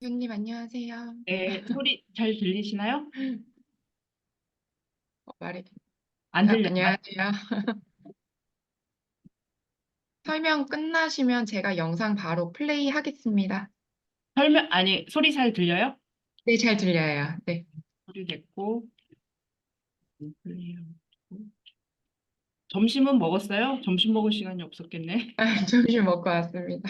유님 안녕하세요. 네, 소리 잘 들리시나요? 말이 안 들렸나요? 안녕하세요. 설명 끝나시면 제가 영상 바로 플레이 하겠습니다. 아니, 소리 잘 들려요? 네, 잘 들려요. 네. 소리 됐고, 점심은 먹었어요? 점심 먹을 시간이 없었겠네. 점심 먹고 왔습니다.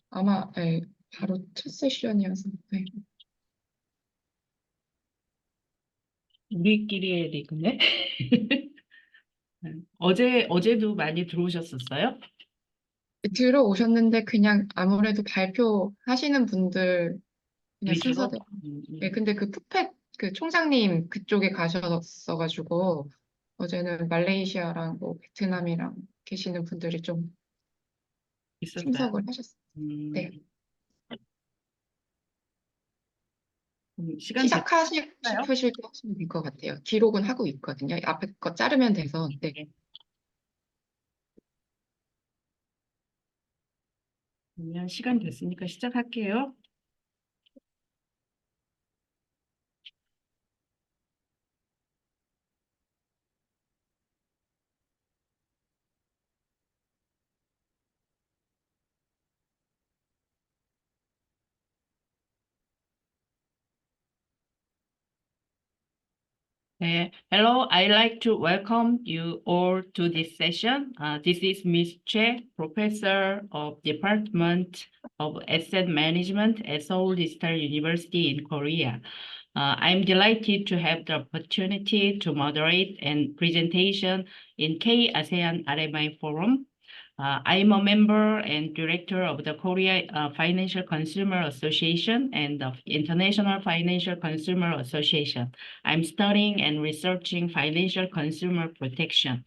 아마 네, 바로 첫 세션이어서. 네. 우리끼리의 리그네. 어제도 많이 들어오셨었어요? 들어오셨는데 그냥 아무래도 발표하시는 분들 그냥 위주로? 순서대로. 네, 근데 그 푸펫 그 총장님 그쪽에 가셨어가지고 어제는 말레이시아랑 뭐 베트남이랑 계시는 분들이 좀 있었어요. 참석을 하셨어요. 음, 네. 시간 시작하시고 됐어요? 싶으실 때 하시면 될 것 같아요. 기록은 하고 있거든요. 앞에 거 자르면 돼서. 네. 네. 그러면 시간 됐으니까 시작할게요. Hello, I'd like to welcome you all to this session. This is Ms. Che, Professor of Department of Asset Management at Seoul Digital University in Korea. I'm delighted to have the opportunity to moderate and presentation in K-ASEAN RMI Forum. I'm a member and director of the Korea Financial Consumer Association and the International Financial Consumer Association. I'm studying and researching financial consumer protection.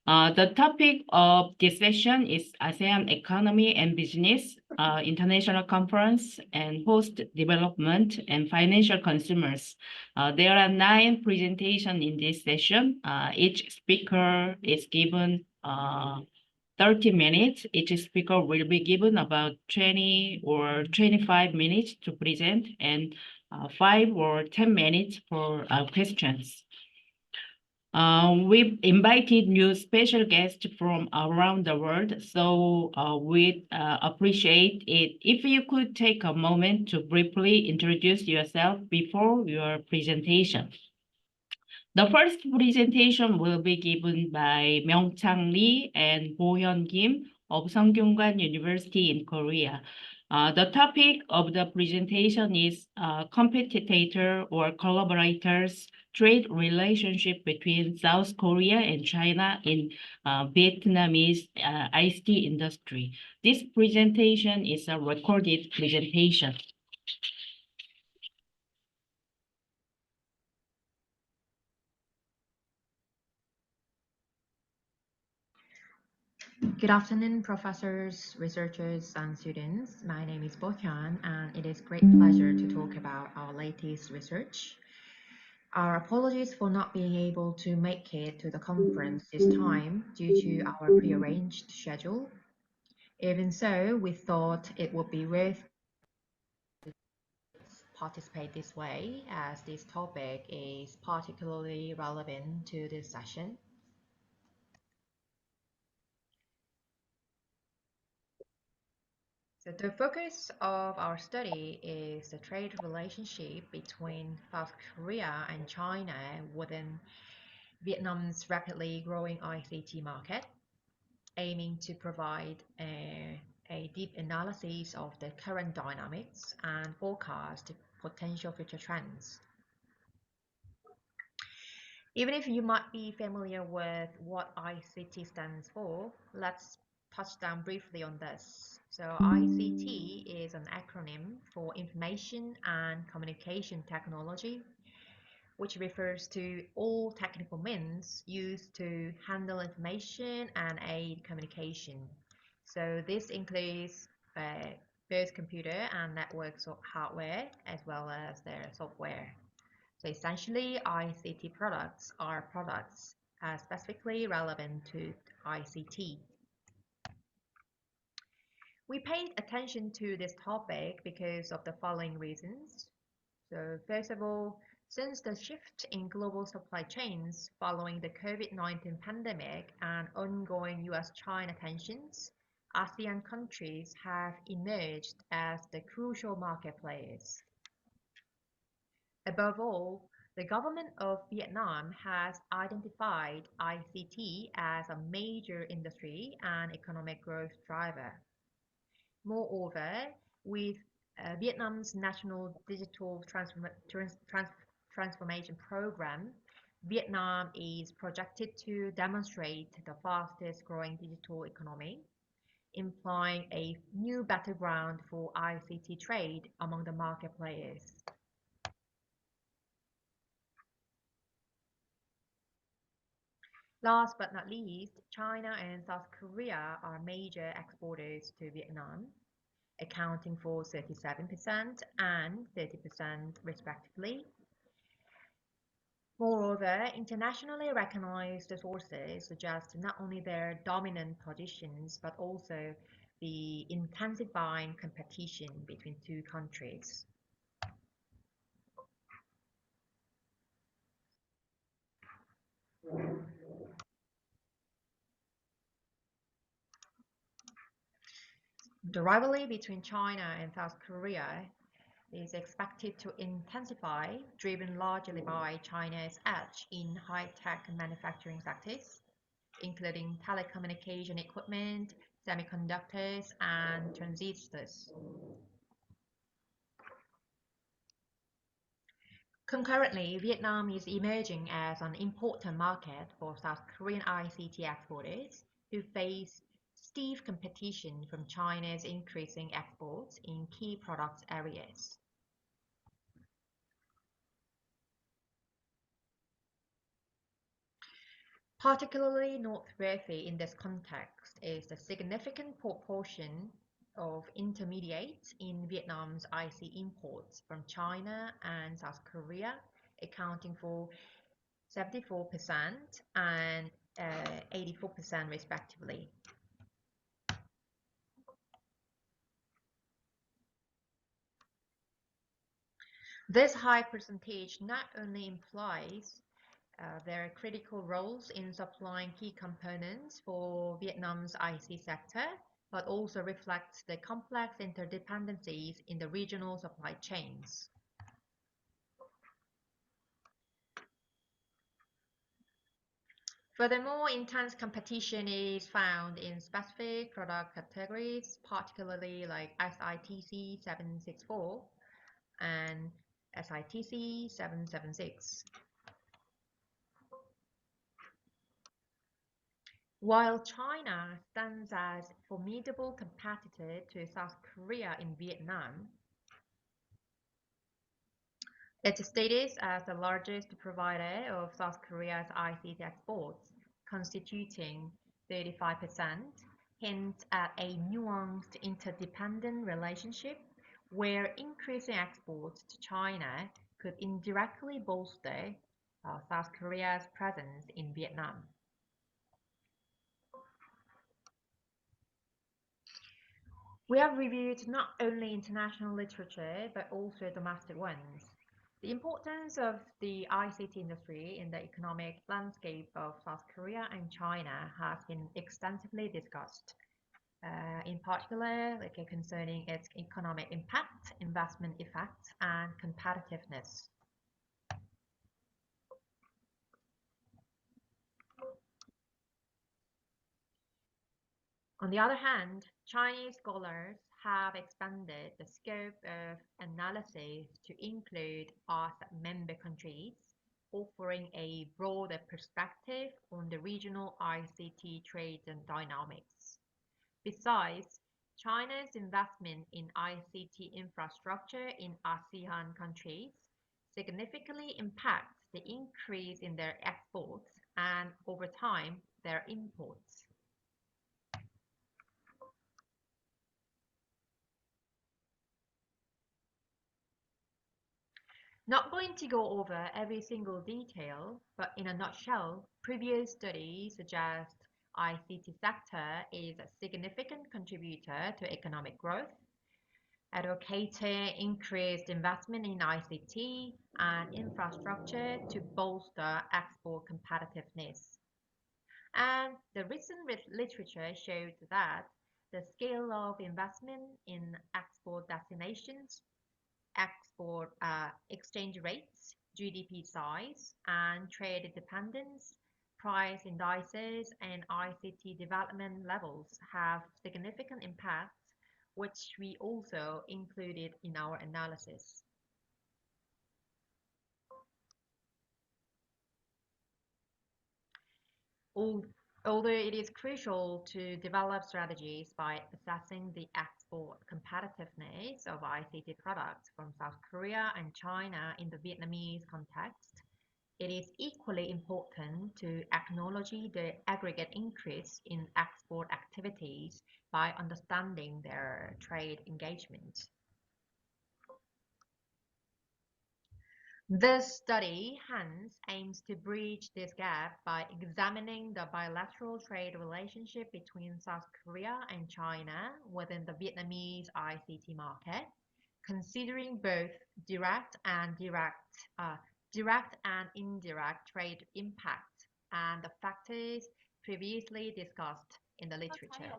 The topic of this session is ASEAN Economy and Business, International Conference and Post Development and Financial Consumers. There are 9 presentations in this session. Each speaker is given 30 minutes. Each speaker will be given about 20 or 25 minutes to present and 5 or 10 minutes for questions. We've invited new special guests from around the world, so we'd appreciate it if you could take a moment to briefly introduce yourself before your presentation. The first presentation will be given by Myung-Chang Lee and Bo-Hyun Kim of Sungkyunkwan University in Korea. The topic of the presentation is competitor or collaborators trade relationship between South Korea and China in Vietnamese ICT industry. This presentation is a recorded presentation. Good afternoon, professors, researchers, and students. My name is Bo-Hyun, and it is a great pleasure to talk about our latest research. Our apologies for not being able to make it to the conference this time due to our prearranged schedule. Even so, we thought it would be worth participate this way as this topic is particularly relevant to this session. So the focus of our study is the trade relationship between South Korea and China within Vietnam's rapidly growing ICT market, aiming to provide a deep analysis of the current dynamics and forecast potential future trends. Even if you might be familiar with what ICT stands for, let's touch down briefly on this. So ICT is an acronym for Information and Communication Technology, which refers to all technical means used to handle information and aid communication. So this includes both computer and network hardware as well as their software. So essentially, ICT products are products specifically relevant to ICT. We paid attention to this topic because of the following reasons. So first of all, since the shift in global supply chains following the COVID-19 pandemic and ongoing US-China tensions, ASEAN countries have emerged as the crucial market players. Above all, the government of Vietnam has identified ICT as a major industry and economic growth driver. Moreover, with Vietnam's National Digital Transformation Program, Vietnam is projected to demonstrate the fastest growing digital economy, implying a new battleground for ICT trade among the market players. Last but not least, China and South Korea are major exporters to Vietnam, accounting for 37% and 30% respectively. Moreover, internationally recognized sources suggest not only their dominant positions but also the intensifying competition between two countries. The rivalry between China and South Korea is expected to intensify, driven largely by China's edge in high-tech manufacturing sectors, including telecommunication equipment, semiconductors, and transistors. Concurrently, Vietnam is emerging as an important market for South Korean ICT exporters who face stiff competition from China's increasing exports in key product areas. Particularly noteworthy in this context is the significant proportion of intermediates in Vietnam's IC imports from China and South Korea, accounting for 74% and 84% respectively. This high percentage not only implies their critical roles in supplying key components for Vietnam's IC sector, but also reflects the complex interdependencies in the regional supply chains. Furthermore, intense competition is found in specific product categories, particularly like SITC 764 and SITC 776. While China stands as a formidable competitor to South Korea in Vietnam, its status as the largest provider of South Korea's ICT exports, constituting 35%, hints at a nuanced interdependent relationship where increasing exports to China could indirectly bolster South Korea's presence in Vietnam. We have reviewed not only international literature but also domestic ones. The importance of the ICT industry in the economic landscape of South Korea and China has been extensively discussed, in particular concerning its economic impact, investment effects, and competitiveness. On the other hand, Chinese scholars have expanded the scope of analysis to include ASEAN member countries, offering a broader perspective on the regional ICT trade and dynamics. Besides, China's investment in ICT infrastructure in ASEAN countries significantly impacts the increase in their exports and, over time, their imports. Not going to go over every single detail, but in a nutshell, previous studies suggest ICT sector is a significant contributor to economic growth, advocating increased investment in ICT and infrastructure to bolster export competitiveness. And the recent literature showed that the scale of investment in export destinations, export exchange rates, GDP size, and trade dependence, price indices, and ICT development levels have significant impacts, which we also included in our analysis. Although it is crucial to develop strategies by assessing the export competitiveness of ICT products from South Korea and China in the Vietnamese context, it is equally important to acknowledge the aggregate increase in export activities by understanding their trade engagement. This study, hence, aims to bridge this gap by examining the bilateral trade relationship between South Korea and China within the Vietnamese ICT market, considering both direct and indirect trade impacts and the factors previously discussed in the literature.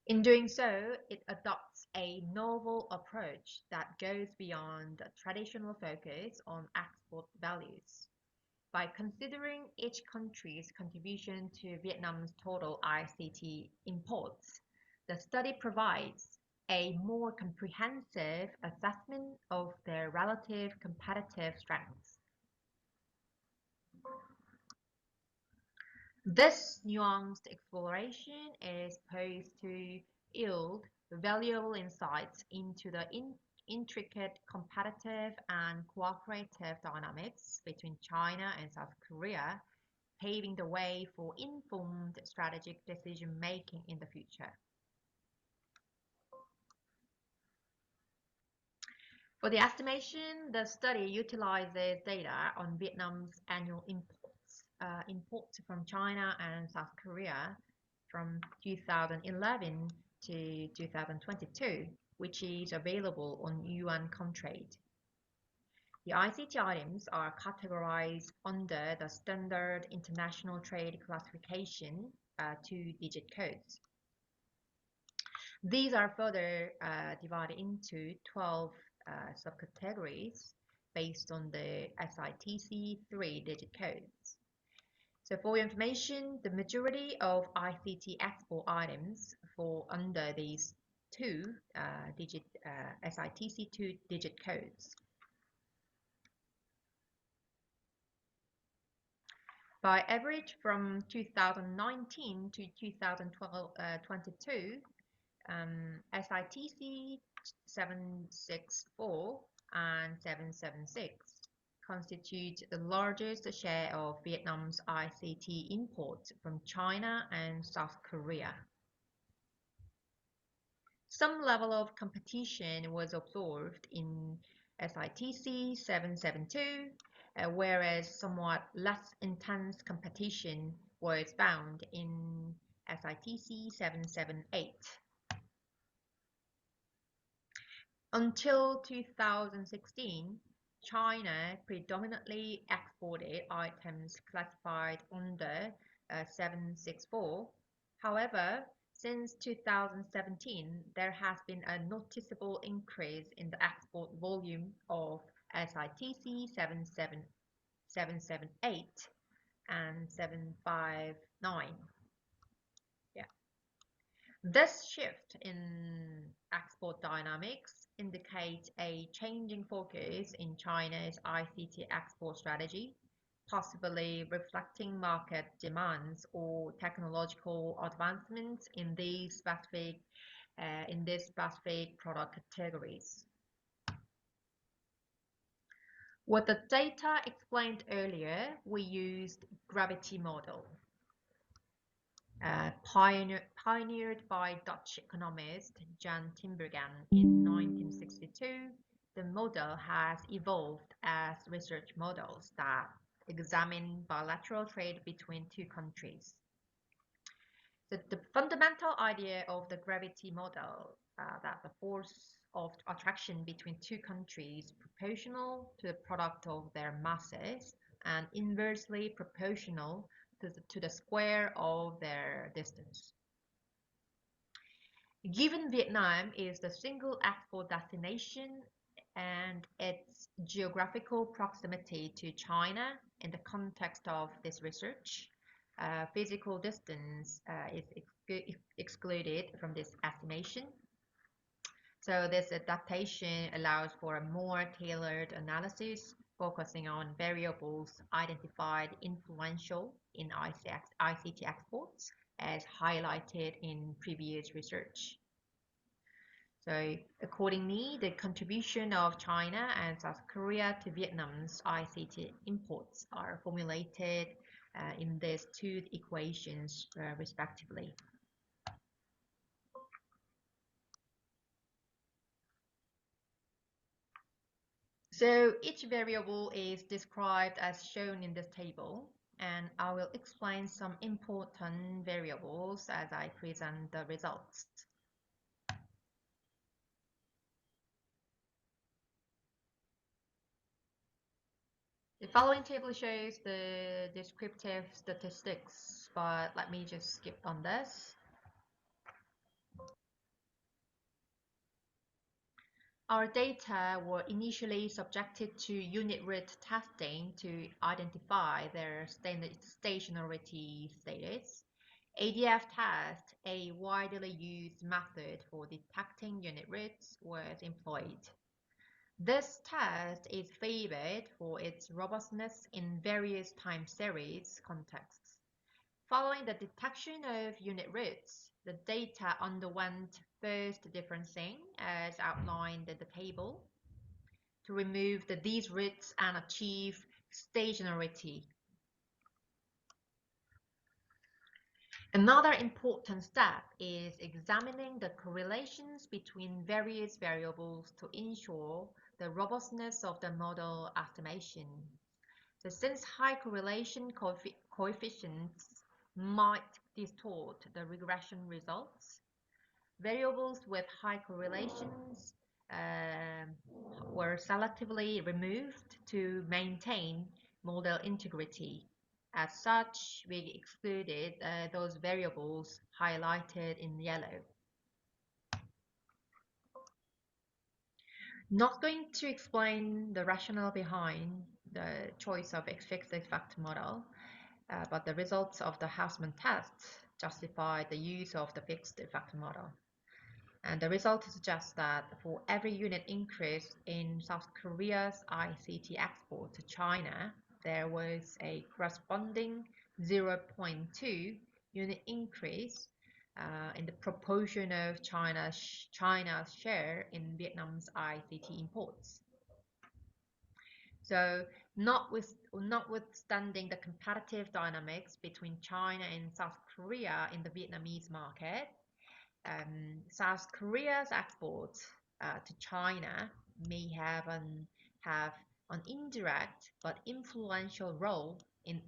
In doing so, it adopts a novel approach that goes beyond the traditional focus on export values. By considering each country's contribution to Vietnam's total ICT imports, the study provides a more comprehensive assessment of their relative competitive strengths. This nuanced exploration is posed to yield valuable insights into the intricate competitive and cooperative dynamics between China and South Korea, paving the way for informed strategic decision-making in the future. For the estimation, the study utilizes data on Vietnam's annual imports from China and South Korea from 2011 to 2022, which is available on Yuan Comtrade. The ICT items are categorized under the Standard International Trade Classification 2-digit codes. These are further divided into 12 subcategories based on the SITC 3-digit codes. So for your information, the majority of ICT export items fall under these SITC 2-digit codes. By average from 2019 to 2022, SITC 764 and 776 constitute the largest share of Vietnam's ICT imports from China and South Korea. Some level of competition was observed in SITC 772, whereas somewhat less intense competition was found in SITC 778. Until 2016, China predominantly exported items classified under 764. However, since 2017, there has been a noticeable increase in the export volume of SITC 778 and 759. This shift in export dynamics indicates a changing focus in China's ICT export strategy, possibly reflecting market demands or technological advancements in these specific product categories. With the data explained earlier, we used gravity model. Pioneered by Dutch economist Jan Tinbergen in 1962, the model has evolved as research models that examine bilateral trade between two countries. The fundamental idea of the gravity model, that the force of attraction between two countries proportional to the product of their masses and inversely proportional to the square of their distance. Given Vietnam is the single export destination and its geographical proximity to China in the context of this research, physical distance is excluded from this estimation. So this adaptation allows for a more tailored analysis focusing on variables identified influential in ICT exports as highlighted in previous research. So accordingly, the contribution of China and South Korea to Vietnam's ICT imports are formulated in these two equations respectively. So each variable is described as shown in this table, and I will explain some important variables as I present the results. The following table shows the descriptive statistics, but let me just skip on this. Our data were initially subjected to unit root testing to identify their stationarity status. ADF test, a widely used method for detecting unit roots, was employed. This test is favored for its robustness in various time series contexts. Following the detection of unit roots, the data underwent first differencing as outlined in the table to remove these roots and achieve stationarity. Another important step is examining the correlations between various variables to ensure the robustness of the model estimation. So since high correlation coefficients might distort the regression results, variables with high correlations were selectively removed to maintain model integrity. As such, we excluded those variables highlighted in yellow. Not going to explain the rationale behind the choice of fixed effect model, but the results of the Hausman test justify the use of the fixed effect model. And the result suggests that for every unit increase in South Korea's ICT export to China, there was a corresponding 0.2 unit increase in the proportion of China's share in Vietnam's ICT imports. So notwithstanding the competitive dynamics between China and South Korea in the Vietnamese market, South Korea's exports to China may have an indirect but influential role in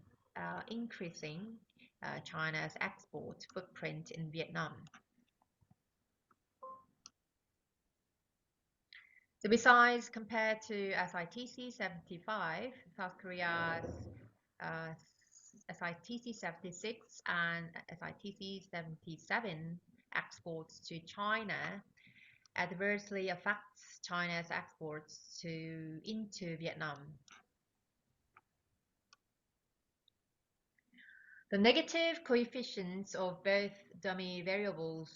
increasing China's export footprint in Vietnam. So besides, compared to SITC 75, South Korea's SITC 76 and SITC 77 exports to China adversely affects China's exports into Vietnam. The negative coefficients of both dummy variables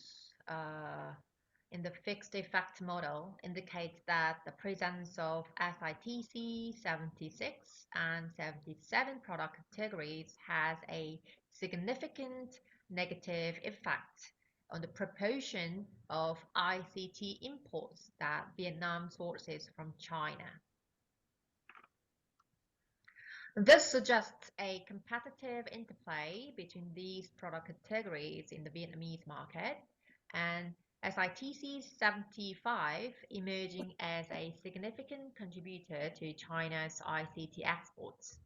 in the fixed effect model indicates that the presence of SITC 76 and 77 product categories has a significant negative effect on the proportion of ICT imports that Vietnam sources from China. This suggests a competitive interplay between these product categories in the Vietnamese market, and SITC 75 emerging as a significant contributor to China's ICT exports.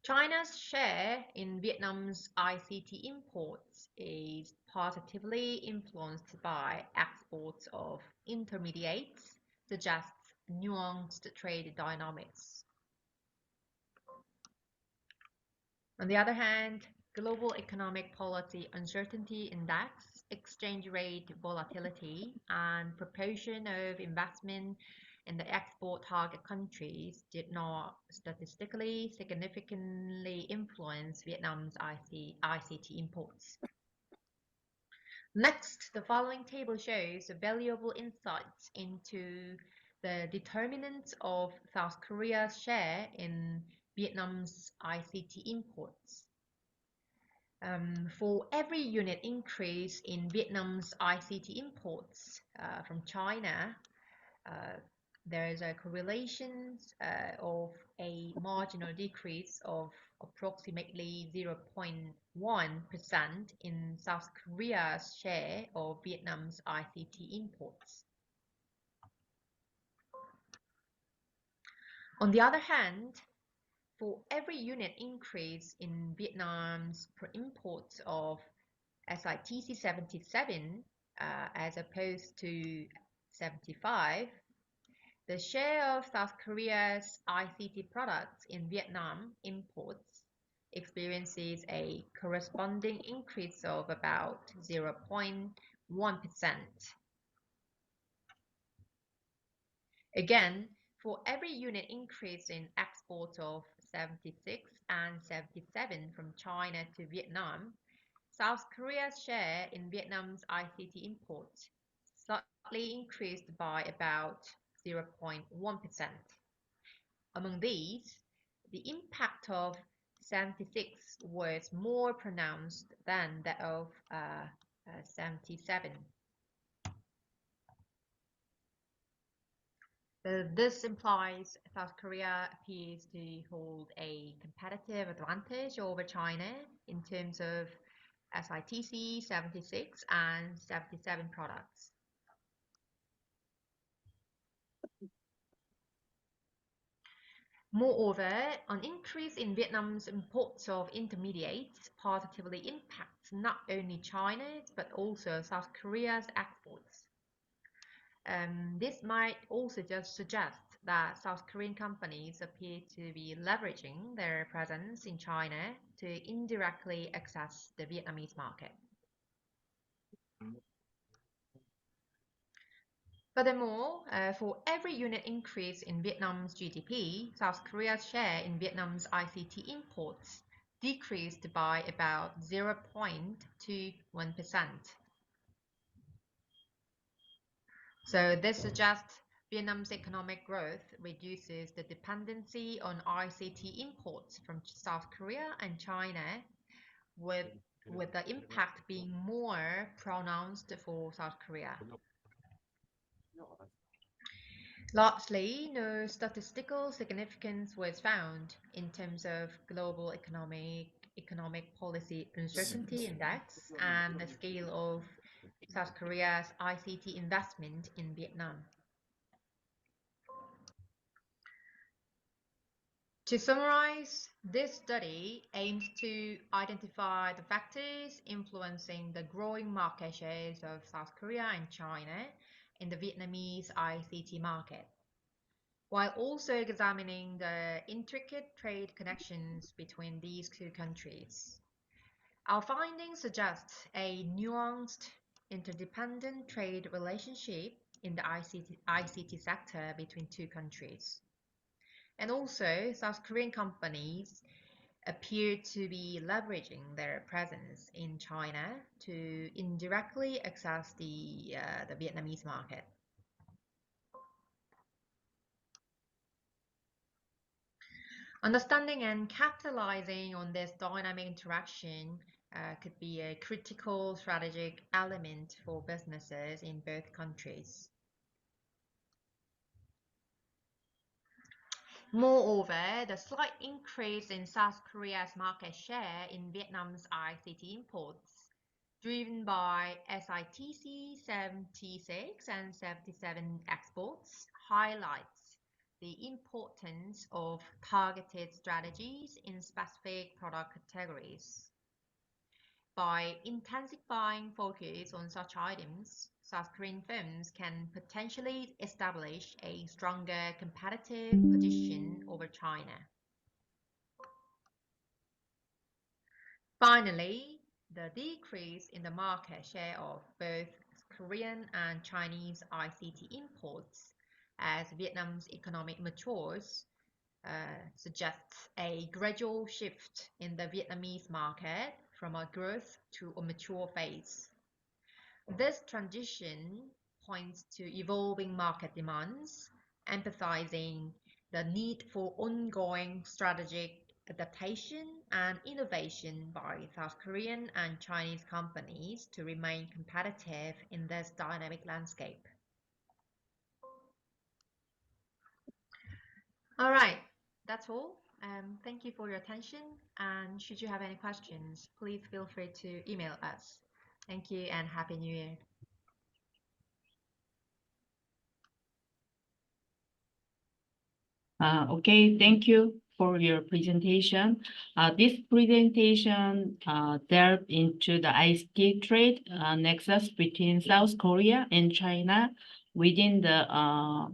China's share in Vietnam's ICT imports is positively influenced by exports of intermediates, suggests nuanced trade dynamics. On the other hand, global economic policy uncertainty index, exchange rate volatility, and proportion of investment in the export target countries did not statistically significantly influence Vietnam's ICT imports. Next, the following table shows valuable insights into the determinants of South Korea's share in Vietnam's ICT imports. For every unit increase in Vietnam's ICT imports from China, there is a correlation of a marginal decrease of approximately 0.1% in South Korea's share of Vietnam's ICT imports. On the other hand, for every unit increase in Vietnam's imports of SITC 77 as opposed to 75, the share of South Korea's ICT products in Vietnam imports experiences a corresponding increase of about 0.1%. Again, for every unit increase in exports of 76 and 77 from China to Vietnam, South Korea's share in Vietnam's ICT imports slightly increased by about 0.1%. Among these, the impact of 76 was more pronounced than that of 77. This implies South Korea appears to hold a competitive advantage over China in terms of SITC 76 and 77 products. Moreover, an increase in Vietnam's imports of intermediates positively impacts not only China's but also South Korea's exports. This might also just suggest that South Korean companies appear to be leveraging their presence in China to indirectly access the Vietnamese market. Furthermore, for every unit increase in Vietnam's GDP, South Korea's share in Vietnam's ICT imports decreased by about 0.21%. So this suggests Vietnam's economic growth reduces the dependency on ICT imports from South Korea and China, with the impact being more pronounced for South Korea. Largely, no statistical significance was found in terms of global economic policy uncertainty index and the scale of South Korea's ICT investment in Vietnam. To summarize, this study aims to identify the factors influencing the growing market shares of South Korea and China in the Vietnamese ICT market, while also examining the intricate trade connections between these two countries. Our findings suggest a nuanced, interdependent trade relationship in the ICT sector between two countries. And also, South Korean companies appear to be leveraging their presence in China to indirectly access the Vietnamese market. Understanding and capitalizing on this dynamic interaction could be a critical strategic element for businesses in both countries. Moreover, the slight increase in South Korea's market share in Vietnam's ICT imports, driven by SITC 76 and 77 exports, highlights the importance of targeted strategies in specific product categories. By intensifying focus on such items, South Korean firms can potentially establish a stronger competitive position over China. Finally, the decrease in the market share of both Korean and Chinese ICT imports as Vietnam's economy matures suggests a gradual shift in the Vietnamese market from a growth to a mature phase. This transition points to evolving market demands, emphasizing the need for ongoing strategic adaptation and innovation by South Korean and Chinese companies to remain competitive in this dynamic landscape. All right, that's all. Thank you for your attention, and should you have any questions, please feel free to email us. Thank you and Happy New Year. Okay, thank you for your presentation. This presentation delved into the ICT trade nexus between South Korea and China within the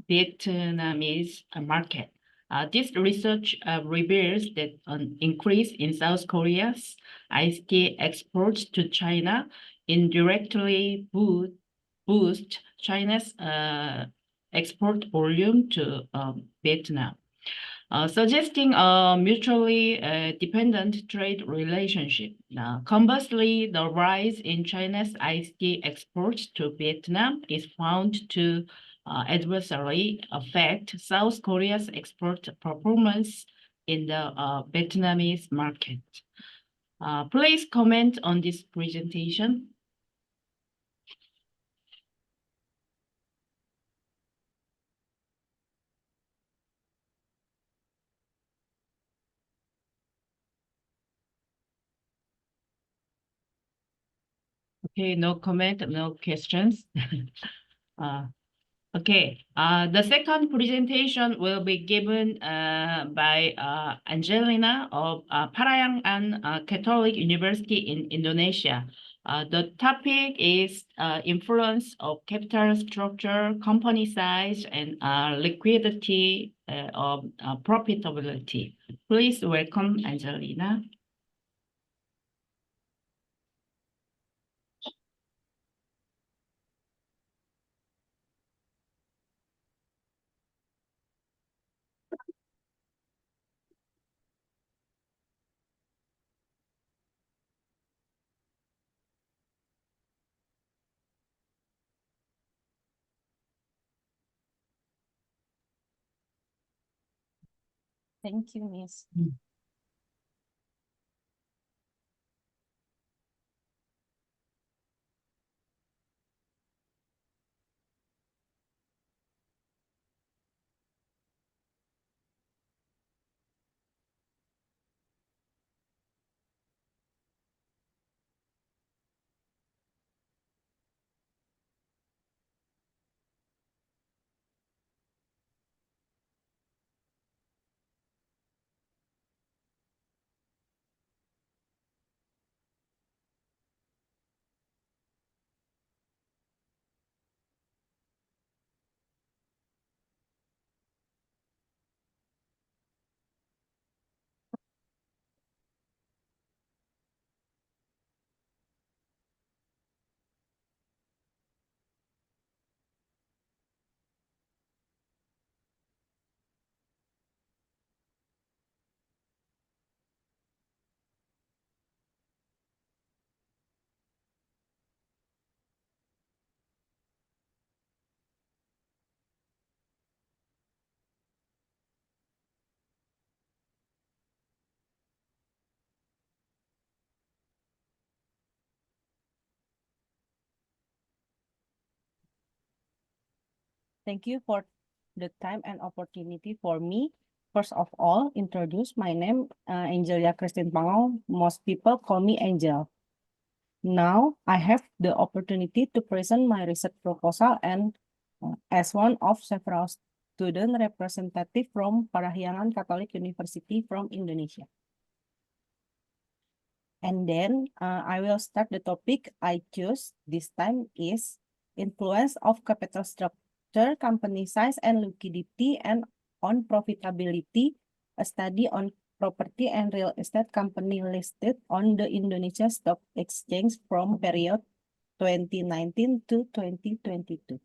Vietnamese market. This research reveals that an increase in South Korea's ICT exports to China indirectly boost China's export volume to Vietnam, suggesting a mutually dependent trade relationship. Conversely, the rise in China's ICT exports to Vietnam is found to adversely affect South Korea's export performance in the Vietnamese market. Please comment on this presentation. Okay, no comment, no questions. Okay, the second presentation will be given by Angelina of Parahyangan Catholic University in Indonesia. The topic is influence of capital structure, company size, and liquidity of profitability. Please welcome Angelina. Thank you, Miss. Thank you for the time and opportunity for me. First of all, introduce my name, Angelia Christine Pangong. Most people call me Angel. Now, I have the opportunity to present my research proposal and as one of several student representative from Parahyangan Catholic University from Indonesia. And then I will start the topic I choose this time is influence of capital structure, company size and liquidity and on profitability, a study on property and real estate company listed on the Indonesia Stock Exchange from period 2019 to 2022.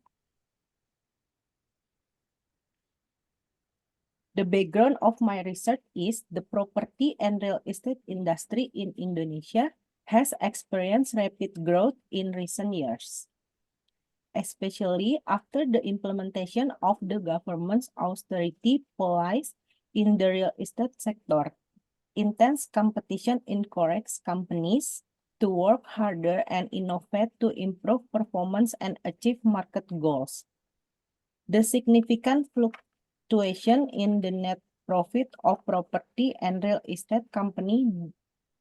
The background of my research is the property and real estate industry in Indonesia has experienced rapid growth in recent years, especially after the implementation of the government's austerity policies in the real estate sector. Intense competition encourages companies to work harder and innovate to improve performance and achieve market goals. The significant fluctuation in the net profit of property and real estate company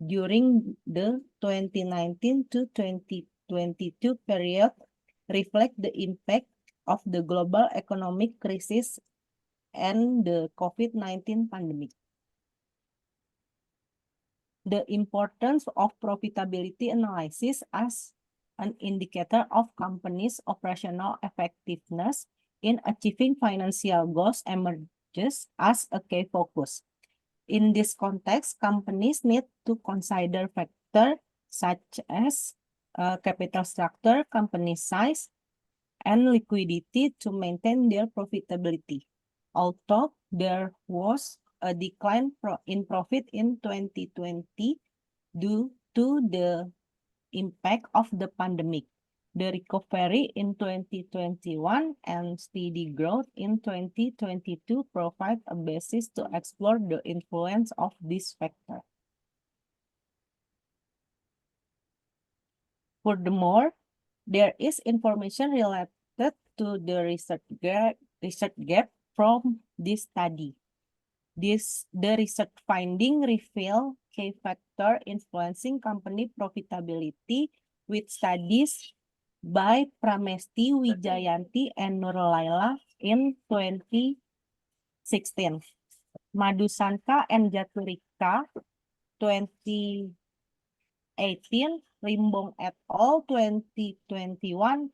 during the 2019 to 2022 period reflect the impact of the global economic crisis and the COVID-19 pandemic. The importance of profitability analysis as an indicator of companies' operational effectiveness in achieving financial goals emerges as a key focus. In this context, companies need to consider factors such as capital structure, company size, and liquidity to maintain their profitability. Although there was a decline in profit in 2020 due to the impact of the pandemic, the recovery in 2021 and steady growth in 2022 provide a basis to explore the influence of this factor. Furthermore, there is information related to the research gap from this study. The research finding reveal key factor influencing company profitability with studies by Pramesti Wijayanti and Nurlaila in 2016. Madhusanka and Jaturika 2018, Rimbong et al. 2021,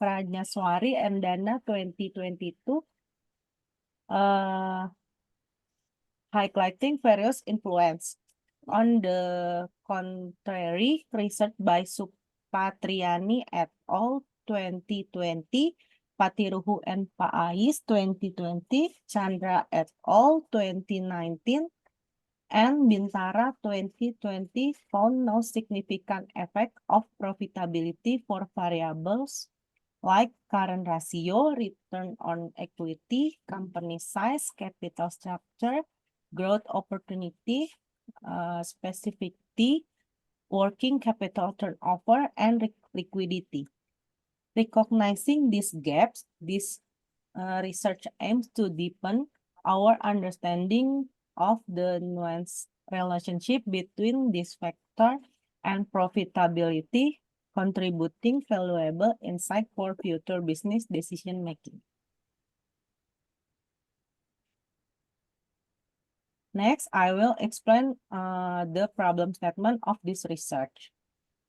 Prajnaswari and Dana 2022, highlighting various influence. On the contrary, research by Supatriani et al. 2020, Patiruhu and Paais 2020, Chandra et al. 2019, and Bintara 2020 found no significant effect of profitability for variables like current ratio, return on equity, company size, capital structure, growth opportunity, specificity, working capital turnover, and liquidity. Recognizing these gaps, this research aims to deepen our understanding of the nuanced relationship between this factor and profitability, contributing valuable insight for future business decision making. Next, I will explain the problem statement of this research.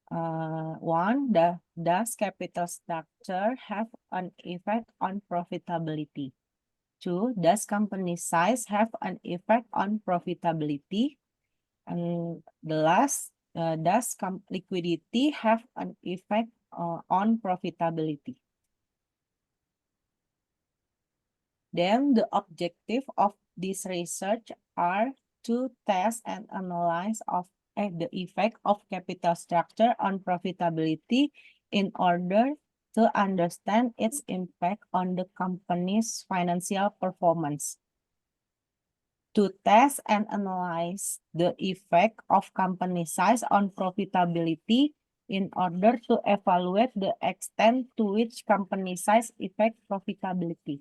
One, does capital structure have an effect on profitability? Two, does company size have an effect on profitability? And the last, does liquidity have an effect on profitability? Then the objective of this research are to test and analyze the effect of capital structure on profitability in order to understand its impact on the company's financial performance. To test and analyze the effect of company size on profitability in order to evaluate the extent to which company size affect profitability.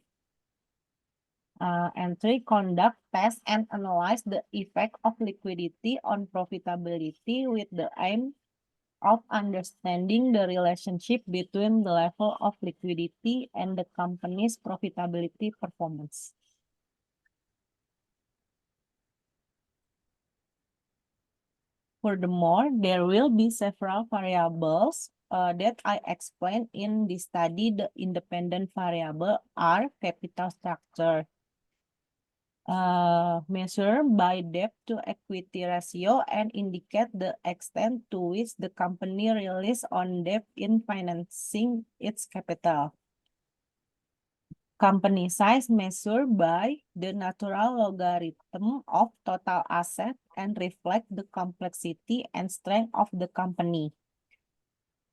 And three, conduct, test, and analyze the effect of liquidity on profitability with the aim of understanding the relationship between the level of liquidity and the company's profitability performance. Furthermore, there will be several variables that I explained in this study. The independent variable are capital structure, measured by debt to equity ratio and indicate the extent to which the company relies on debt in financing its capital. Company size measured by the natural logarithm of total asset and reflect the complexity and strength of the company.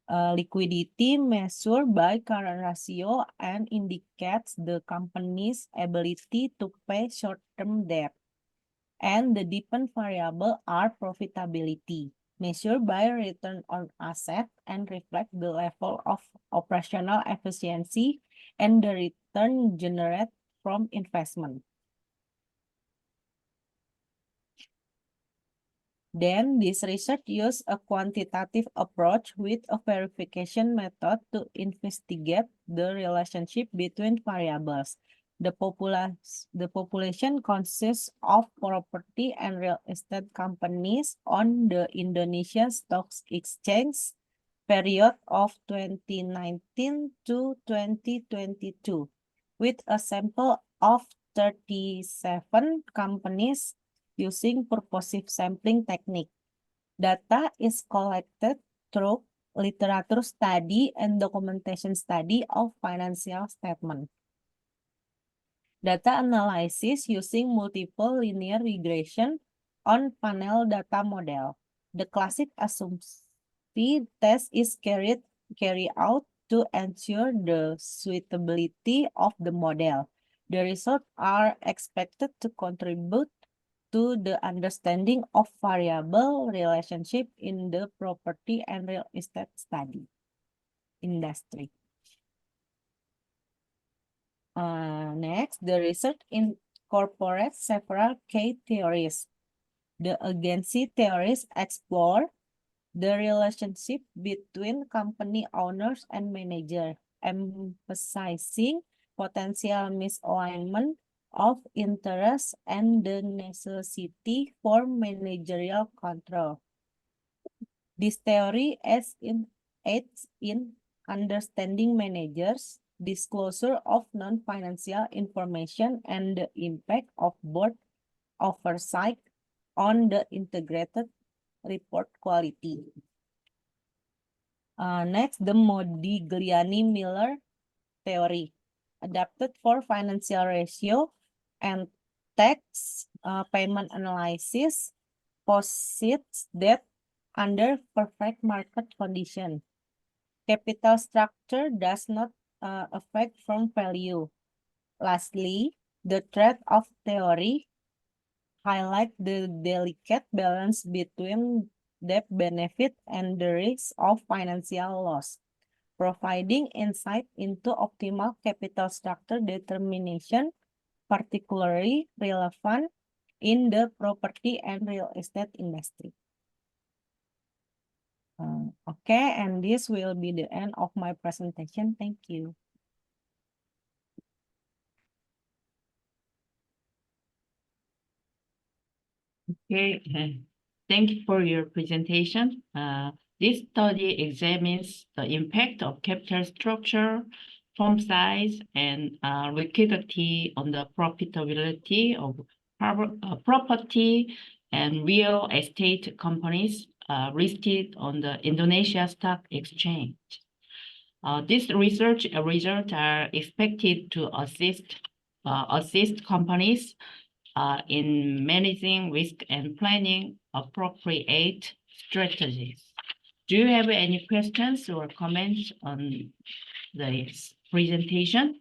Liquidity measured by current ratio and indicates the company's ability to pay short-term debt. And the dependent variable are profitability, measured by return on asset and reflect the level of operational efficiency and the return generated from investment. Then this research used a quantitative approach with a verification method to investigate the relationship between variables. The population consists of property and real estate companies on the Indonesian Stock Exchange period of 2019 to 2022, with a sample of 37 companies using purposive sampling technique. Data is collected through literature study and documentation study of financial statement. Data analysis using multiple linear regression on panel data model. The classic assumption test is carried out to ensure the suitability of the model. The results are expected to contribute to the understanding of variable relationship in the property and real estate study industry. Next, the research incorporates several K theories. The agency theories explore the relationship between company owners and manager, emphasizing potential misalignment of interest and the necessity for managerial control. This theory aids in understanding managers' disclosure of non-financial information and the impact of board oversight on the integrated report quality. Next, the Modigliani-Miller theory, adapted for financial ratio and tax payment analysis, posits that under perfect market condition, capital structure does not affect firm value. Lastly, the trade-off theory highlight the delicate balance between debt benefit and the risk of financial loss, providing insight into optimal capital structure determination, particularly relevant in the property and real estate industry. Okay, and this will be the end of my presentation. Thank you. Okay, thank you for your presentation. This study examines the impact of capital structure, firm size, and liquidity on the profitability of property and real estate companies listed on the Indonesia Stock Exchange. This research results are expected to assist companies in managing risk and planning appropriate strategies. Do you have any questions or comments on this presentation?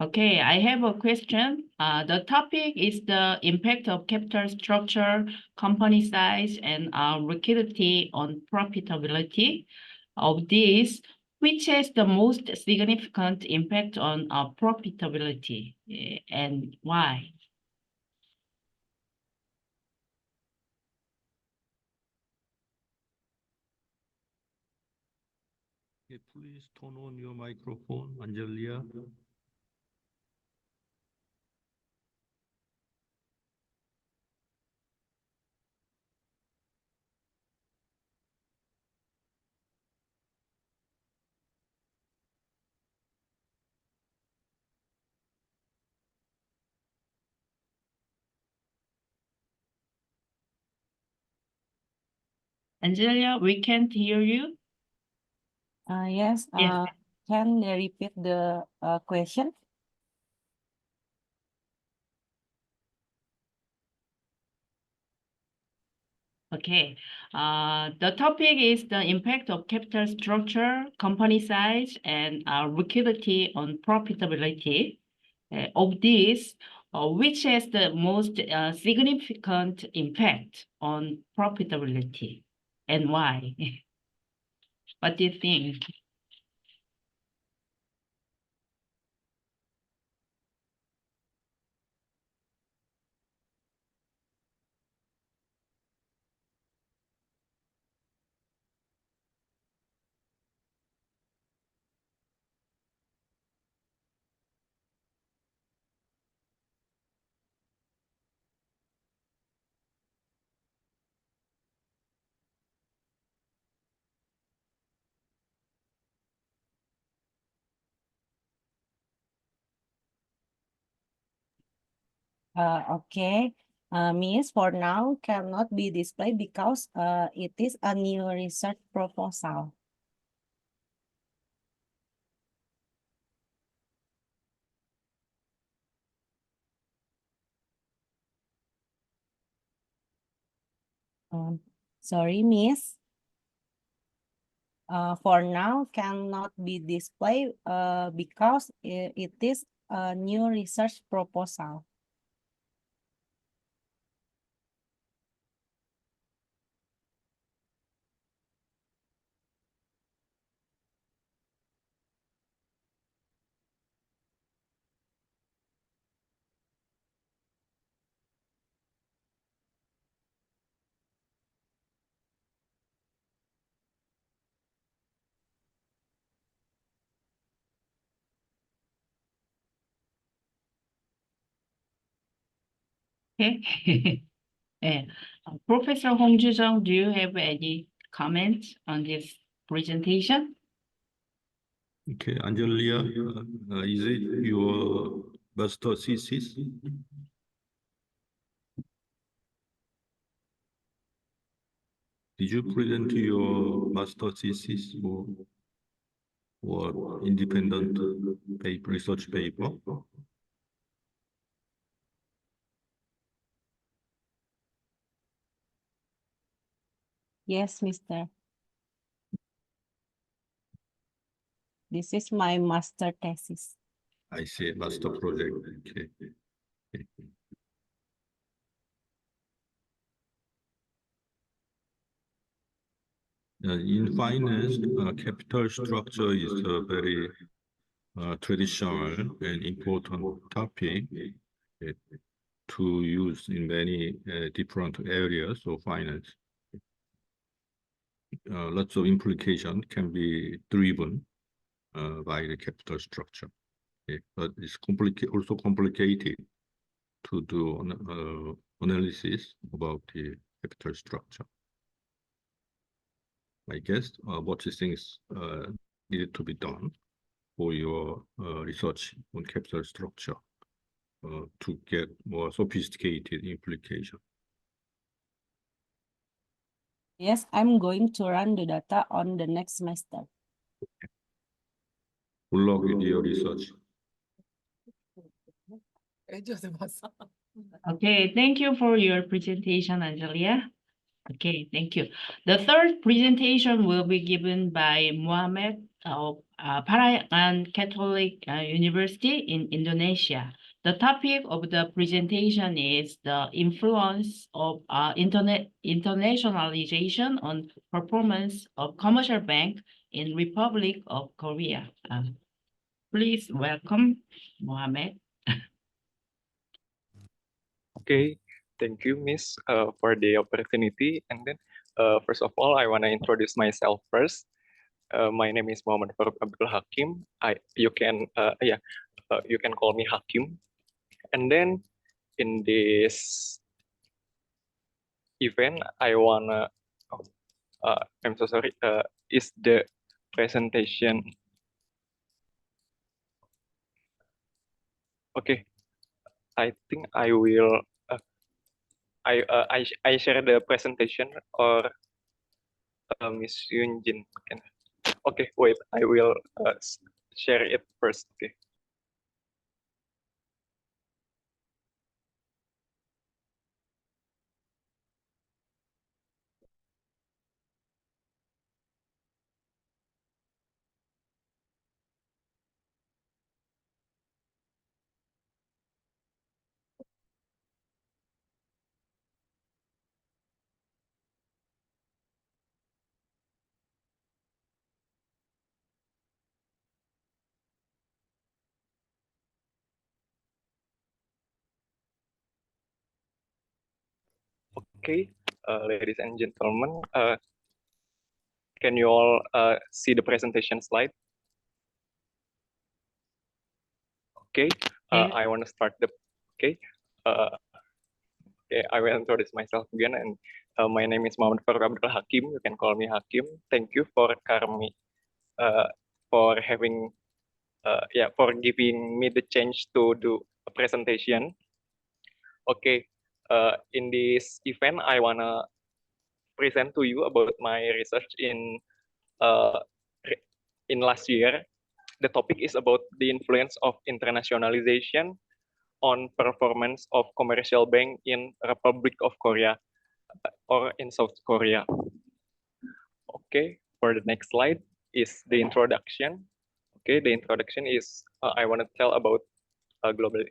Okay, I have a question. The topic is the impact of capital structure, company size, and liquidity on profitability. Of these, which has the most significant impact on profitability, and why? Okay, please turn on your microphone, Angelia. Angelia, we can't hear you. Yes, Yes. can they repeat the question? Okay. The topic is the impact of capital structure, company size, and liquidity on profitability. Of this, which has the most significant impact on profitability, and why? What do you think? Okay. Miss, for now cannot be displayed because it is a new research proposal. Sorry, Miss. For now cannot be displayed because it is a new research proposal. Okay. Yeah. Professor Hong Ju-jung, do you have any comments on this presentation? Okay, Angelia, is it your master thesis? Did you present your master thesis or independent paper, research paper? Yes, Mister. This is my master thesis. I see, master project. Okay. In finance, capital structure is a very traditional and important topic to use in many different areas of finance. Lots of implication can be driven by the capital structure. Okay. But it's also complicated to do analysis about the capital structure. I guess what things needed to be done for your research on capital structure to get more sophisticated implication. Yes, I'm going to run the data on the next semester. Good luck with your research. Okay, thank you for your presentation, Angelia. Okay, thank you. The third presentation will be given by Mohammed of Parayan Catholic University in Indonesia. The topic of the presentation is the influence of internationalization on performance of commercial bank in Republic of Korea. Please welcome Mohammed. Okay, thank you, Miss, for the opportunity. And then, first of all, I want to introduce myself first. My name is Muhammad Farooq Abdul Hakim. You can you can call me Hakim. And then in this event, I wanna I'm so sorry. Is the presentation okay? I think I will. I share the presentation or Miss Yunjin can. Okay, wait. I will share it first. Okay. Okay, ladies and gentlemen, can you all see the presentation slide? Okay, Yes. I want to start the. Okay, okay, I will introduce myself again, and my name is Muhammad Farooq Abdul Hakim. You can call me Hakim. Thank you for Karmi, for having, for giving me the chance to do a presentation. Okay, in this event, I wanna present to you about my research uh, in last year. The topic is about the influence of internationalization on performance of commercial bank in Republic of Korea or in South Korea. Okay, for the next slide is the introduction. Okay, the introduction is I want to tell about global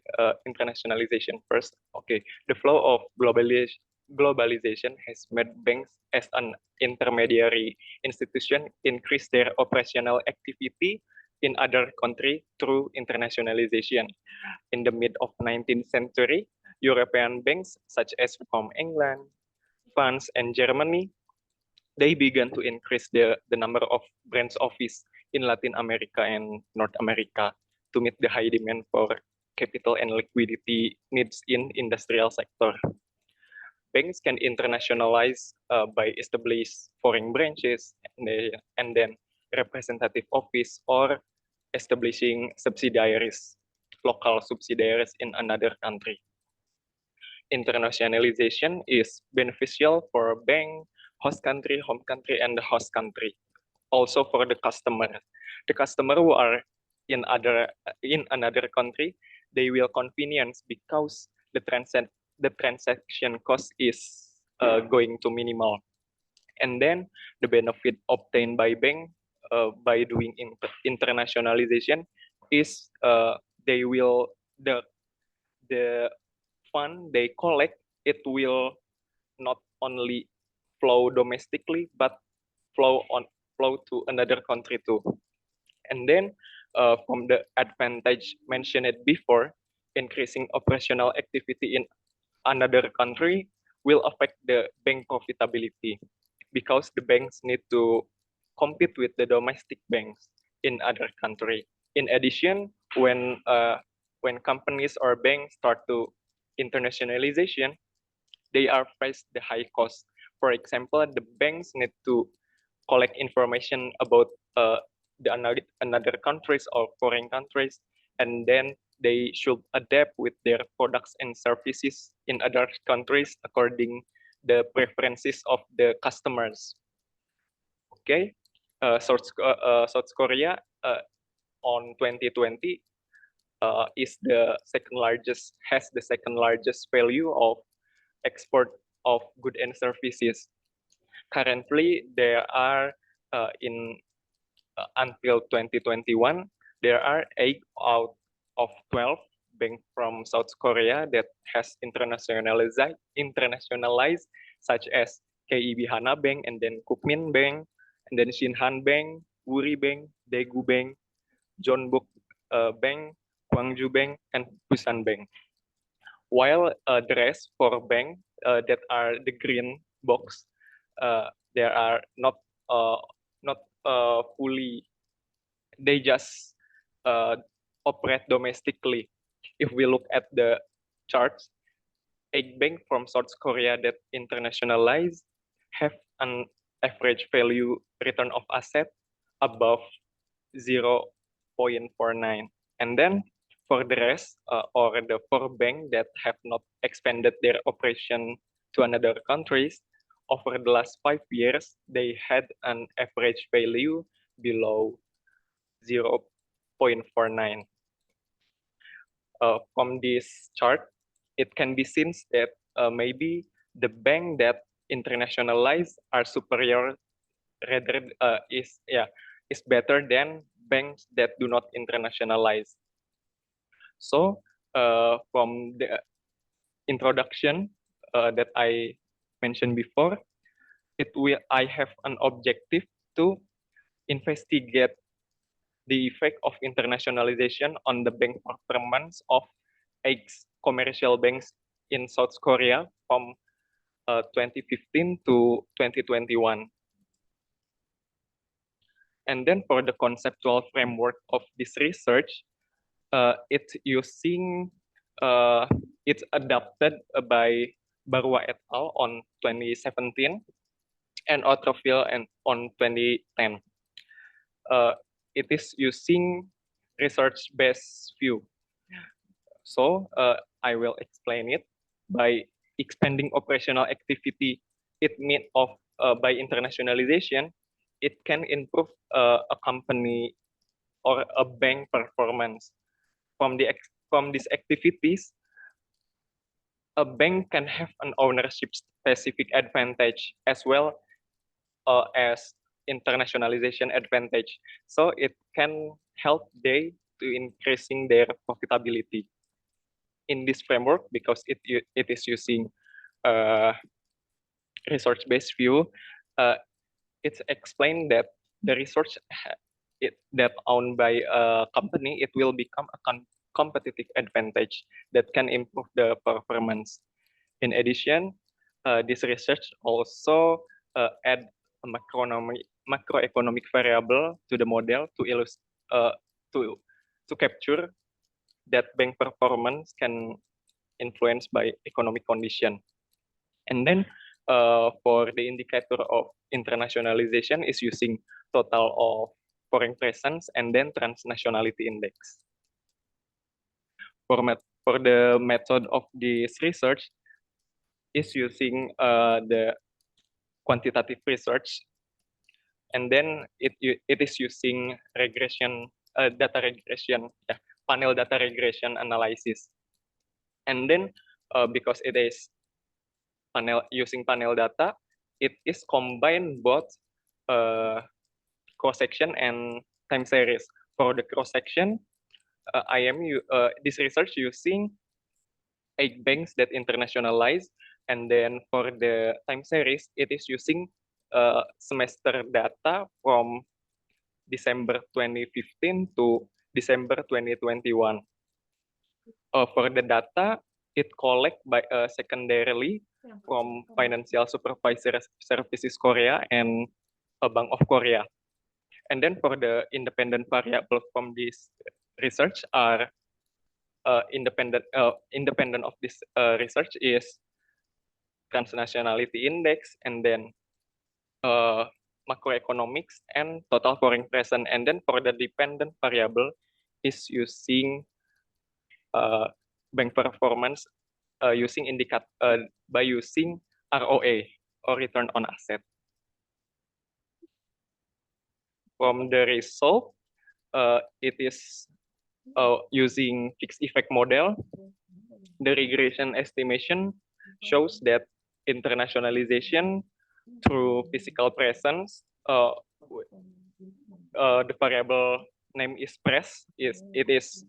internationalization first. Okay, the flow of globalization has made banks as an intermediary institution increase their operational activity in other countries through internationalization. In the mid of 19th century, European banks such as from England, France, and Germany, they began to increase the number of branch office in Latin America and North America to meet the high demand for capital and liquidity needs in industrial sector. Banks can internationalize by establish foreign branches and then representative office or establishing subsidiaries, local subsidiaries in another country. Internationalization is beneficial for bank, host country, home country, and the host country. Also for the customer. The customer who are in another country, they will convenience because the transaction cost is going to minimal. And then the benefit obtained by bank by doing internationalization is they will the fund they collect, it will not only flow domestically but flow to another country too. And then from the advantage mentioned before, increasing operational activity in another country will affect the bank profitability because the banks need to compete with the domestic banks in other country. In addition, when companies or banks start to internationalization, they are faced the high cost. For example, the banks need to collect information about another countries or foreign countries, and then they should adapt with their products and services in other countries according the preferences of the customers. Okay, South Korea on 2020 has the second largest value of export of goods and services. Currently, there are in until 2021, there are 8 out of 12 banks from South Korea that has internationalized, such as KIB Hana Bank, and then Kukmin Bank, and then Shinhan Bank, Wuri Bank, Daegu Bank, Jeonbuk Bank, Gwangju Bank, and Busan Bank. While the rest for bank that are the green box, there are not they just operate domestically. If we look at the charts, 8 banks from South Korea that internationalize have an average value return of asset above 0.49. And then for the rest, or the 4 banks that have not expanded their operation to another countries, over the last 5 years, they had an average value below 0.49. From this chart, it can be seen that maybe the bank that internationalize are superior, rather is better than banks that do not internationalize. So from the introduction that I mentioned before, I have an objective to investigate the effect of internationalization on the bank performance of 8 commercial banks in South Korea from 2015 to 2021. And then for the conceptual framework of this research, it's adapted by Barua et al. On 2017 and Otrofil and on 2010. It is using research-based view. So I will explain it. By expanding operational activity, it means by internationalization, it can improve a company or a bank performance. From these activities, a bank can have an ownership specific advantage as well as internationalization advantage. So it can help they to increasing their profitability. In this framework, because it is using research-based view, it's explained that the research that owned by a company, it will become a competitive advantage that can improve the performance. In addition, this research also add a macroeconomic variable to the model to capture that bank performance can influenced by economic condition. And then for the indicator of internationalization is using total of foreign presence and then transnationality index. For the method of this research is using the quantitative research, and then it is using regression, data regression, panel data regression analysis. And then because it is using panel data, it is combined both cross-section and time series. For the cross-section, this research using 8 banks that internationalize, and then for the time series, it is using semester data from December 2015 to December 2021. For the data, it collect by secondarily from Financial Supervisory Services Korea and Bank of Korea. And then for the independent variable from this research are independent of this research is transnationality index, and then macroeconomics and total foreign presence. And then for the dependent variable is using bank performance using by using ROA or return on asset. From the result, it is using fixed effect model. The regression estimation shows that internationalization through physical presence, the variable name is pres, it is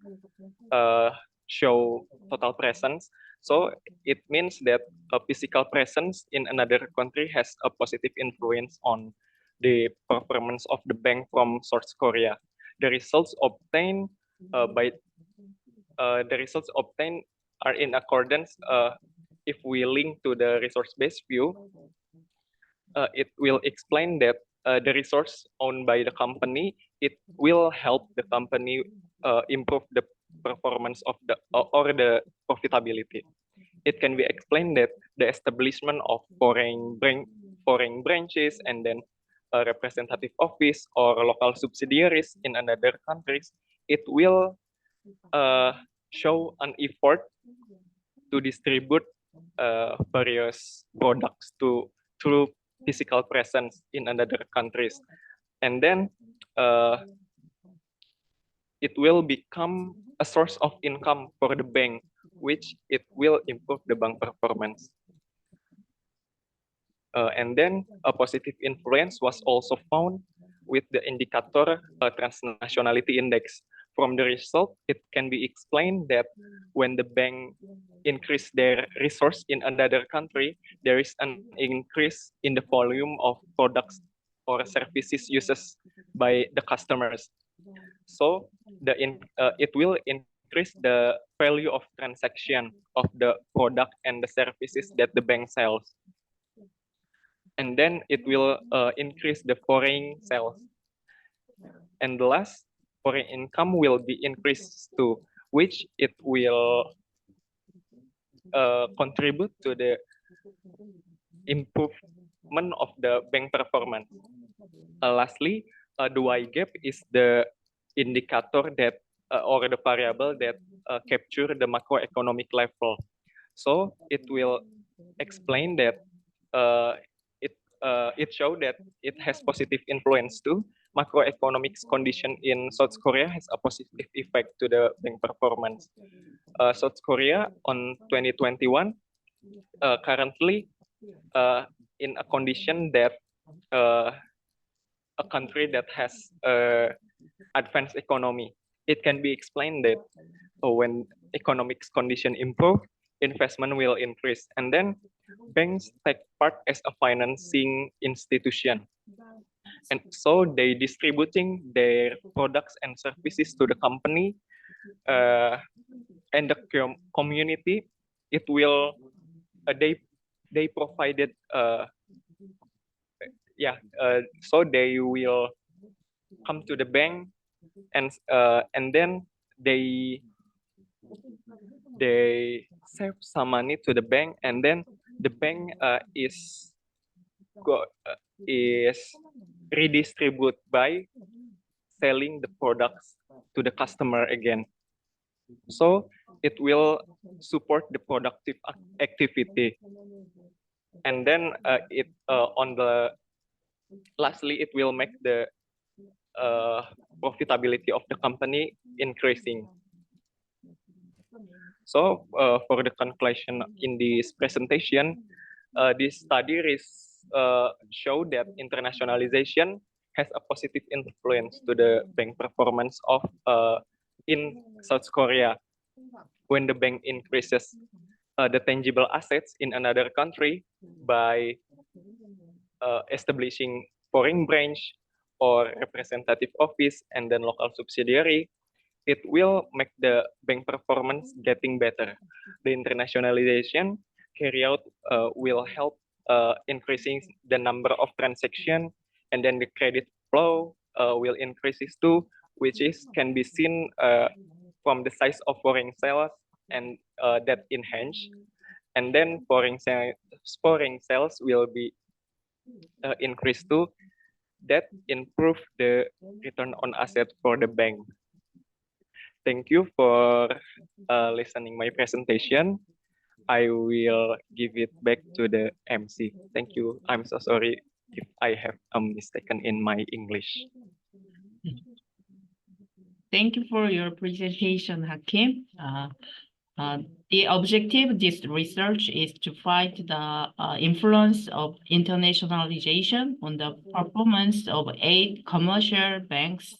show total presence. So it means that a physical presence in another country has a positive influence on the performance of the bank from South Korea. The results obtained are in accordance. If we link to the resource-based view, it will explain that the resource owned by the company, it will help the company improve the performance of the or the profitability. It can be explained that the establishment of foreign branches and then a representative office or local subsidiaries in another countries, it will show an effort to distribute various products through physical presence in another countries, and then it will become a source of income for the bank, which it will improve the bank performance. And then a positive influence was also found with the indicator transnationality index. From the result, it can be explained that when the bank increase their resource in another country, there is an increase in the volume of products or services uses by the customers. So it will increase the value of transaction of the product and the services that the bank sells. And then it will increase the foreign sales. And the last, foreign income will be increased too, which it will contribute to the improvement of the bank performance. Lastly, the Y gap is the indicator that or the variable that capture the macroeconomic level. So it will explain that it showed that it has positive influence too. Macroeconomic condition in South Korea has a positive effect to the bank performance. South Korea on 2021 currently in a condition that a country that has advanced economy. It can be explained that when economic condition improve, investment will increase, and then banks take part as a financing institution. And so they distributing their products and services to the company and the community. It will they provided so they will come to the bank and then they save some money to the bank, and then the bank is redistribute by selling the products to the customer again. So it will support the productive activity, and then lastly it will make the profitability of the company increasing. So for the conclusion in this presentation, this study show that internationalization has a positive influence to the bank performance of in South Korea. When the bank increases the tangible assets in another country by establishing foreign branch or representative office and then local subsidiary, it will make the bank performance getting better. The internationalization carry out will help increasing the number of transactions, and then the credit flow will increases too, which can be seen from the size of foreign sales and that enhance, and then foreign sales will be increased too. That improve the return on asset for the bank. Thank you for listening my presentation. I will give it back to the MC. Thank you. I'm so sorry if I have a mistaken in my English. Thank you for your presentation, Hakim. The objective of this research is to find the influence of internationalization on the performance of 8 commercial banks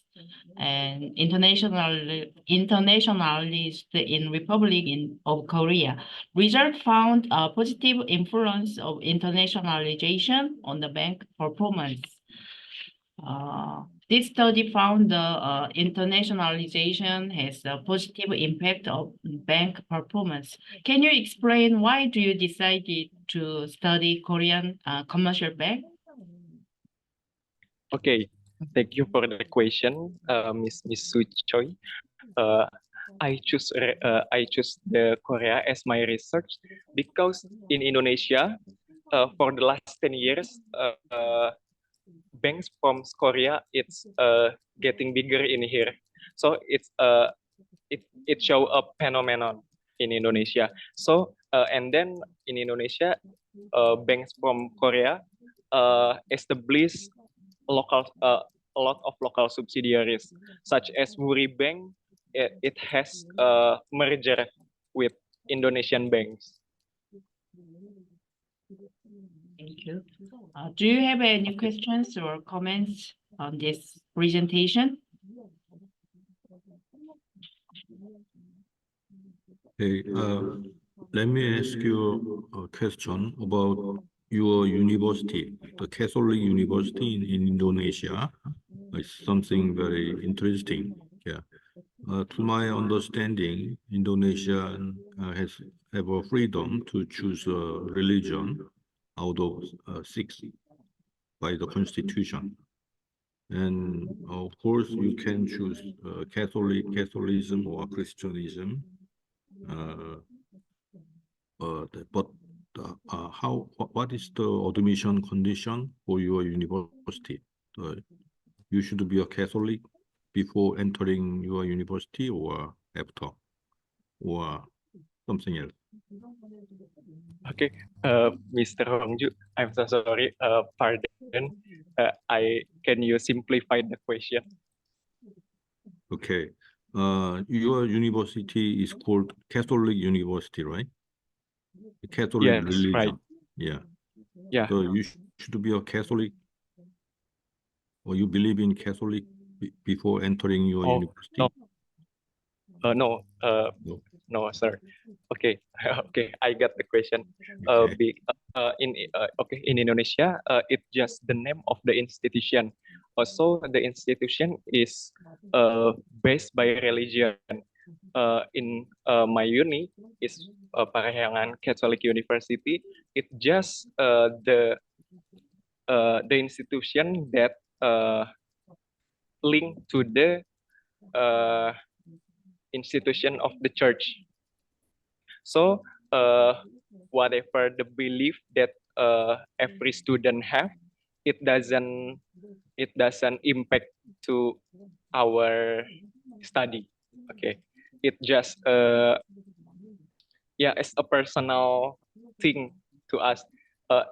and internationalized in Republic of Korea. Result found a positive influence of internationalization on the bank performance. This study found the internationalization has a positive impact on bank performance. Can you explain why do you decided to study Korean commercial bank? Okay, thank you for the question, Miss Su Choi. Uh, I choose the Korea as my research because in Indonesia, for the last 10 years, banks from Korea it's getting bigger in here. So it show a phenomenon in Indonesia. So and then in Indonesia, banks from Korea establish local a lot of local subsidiaries such as Wuri Bank. It has merger with Indonesian banks. Thank you. Do you have any questions or comments on this presentation? Okay, let me ask you a question about your university, the Catholic University in Indonesia. It's something very interesting. Yeah. To my understanding, Indonesia have a freedom to choose a religion out of six by the constitution. And of course, you can choose Catholicism or Christianism. But what is the admission condition for your university? You should be a Catholic before entering your university or after, or something else. Okay, Mr. Hongju, I'm so sorry. Pardon. Can you simplify the question? Okay. Your university is called Catholic University, right? Catholic Yes, religion. right. Yeah. Yeah. So you should be a Catholic, or you believe in Catholic before entering your Oh, university? no. No. No. No, sir. Okay. Okay, I got the question. Okay. In Indonesia, it's just the name of the institution. Also, the institution is based by religion. In my uni is Parahyangan Catholic University. It just the institution that linked to the institution of the church. So whatever the belief that every student have, it doesn't impact to our study. Okay, it just yeah, it's a personal thing to us.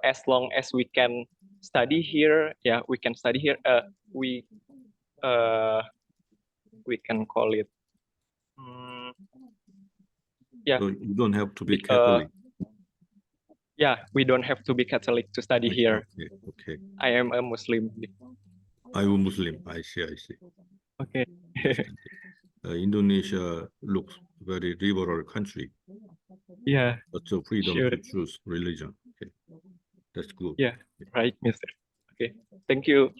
As long as we can study here, yeah, we can study here. We uh, we can call it. Yeah. So you don't have to be It, Catholic. yeah, we don't have to be Catholic to study here. Okay, okay. I am a Muslim. I'm a Muslim. I see. Okay. Understand. Indonesia looks very liberal country. Yeah, But the freedom sure. to choose religion. Okay, that's good. Yeah, right, Mister. Okay, thank you.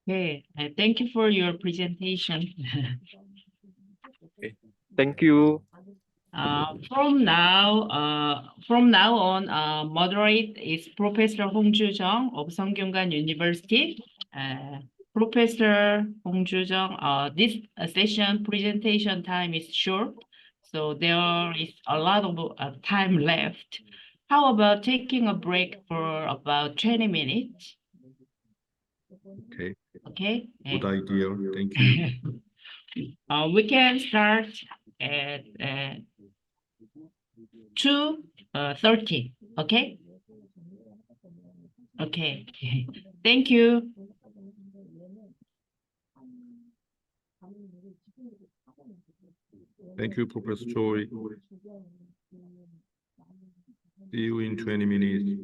Okay, thank you for your presentation. Okay. Thank you. From now on, moderate is Professor Hong Ju-jung of Sungkyunkwan University. Professor Hong Ju-jung, this session presentation time is short, so there is a lot of time left. How about taking a break for about 20 minutes? Okay, Okay. good idea. Thank you. We can start at 2:30. Okay. Okay. Thank you. Thank you, Professor Choi. See you in 20 minutes.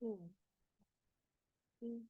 Mm. Mm.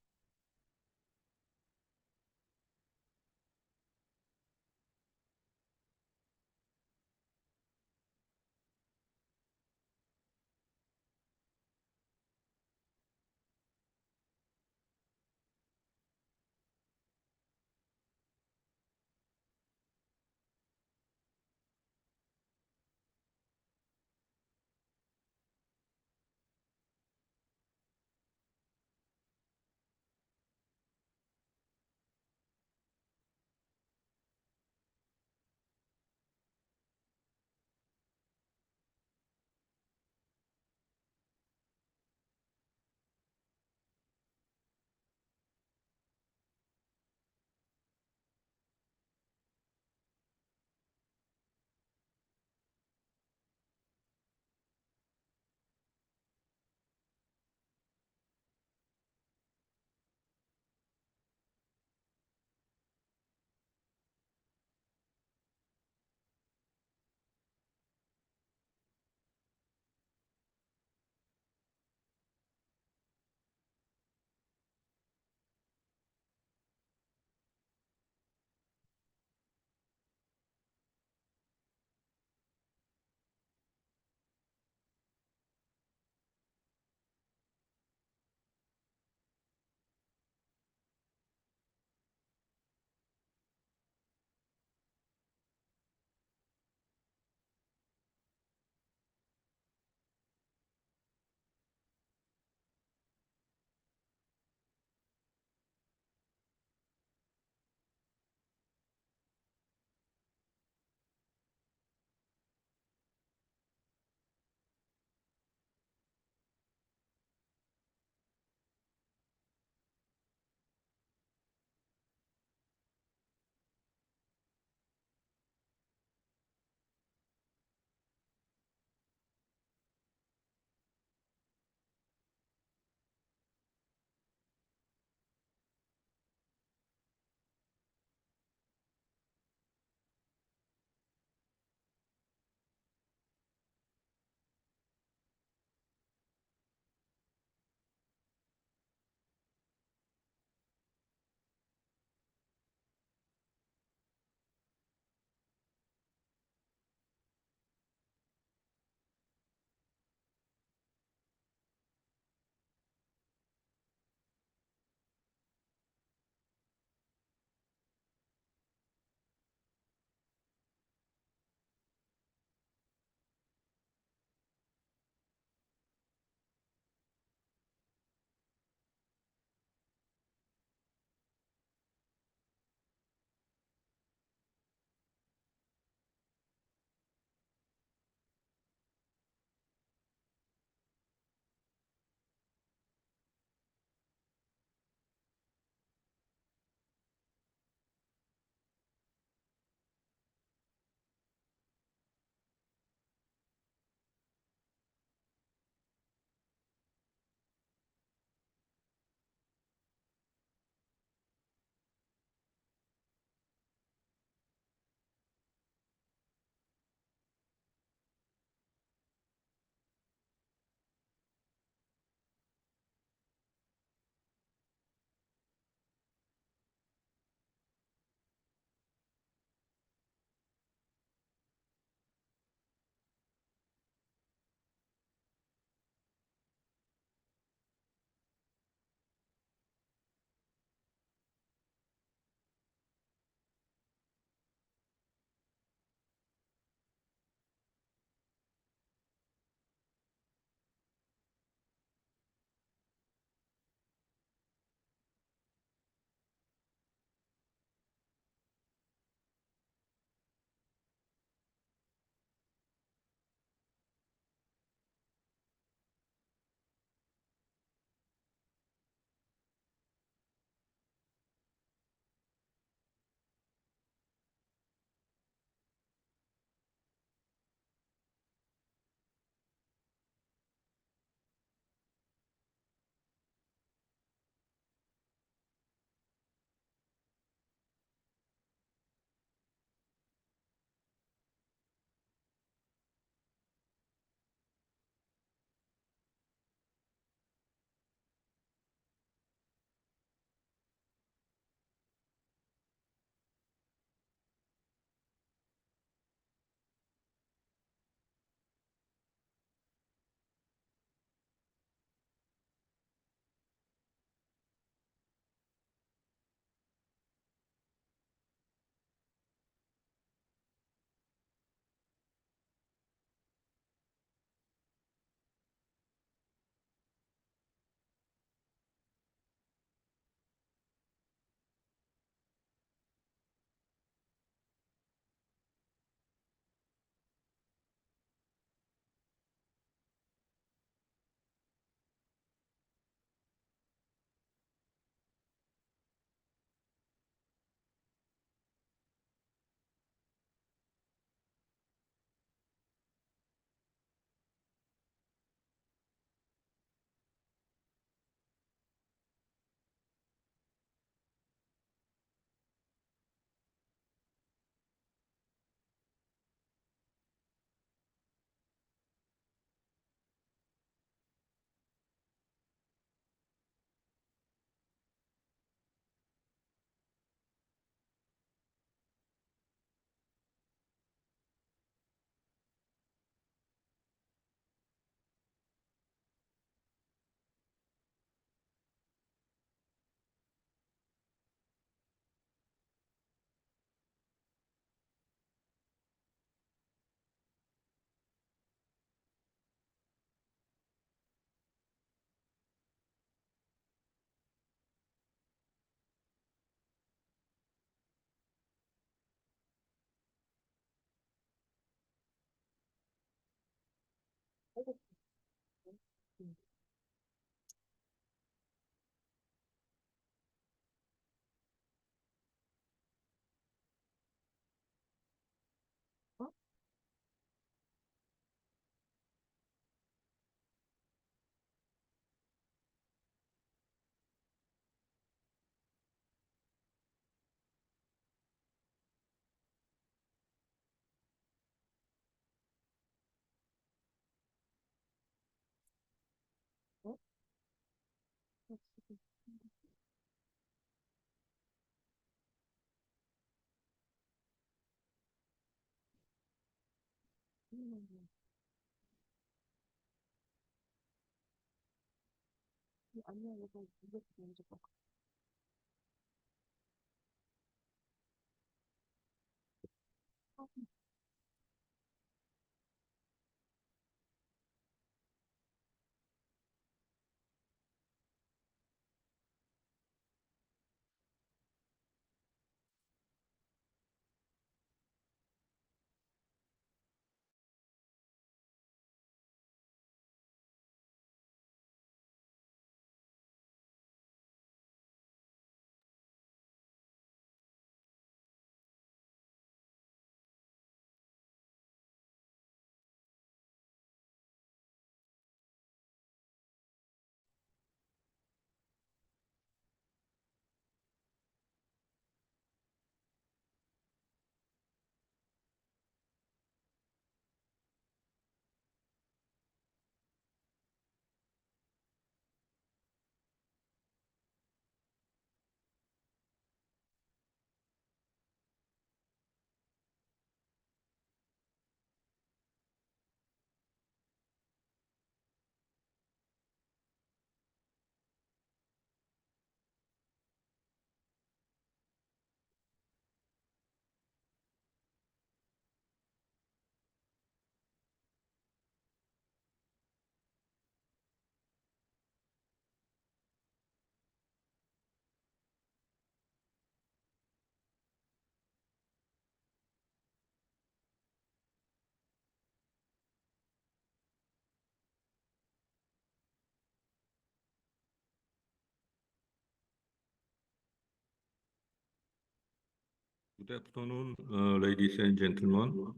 Good afternoon, ladies and gentlemen.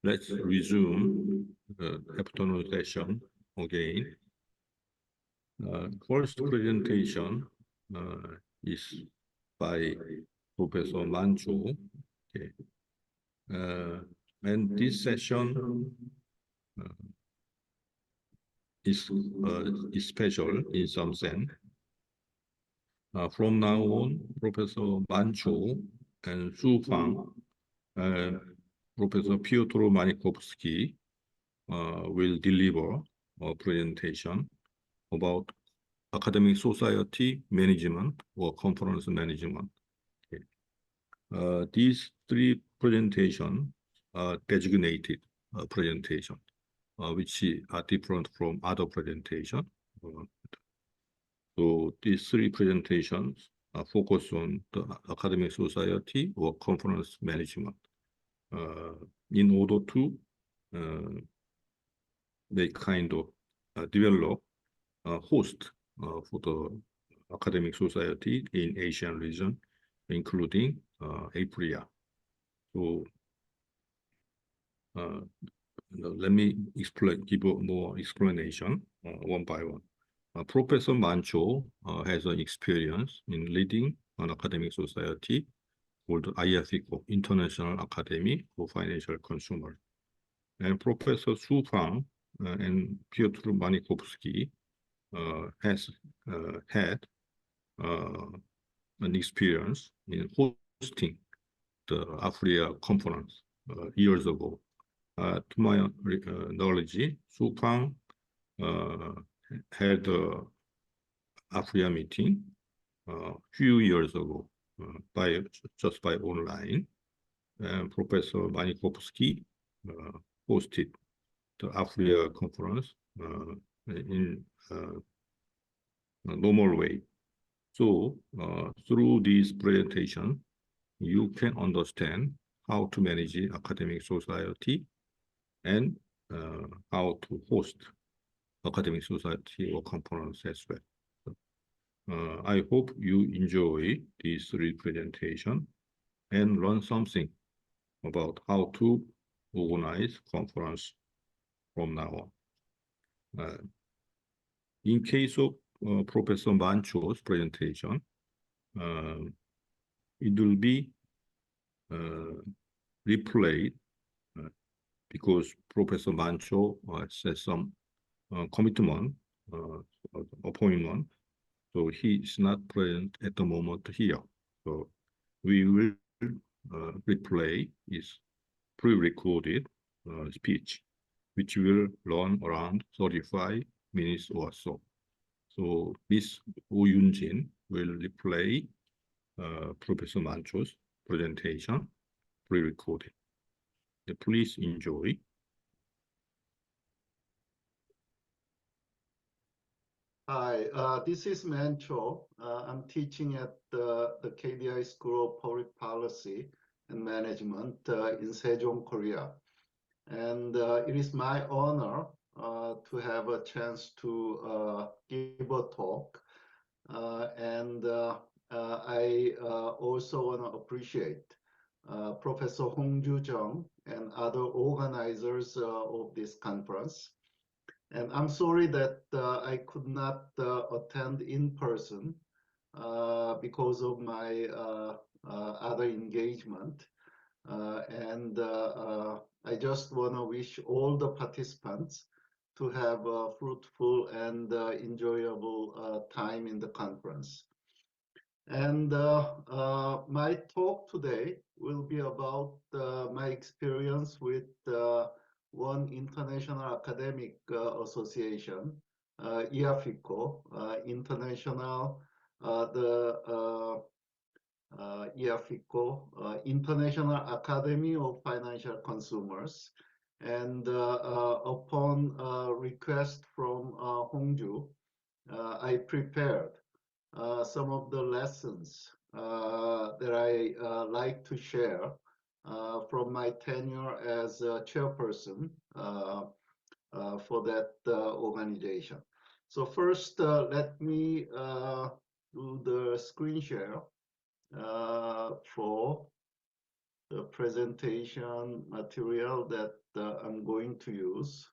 Let's resume the afternoon session again. First presentation is by Professor Manchu. Okay. And this session is special in some sense. From now on, Professor Manchu and Su Fang, Professor Piotr Manikovsky will deliver a presentation about academic society management or conference management. Okay. These three presentations are designated presentation, which are different from other presentations. So these three presentations are focused on the academic society or conference management in order to make kind of develop a host for the academic society in Asian region, including APRIA. So let me explain, give more explanation one by one. Professor Mancho has an experience in leading an academic society called IAFICO, International Academy for Financial Consumers. And Professor Su Fang and Piotr Manikovsky has had an experience in hosting the AFRIA conference years ago. To my knowledge, Su Fang had the AFRIA meeting a few years ago just by online. And Professor Manikovsky hosted the AFRIA conference in a normal way. So through this presentation, you can understand how to manage academic society and how to host academic society or conference as well. So, I hope you enjoy this presentation and learn something about how to organize conference from now on. In case of Professor Mancho's presentation, it will be replayed because Professor Mancho said some commitment, appointment, so he is not present at the moment here. So we will replay his pre-recorded speech, which will run around 35 minutes or so. So Ms. Oh Yoon-jin will replay Professor Mancho's presentation, pre-recorded. Please enjoy. Hi, this is Mancho. I'm teaching at the KDI School of Public Policy and Management in Sejong, Korea. And it is my honor to have a chance to give a talk. I also want to appreciate Professor Hong Ju-jung and other organizers of this conference. And I'm sorry that I could not attend in person because of my other engagement. I just want to wish all the participants to have a fruitful and enjoyable time in the conference. And my talk today will be about my experience with one international academic association, IAFICO, IAFICO, International Academy of Financial Consumers. And upon request from Hongju, I prepared some of the lessons that I like to share from my tenure as a chairperson for that organization. So first, let me do the screen share for the presentation material that I'm going to use.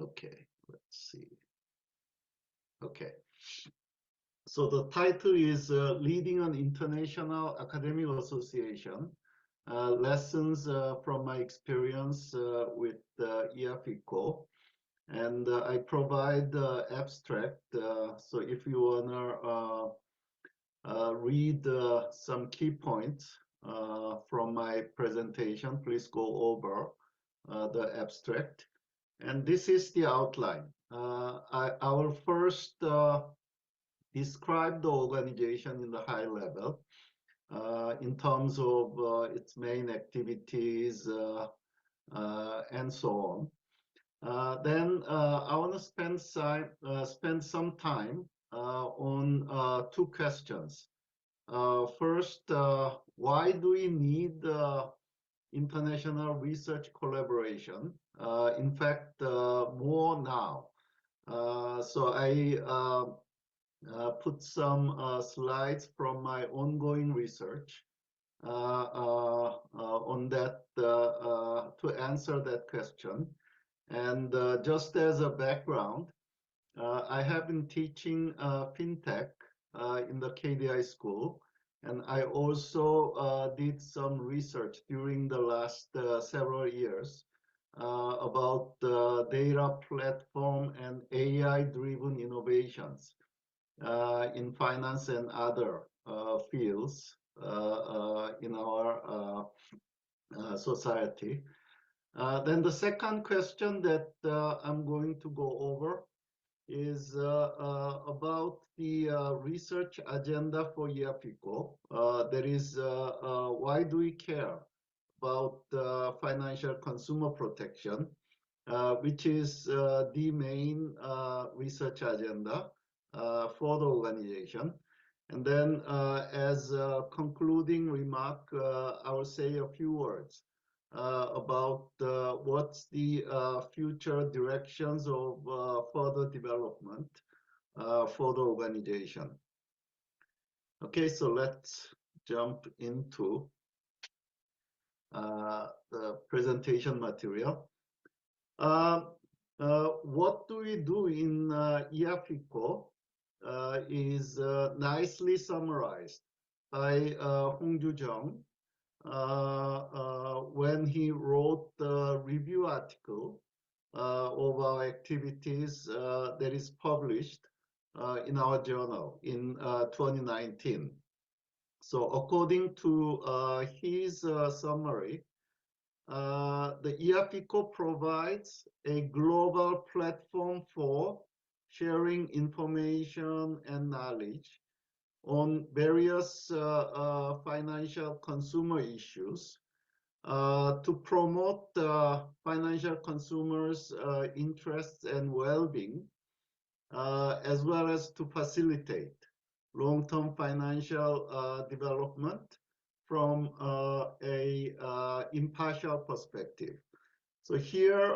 Okay, let's see. Okay. So the title is Leading an International Academic Association, Lessons from My Experience with IAFICO. And I provide the abstract. So if you want to read some key points from my presentation, please go over the abstract. And this is the outline. I will first describe the organization in the high level in terms of its main activities and so on. Then I want to spend some time on two questions. First, why do we need international research collaboration? In fact, more now. So I put some slides from my ongoing research on that to answer that question. And just as a background, I have been teaching fintech in the KDI school, and I also did some research during the last several years about data platform and AI-driven innovations in finance and other fields in our society. Then the second question that I'm going to go over is about the research agenda for IAFICO. That is, why do we care about financial consumer protection, which is the main research agenda for the organization. And then as a concluding remark, I will say a few words about what's the future directions of further development for the organization. Okay, so let's jump into the presentation material. What do we do in EAFICO is nicely summarized by Hongju Jung when he wrote the review article of our activities that is published in our journal in 2019. So according to his summary, the EAFICO provides a global platform for sharing information and knowledge on various financial consumer issues to promote financial consumers' interests and well-being, as well as to facilitate long-term financial development from a impartial perspective. So here,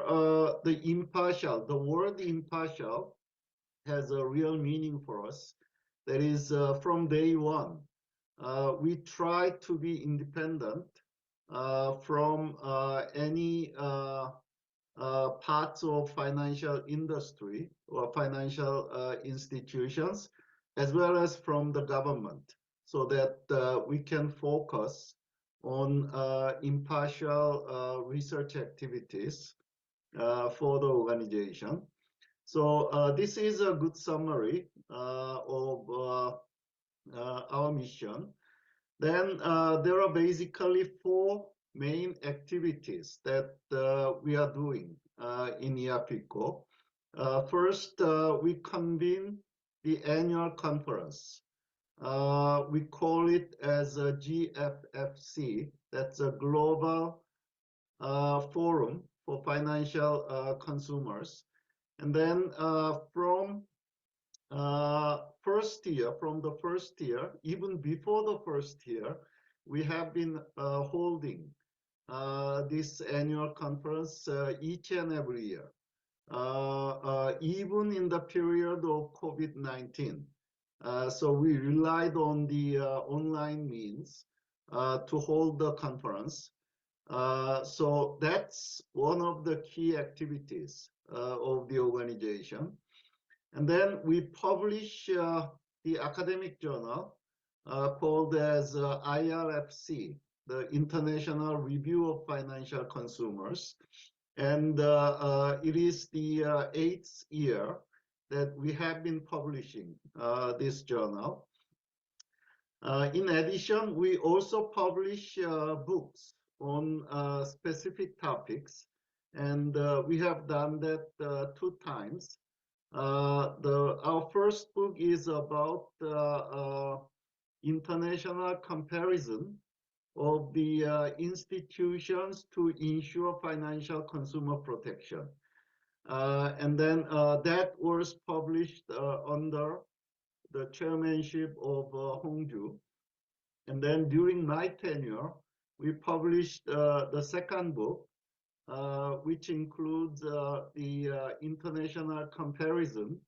the word impartial has a real meaning for us. That is, from day one, we try to be independent from any parts of financial industry or financial institutions, as well as from the government, so that we can focus on impartial research activities for the organization. So this is a good summary of our mission. Then there are basically four main activities that we are doing in EAFICO. First, we convene the annual conference. We call it as a GFFC, that's a Global Forum for Financial Consumers. And then from the first year, even before the first year, we have been holding this annual conference each and every year, even in the period of COVID-19. So we relied on the online means to hold the conference. So that's one of the key activities of the organization. And then we publish the academic journal called as IRFC, the International Review of Financial Consumers. And it is the 8th year that we have been publishing this journal. In addition, we also publish books on specific topics, and we have done that 2 times. Our first book is about international comparison of the institutions to ensure financial consumer protection. And then that was published under the chairmanship of Hongju. And then during my tenure, we published the second book, which includes the international comparison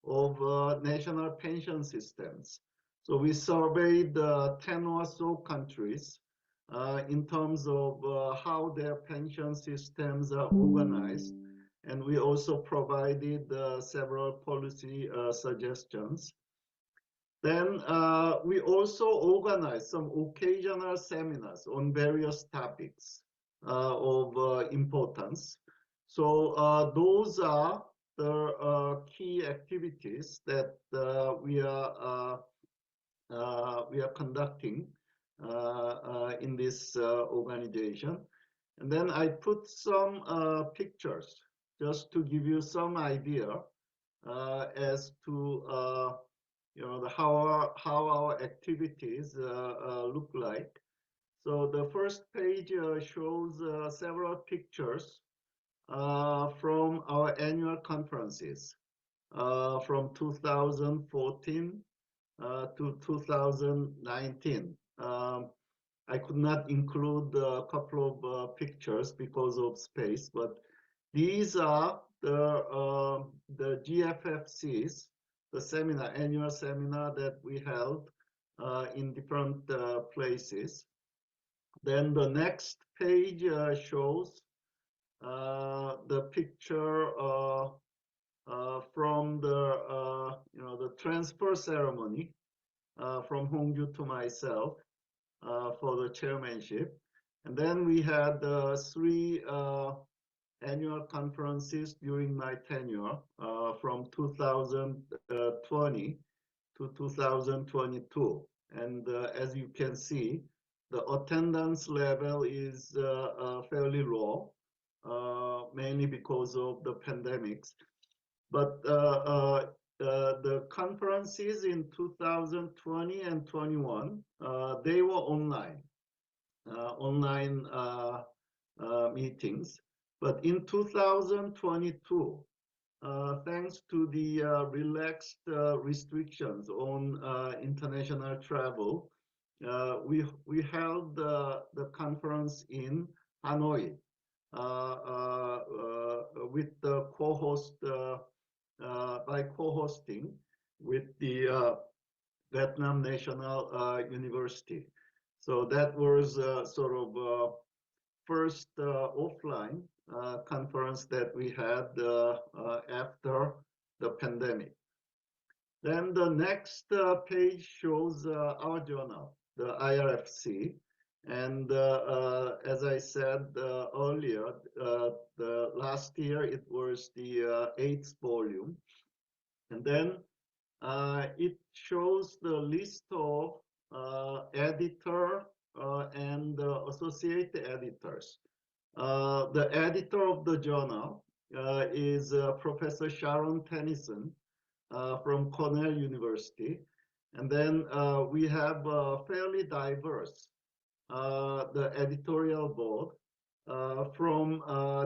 of national pension systems. So we surveyed 10 or so countries in terms of how their pension systems are organized. And we also provided several policy suggestions. Then we also organized some occasional seminars on various topics of importance. So those are the key activities that we are conducting in this organization. And then I put some pictures just to give you some idea as to how our activities look like. So the first page shows several pictures from our annual conferences from 2014 to 2019. I could not include a couple of pictures because of space, but these are the GFFCs, the seminar, annual seminar that we held in different places. Then the next page shows the picture from the the transfer ceremony from Hongju to myself for the chairmanship. And then we had 3 annual conferences during my tenure from 2020 to 2022. And as you can see, the attendance level is fairly low, mainly because of the pandemics. But the conferences in 2020 and 21, they were online meetings. But in 2022, thanks to the relaxed restrictions on international travel, we held the conference in Hanoi with the by co-hosting with the Vietnam National University. So that was sort of first offline conference that we had after the pandemic. Then the next page shows our journal, the IRFC. And as I said earlier, the last year it was the 8th volume. And then it shows the list of editor and associate editors. The editor of the journal is Professor Sharon Tennyson from Cornell University. And then we have fairly diverse the editorial board from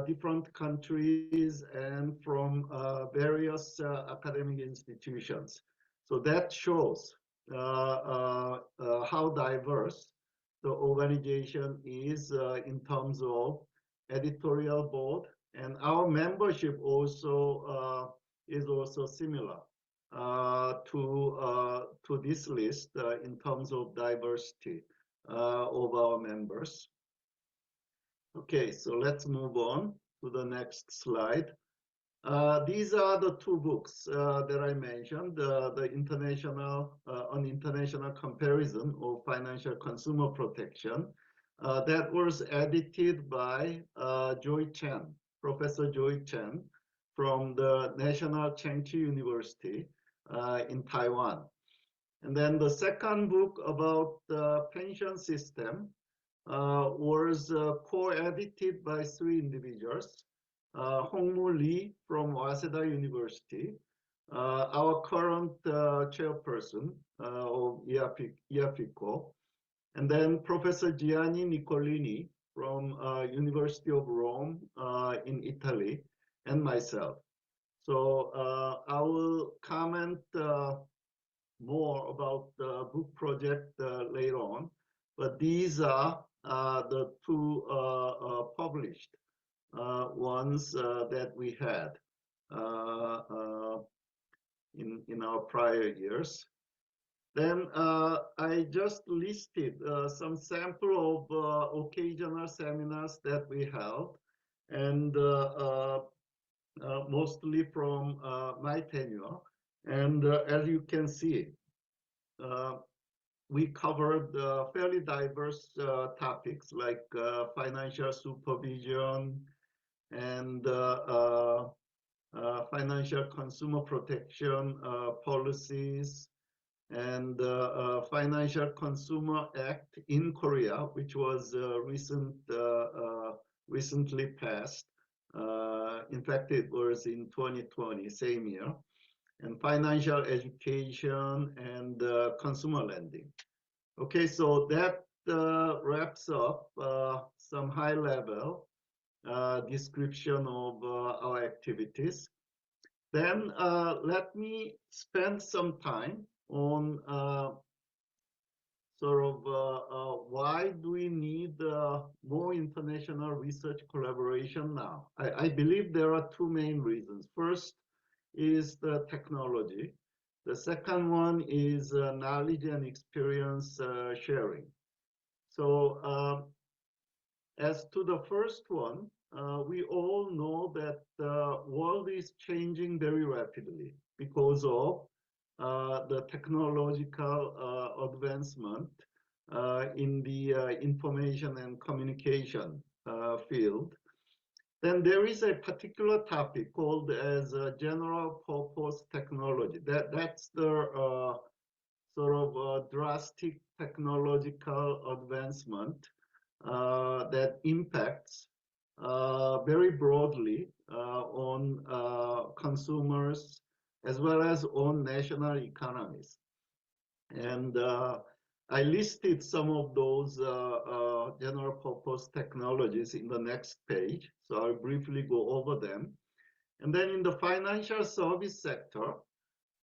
different countries and from various academic institutions. So that shows how diverse the organization is in terms of editorial board, and our membership also is also similar to this list in terms of diversity of our members. Okay, so let's move on to the next slide. These are the 2 books that I mentioned, the international on international comparison of financial consumer protection. That was edited by Joy Chen, Professor Joy Chen from the National Chengchi University in Taiwan. And then the second book about the pension system was co-edited by 3 individuals. Hongmu Lee from Waseda University, our current chairperson of IAPICO, and then Professor Gianni Nicolini from University of Rome in Italy, and myself. So I will comment more about the book project later on, but these are the 2 published ones that we had in our prior years. Then I just listed some sample of occasional seminars that we held, and mostly from my tenure. And as you can see, we covered fairly diverse topics like financial supervision and financial consumer protection policies, and Financial Consumer Act in Korea, which was recently passed. In fact, it was in 2020, same year. And financial education and consumer lending. Okay, so that wraps up some high-level description of our activities. Then let me spend some time on why do we need more international research collaboration now? I believe there are two main reasons. First is the technology. The second one is knowledge and experience sharing. So as to the first one, we all know that the world is changing very rapidly because of the technological advancement in the information and communication field. Then there is a particular topic called as general purpose technology. That's the drastic technological advancement that impacts very broadly on consumers as well as on national economies. And I listed some of those general purpose technologies in the next page, so I'll briefly go over them. And then in the financial service sector,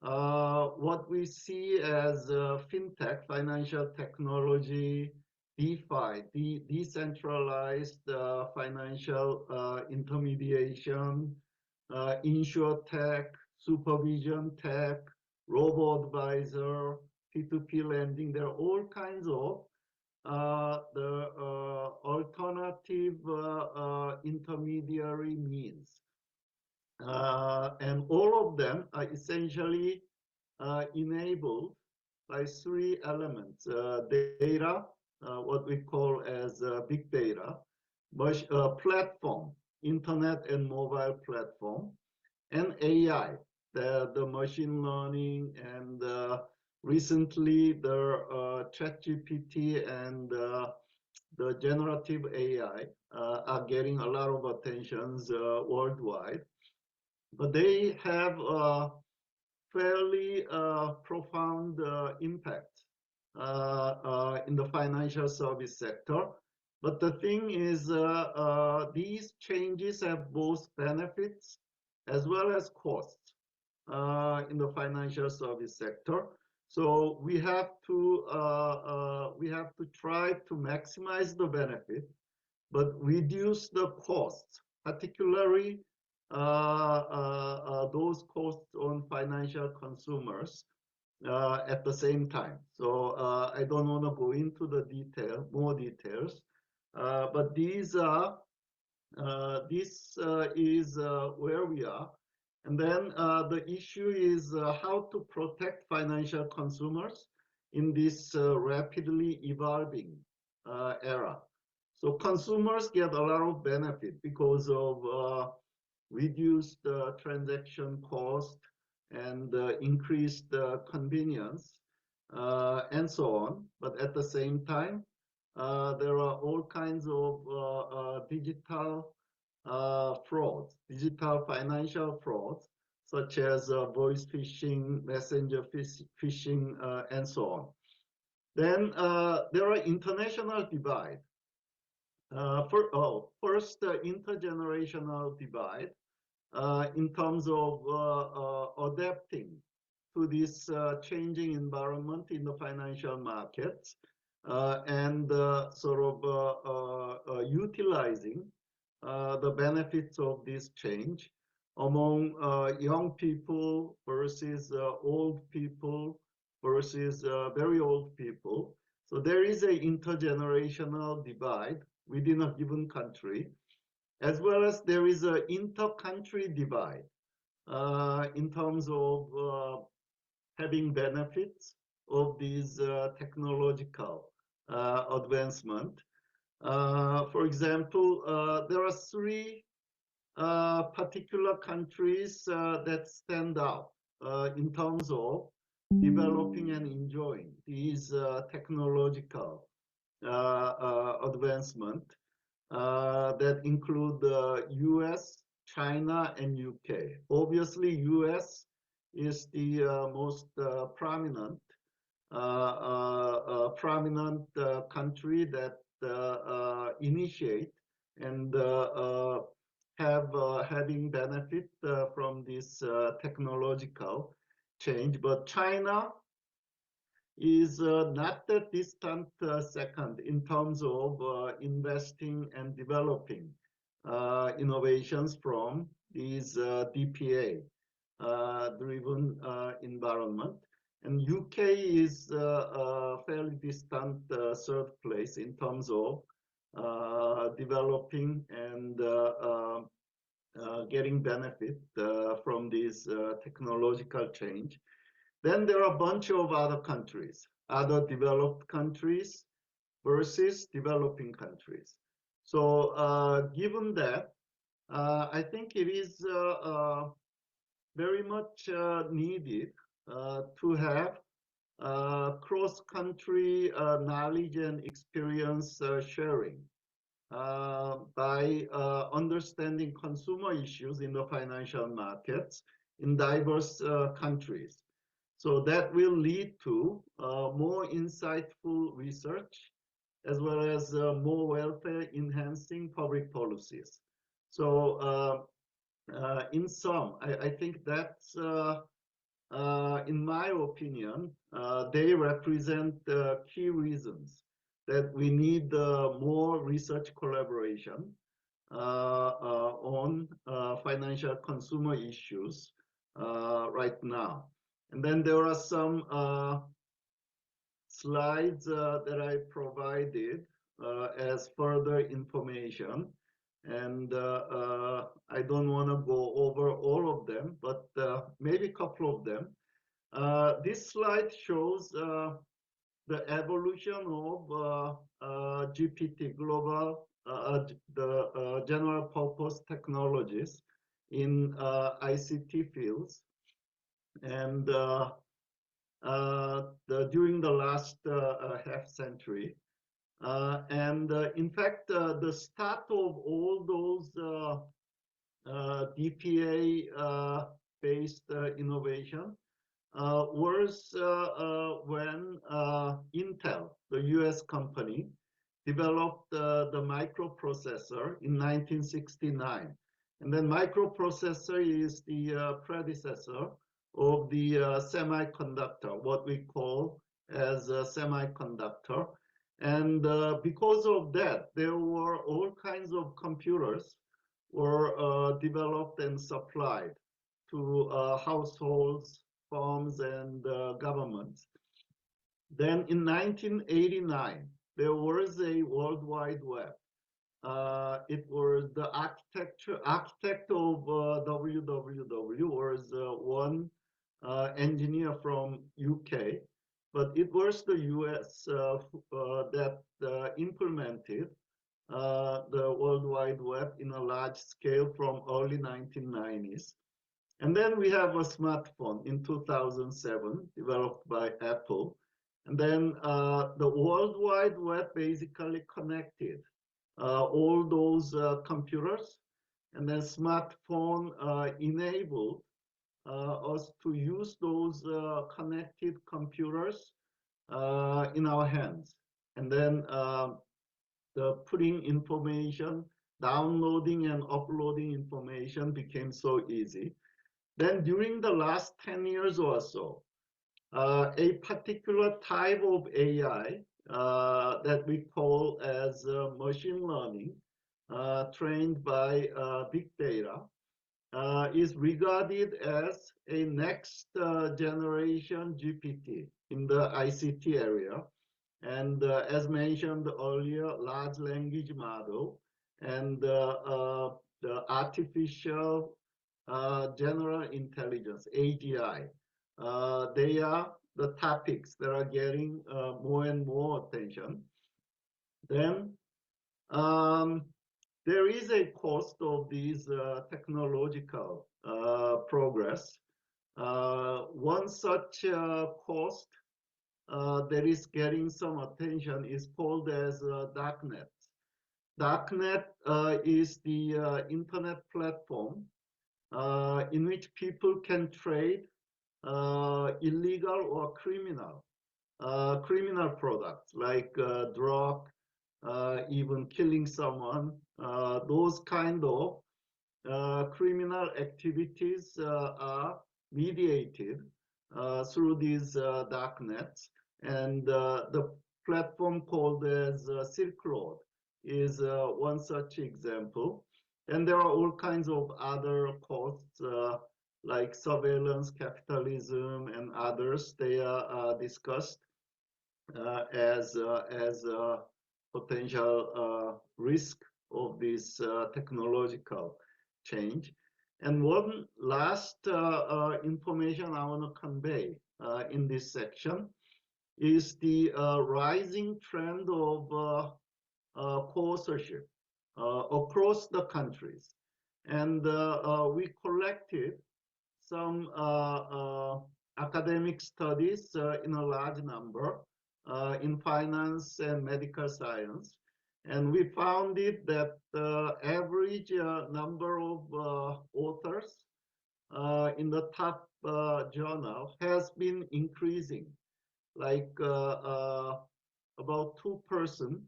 what we see as fintech, financial technology, DeFi, decentralized financial intermediation, insurtech, supervision tech, robo-advisor, P2P lending. There are all kinds of the alternative intermediary means. And all of them are essentially enabled by three elements: data, what we call as big data, platform, internet and mobile platform, and AI, the machine learning, and recently the ChatGPT and the generative AI are getting a lot of attentions worldwide. But they have a fairly profound impact in the financial service sector. But the thing is, these changes have both benefits as well as costs in the financial service sector. So we have to try to maximize the benefit, but reduce the costs, particularly those costs on financial consumers at the same time. So I don't want to go into the more details, but this is where we are. And then the issue is how to protect financial consumers in this rapidly evolving era. So consumers get a lot of benefit because of reduced transaction cost and increased convenience and so on. But at the same time, there are all kinds of digital frauds, digital financial frauds, such as voice phishing, messenger phishing, and so on. Then there are international divide. First, intergenerational divide in terms of adapting to this changing environment in the financial markets and utilizing the benefits of this change among young people versus old people versus very old people. So there is an intergenerational divide within a given country, as well as there is an inter-country divide in terms of having benefits of these technological advancement. For example, there are three particular countries that stand out in terms of developing and enjoying these technological advancement that include the US, China, and UK. Obviously, US is the most prominent country that initiate and having benefit from this technological change. But China is not that distant second in terms of investing and developing innovations from these DPA driven environment. And UK is a fairly distant third place in terms of developing and getting benefit from this technological change. Then there are a bunch of other countries, other developed countries versus developing countries. So given that, I think it is very much needed to have cross-country knowledge and experience sharing by understanding consumer issues in the financial markets in diverse countries. So that will lead to more insightful research as well as more welfare-enhancing public policies. So in sum, I think that's, in my opinion, they represent key reasons that we need more research collaboration on financial consumer issues right now. And then there are some slides that I provided as further information. And I don't want to go over all of them, but maybe a couple of them. This slide shows the evolution of GPT, global, the general purpose technologies in ICT fields. And during the last half century. In fact, the start of all those DPA-based innovation was when Intel, the US company, developed the microprocessor in 1969. And then microprocessor is the predecessor of the semiconductor, what we call as a semiconductor. And because of that, there were all kinds of computers were developed and supplied to households, firms, and governments. Then in 1989, there was a World Wide Web. It was the architect of WWW was one engineer from UK, but it was the US that implemented the World Wide Web in a large scale from early 1990s. And then we have a smartphone in 2007 developed by Apple. And then the World Wide Web basically connected all those computers, and then smartphone enabled us to use those connected computers in our hands. And then the putting information, downloading and uploading information became so easy. Then during the last 10 years or so, a particular type of AI that we call as machine learning, trained by big data, is regarded as a next generation GPT in the ICT area. And as mentioned earlier, large language model and the artificial general intelligence, AGI. They are the topics that are getting more and more attention. Then there is a cost of these technological progress. One such cost that is getting some attention is called as darknet. Darknet is the internet platform in which people can trade illegal or criminal products like drug, even killing someone. Those kind of criminal activities are mediated through these dark nets. And the platform called as Silk Road is one such example. And there are all kinds of other costs like surveillance capitalism and others. They are discussed as potential risk of this technological change. And one last information I want to convey in this section is the rising trend of co-authorship across the countries. And we collected some academic studies in a large number in finance and medical science. And we found it that the average number of authors in the top journal has been increasing, like about 2%.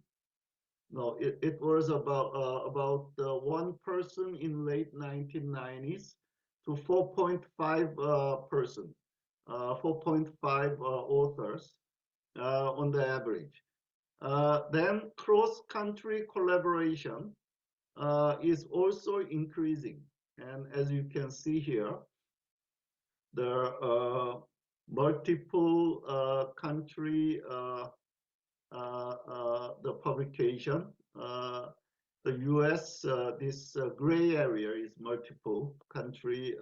No, it was about 1% in late 1990s to 4.5%, 4.5 authors on the average. Then cross-country collaboration is also increasing. And as you can see here, there are multiple country the publication. The US, this gray area is multiple country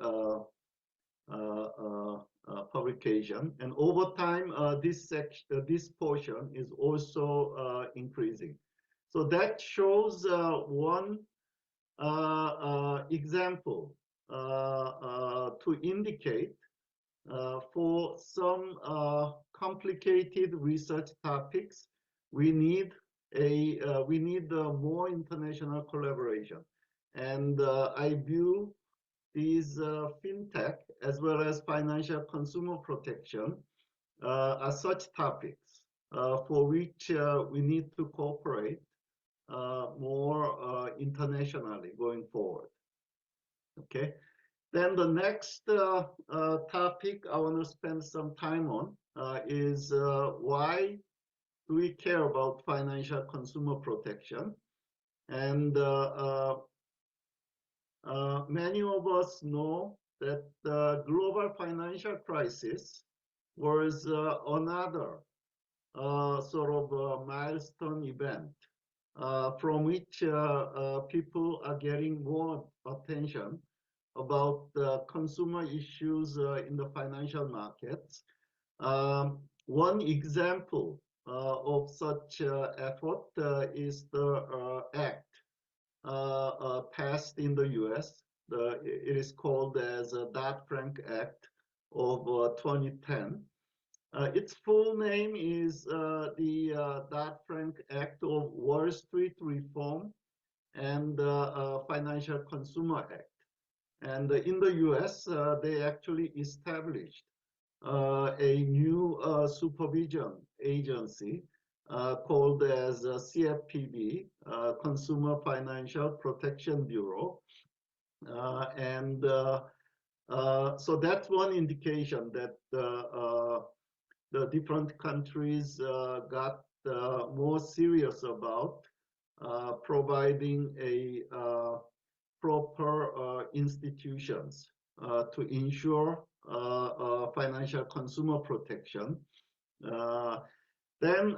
publication, and over time, this portion is also increasing. So that shows one example to indicate for some complicated research topics, we need more international collaboration, and I view these fintech as well as financial consumer protection as such topics for which we need to cooperate more internationally going forward. Okay. Then the next topic I want to spend some time on is why do we care about financial consumer protection? And many of us know that the global financial crisis was another sort of milestone event from which people are getting more attention about consumer issues in the financial markets. One example of such effort is the act passed in the US. It is called as Dodd-Frank Act of 2010. Its full name is the Dodd-Frank Act of Wall Street Reform and Financial Consumer Act. And in the US, they actually established a new supervision agency called as CFPB, Consumer Financial Protection Bureau. And so that's one indication that the different countries got more serious about providing a proper institutions to ensure financial consumer protection. Then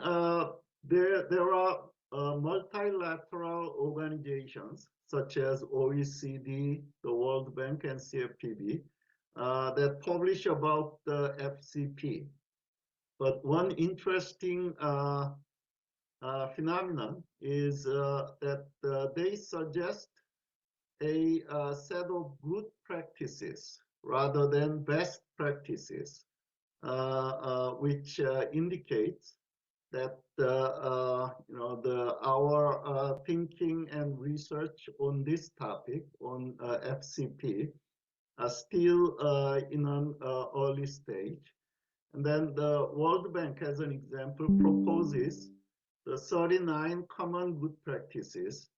there are multilateral organizations such as OECD, the World Bank, and CFPB that publish about the FCP. But one interesting phenomenon is that they suggest a set of good practices rather than best practices, which indicates that our thinking and research on this topic on FCP are still in an early stage. And then the World Bank, as an example, proposes the 39 common good practices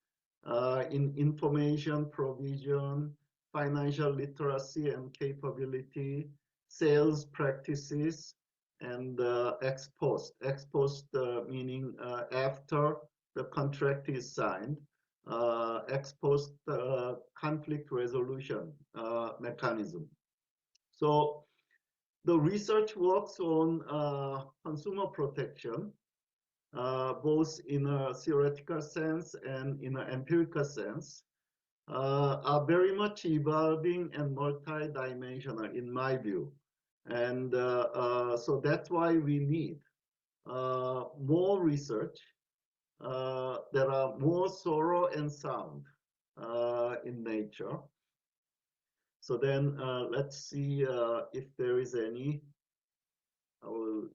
in information provision, financial literacy and capability, sales practices, and ex post. Ex post meaning after the contract is signed, ex post conflict resolution mechanism. So the research works on consumer protection, both in a theoretical sense and in an empirical sense, are very much evolving and multidimensional in my view. And so that's why we need more research that are more thorough and sound in nature. So then let's see if there is any. I will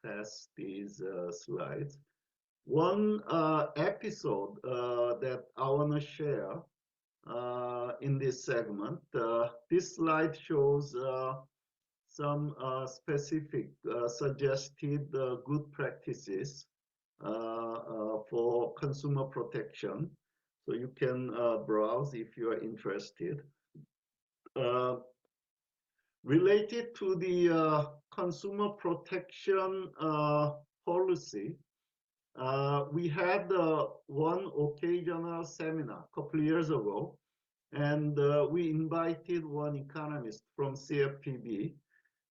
pass these slides. One episode that I want to share in this segment. This slide shows some specific suggested good practices for consumer protection. So you can browse if you are interested. Related to the consumer protection policy, we had one occasional seminar a couple of years ago, and we invited one economist from CFPB,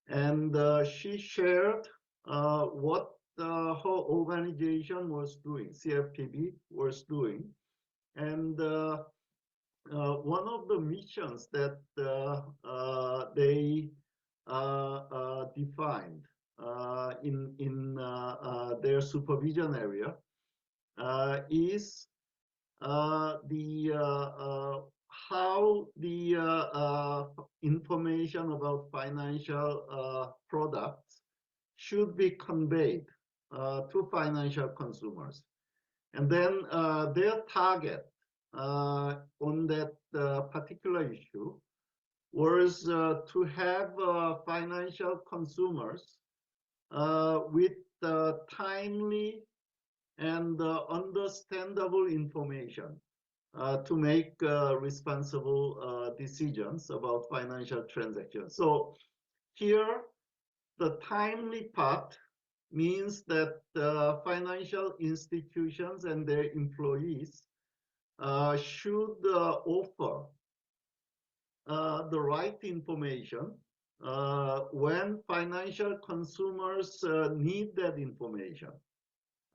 and she shared what her organization was doing, CFPB was doing. And one of the missions that they defined in their supervision area is how the information about financial products should be conveyed to financial consumers. And then their target on that particular issue was to have financial consumers with timely and understandable information to make responsible decisions about financial transactions. So here, the timely part means that financial institutions and their employees should offer the right information when financial consumers need that information,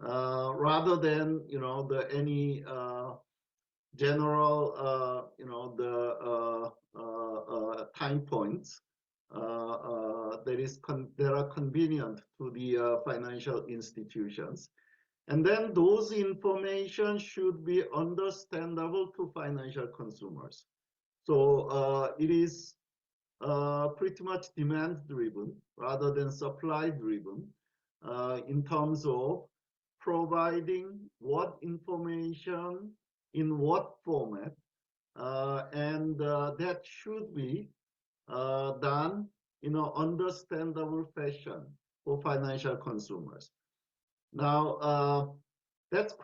rather than any general time points that are convenient to the financial institutions. And then those information should be understandable to financial consumers. So it is pretty much demand-driven rather than supply-driven in terms of providing what information in what format, and that should be done in an understandable fashion for financial consumers. Now, that's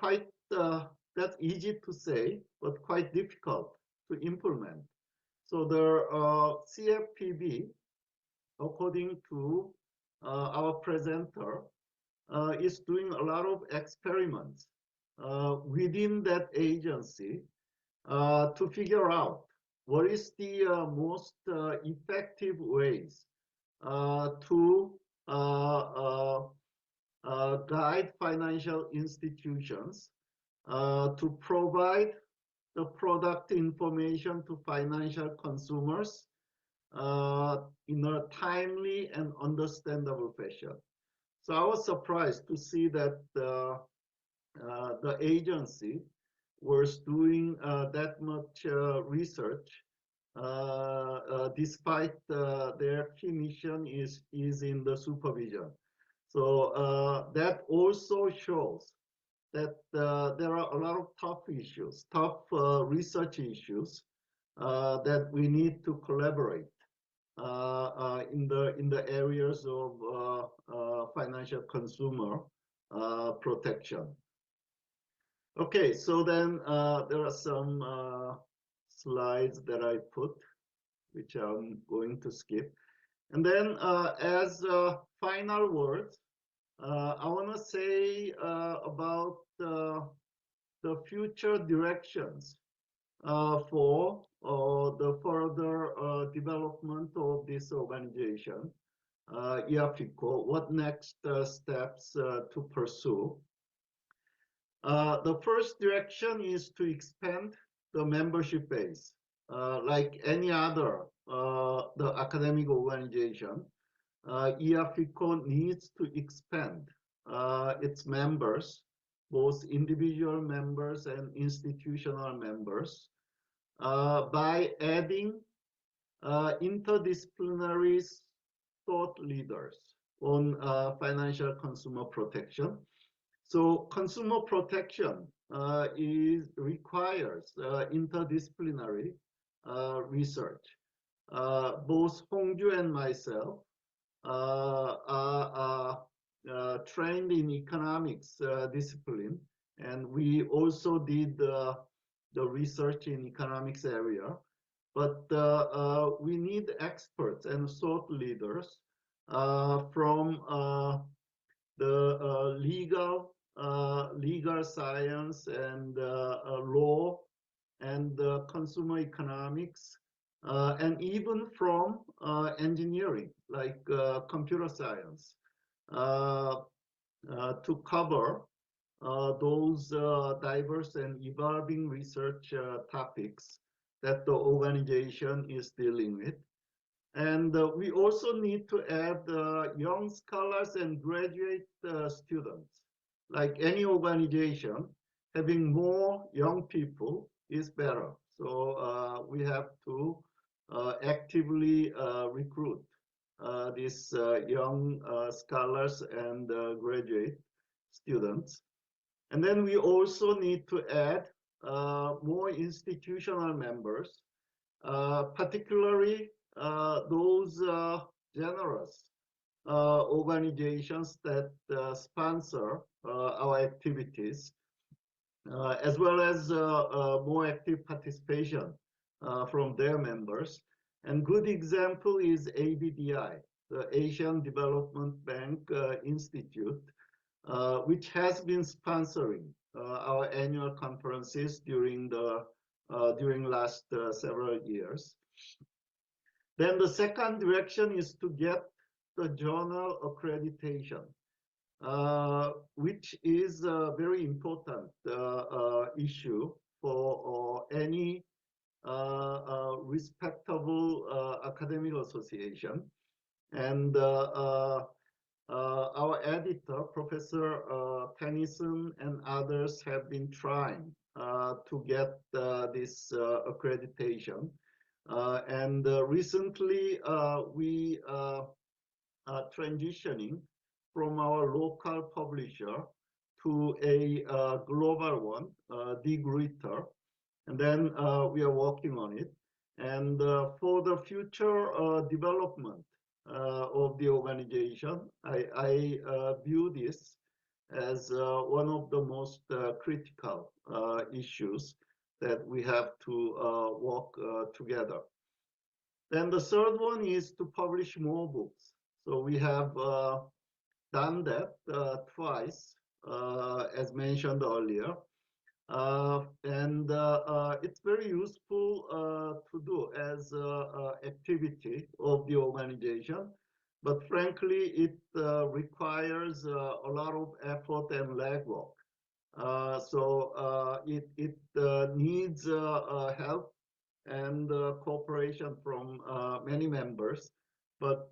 easy to say, but quite difficult to implement. So the CFPB, according to our presenter, is doing a lot of experiments within that agency to figure out what is the most effective ways to guide financial institutions to provide the product information to financial consumers in a timely and understandable fashion. So I was surprised to see that the agency was doing that much research, despite their key mission is in the supervision. So that also shows that there are a lot of tough issues, tough research issues that we need to collaborate in the areas of financial consumer protection. Okay, so then there are some slides that I put, which I'm going to skip. And then as final words, I want to say about the future directions for the further development of this organization, IAFICO, what next steps to pursue. The first direction is to expand the membership base. Like any other the academic organization, IAFICO needs to expand its members, both individual members and institutional members, by adding interdisciplinary thought leaders on financial consumer protection. So consumer protection requires interdisciplinary research. Both Hongju and myself are trained in economics discipline, and we also did the research in economics area. But we need experts and thought leaders from the legal science and law and consumer economics, and even from engineering, like computer science, to cover those diverse and evolving research topics that the organization is dealing with. And we also need to add young scholars and graduate students. Like any organization, having more young people is better. So we have to actively recruit these young scholars and graduate students. And then we also need to add more institutional members, particularly those generous organizations that sponsor our activities, as well as more active participation from their members. And good example is ABDI, the Asian Development Bank Institute, which has been sponsoring our annual conferences during last several years. Then the second direction is to get the journal accreditation, which is a very important issue for any respectable academic association. And our editor, Professor Tennyson, and others have been trying to get this accreditation. And recently, we are transitioning from our local publisher to a global one, De Gruyter, and then we are working on it. And for the future development of the organization, I view this as one of the most critical issues that we have to work together. Then the third one is to publish more books. So we have done that twice, as mentioned earlier. And it's very useful to do as activity of the organization. But frankly, it requires a lot of effort and legwork. So it needs help and cooperation from many members. But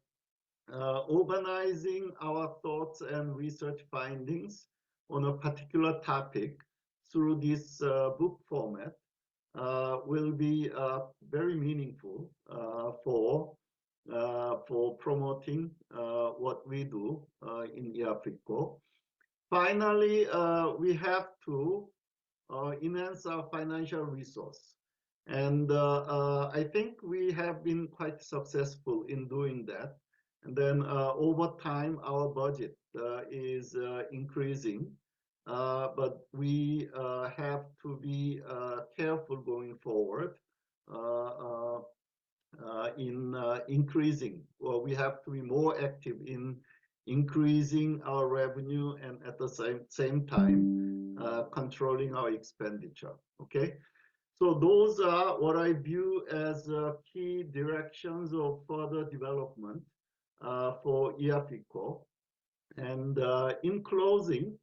organizing our thoughts and research findings on a particular topic through this book format will be very meaningful for promoting what we do in IAFICO. Finally, we have to enhance our financial resource. And I think we have been quite successful in doing that. And then over time, our budget is increasing. But we have to be careful going forward in increasing, or we have to be more active in increasing our revenue and at the same time controlling our expenditure. Okay, so those are what I view as key directions of further development for EAFICO. And in closing,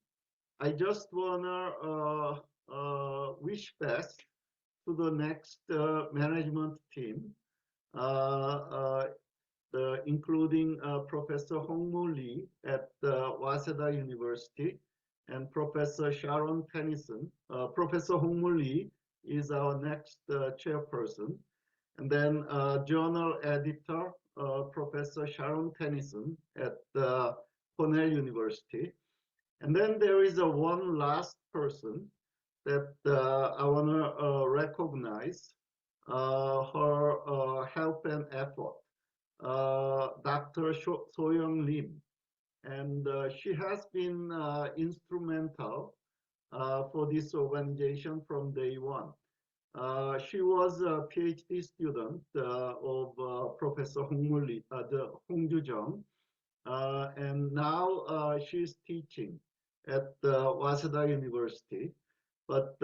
I just wanna wish best to the next management team, including Professor Hongmoo Lee at Waseda University and Professor Sharon Tennyson. Professor Hongmoo Lee is our next chairperson. And then journal editor, Professor Sharon Tennyson at Cornell University. And then there is one last person that I want to recognize her help and effort, Dr. So-Young Lim. And she has been instrumental for this organization from day one. She was a PhD student of Professor Hong Ju-jung, and now she's teaching at Waseda University. But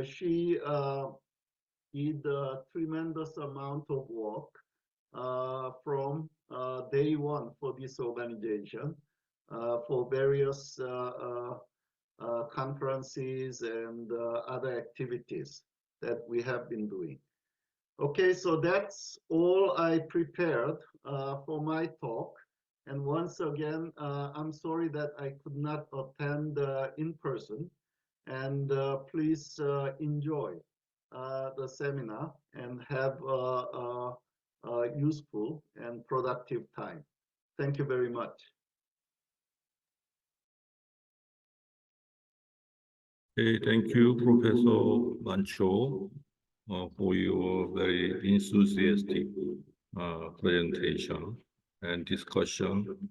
she did a tremendous amount of work from day one for this organization, for various conferences and other activities that we have been doing. Okay, so that's all I prepared for my talk. And once again, I'm sorry that I could not attend in person. And please enjoy the seminar and have a useful and productive time. Thank you very much. Okay, thank you, Professor Mancho, for your very enthusiastic presentation and discussion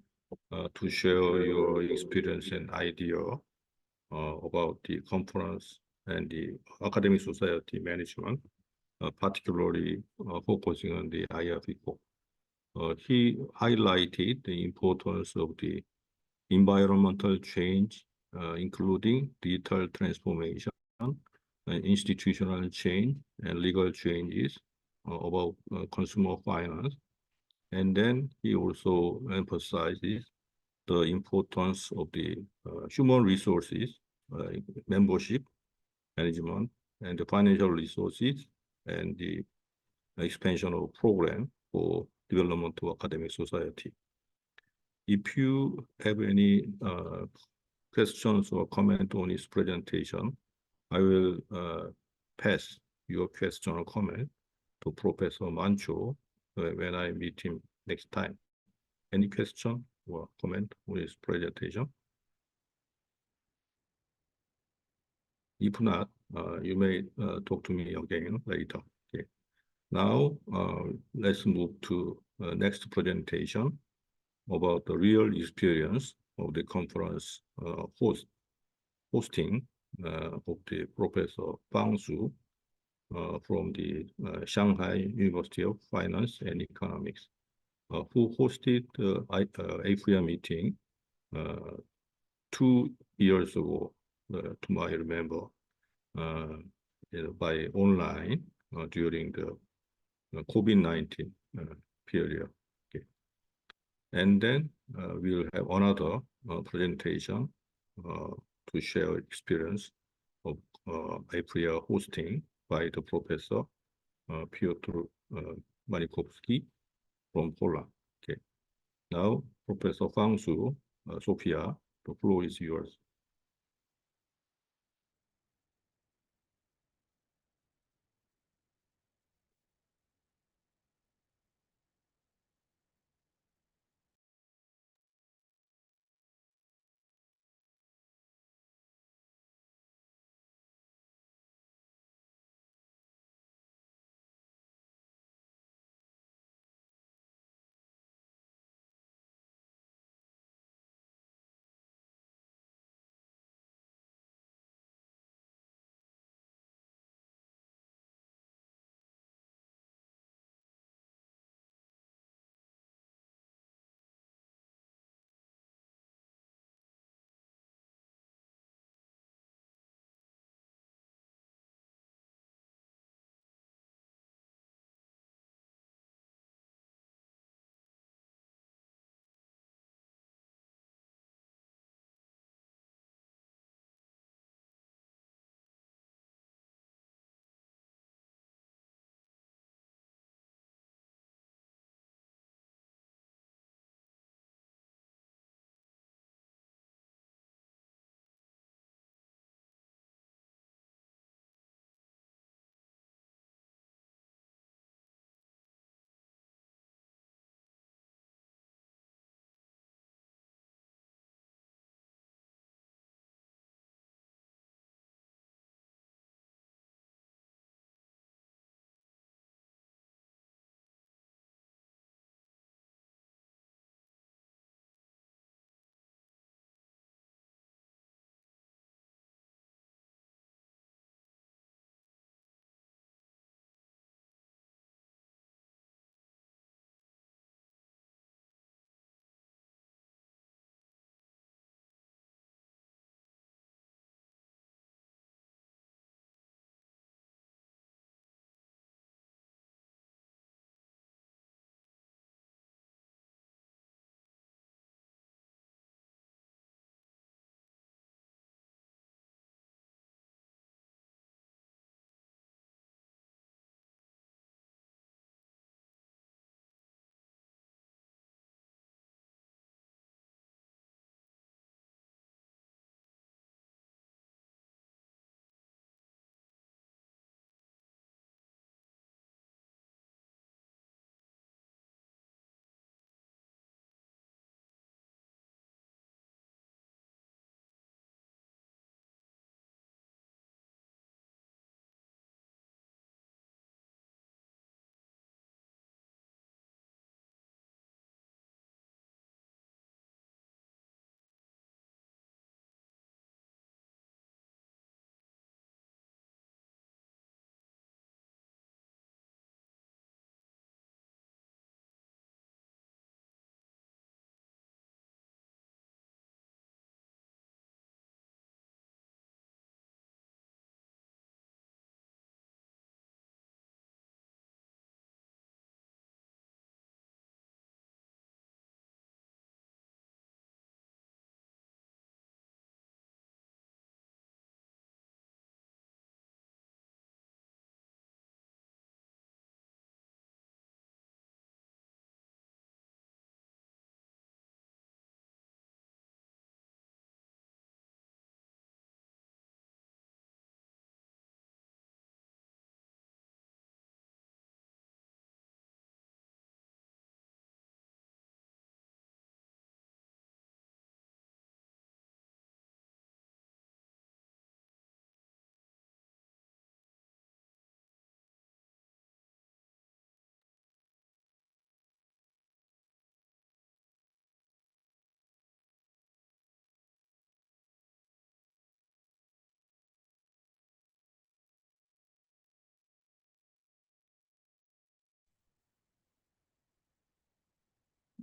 to share your experience and idea about the conference and the academic society management, particularly focusing on the IRFICO. He highlighted the importance of the environmental change, including digital transformation, institutional change, and legal changes about consumer finance. And then he also emphasizes the importance of the human resources, membership, management, and the financial resources, and the expansion of program for development of academic society. If you have any questions or comment on his presentation, I will pass your question or comment to Professor Mancho when I meet him next time. Any question or comment on his presentation? If not, you may talk to me again later. Okay. Now, let's move to next presentation about the real experience of the conference hosting of the Professor Fang Su from the Shanghai University of Finance and Economics, who hosted the AFIA meeting 2 years ago, to my remember, by online during the COVID-19 period. Okay. And then we'll have another presentation to share experience of AFIA hosting by the Professor Piotr Manikowski from Poland. Okay. Now, Professor Fang Su, Sophia, the floor is yours.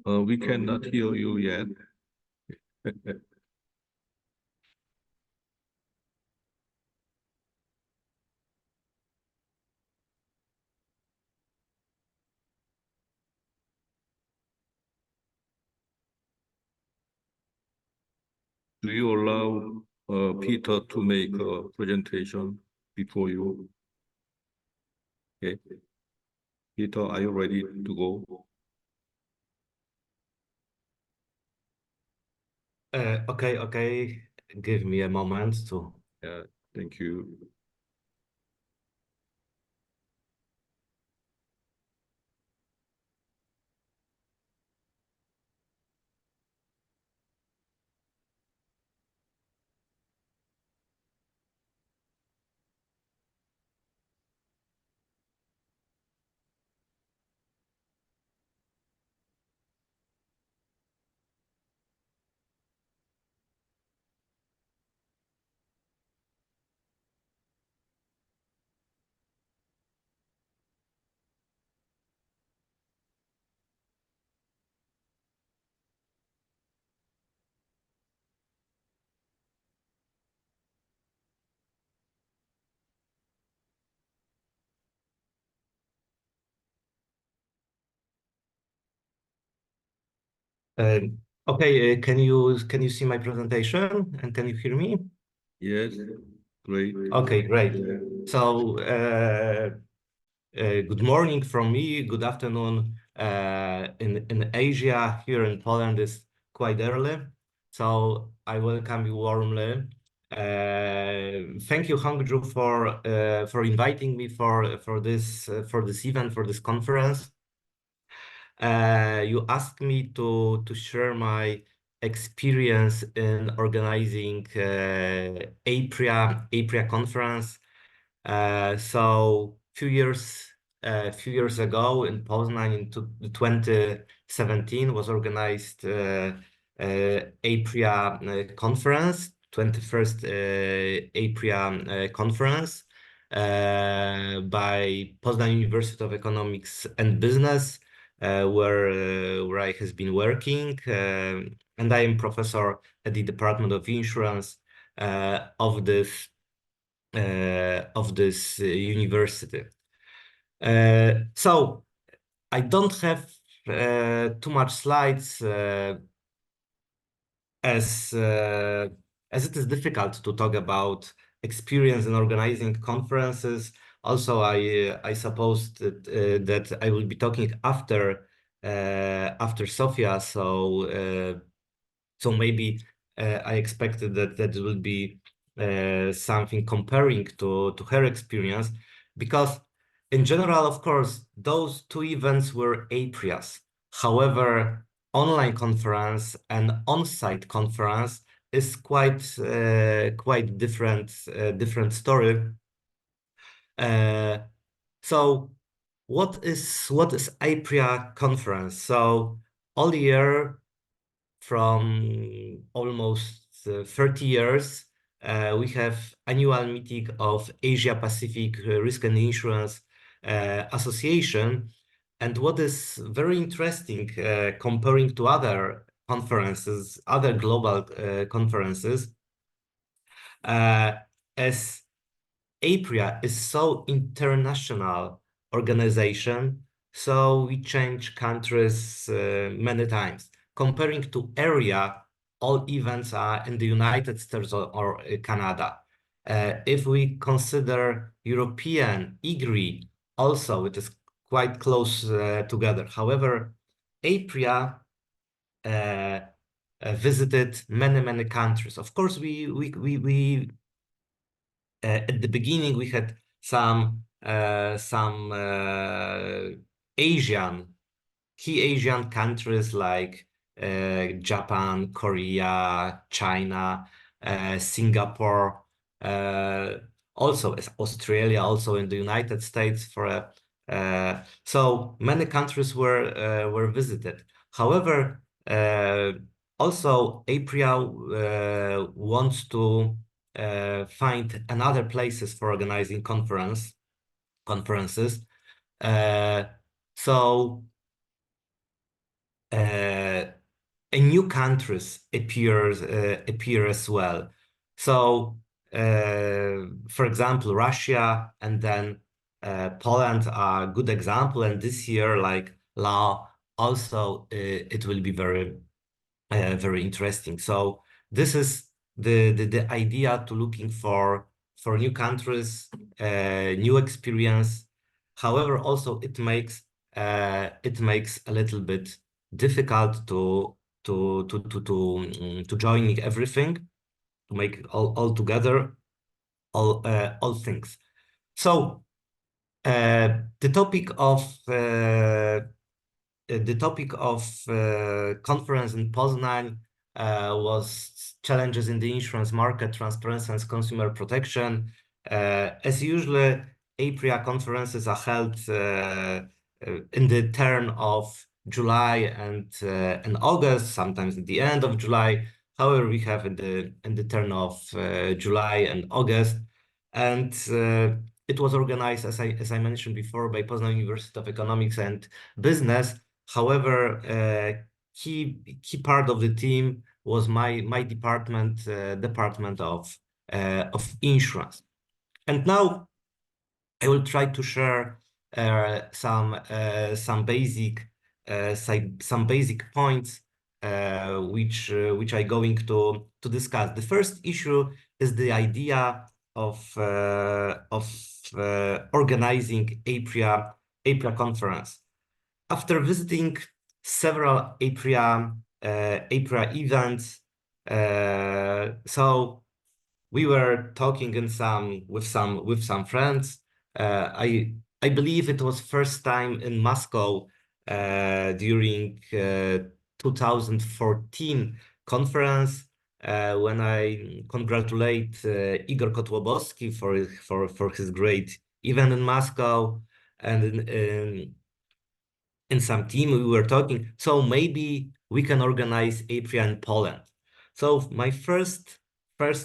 We cannot hear you yet. Do you allow Peter to make a presentation before you? Okay. Peter, are you ready to go? Okay. Give me a moment to. Yeah, thank you. Okay, can you see my presentation and can you hear me? Yes, great. Okay, great. So good morning from me. Good afternoon in Asia. Here in Poland is quite early, so I welcome you warmly. Thank you, Hangzhou, for inviting me for this event, for this conference. You asked me to share my experience in organizing APRIA conference. So few years ago in Poznan in 2017 was organized APRIA conference, 21st APRIA conference by Poznan University of Economics and Business, where I has been working, and I am professor at the Department of Insurance of this university. So I don't have too much slides as it is difficult to talk about experience in organizing conferences. Also, I suppose that I will be talking after Sofia, so maybe I expected that it will be something comparing to her experience, because in general, of course, those two events were APRIAs. However, online conference and on-site conference is quite different story. So what is APRIA conference? So all year from almost 30 years, we have annual meeting of Asia Pacific Risk and Insurance Association. And what is very interesting, comparing to other conferences, other global conferences, as APRIA is so international organization, so we change countries many times. Comparing to area, all events are in the United States or Canada. If we consider European IGRI, also it is quite close together. However, APRIA visited many countries. Of course, we at the beginning we had some key Asian countries like Japan, Korea, China, Singapore, also Australia, also in the United States so many countries were visited. However, also APRIA wants to find another places for organizing conferences. So new countries appear as well. So, for example, Russia and then Poland are a good example. And this year, like Laos, also it will be very interesting. So this is the idea to looking for new countries, new experience. However, also it makes a little bit difficult to joining everything, to make all together all things. So the topic of conference in Poznań was challenges in the insurance market, transparency and consumer protection. As usual, APRIA conferences are held in the turn of July and August, sometimes at the end of July. However, we have in the turn of July and August, and it was organized, as I mentioned before, by Poznań University of Economics and Business. However, key part of the team was my department, department of insurance. And now I will try to share some basic points which I'm going to discuss. The first issue is the idea of organizing APRIA conference. After visiting several APRIA events, so we were talking with some friends. I believe it was first time in Moscow during 2014 conference when I congratulate Igor Kotłobowski for his great event in Moscow, and in some team we were talking, so maybe we can organize APRIA in Poland. So my first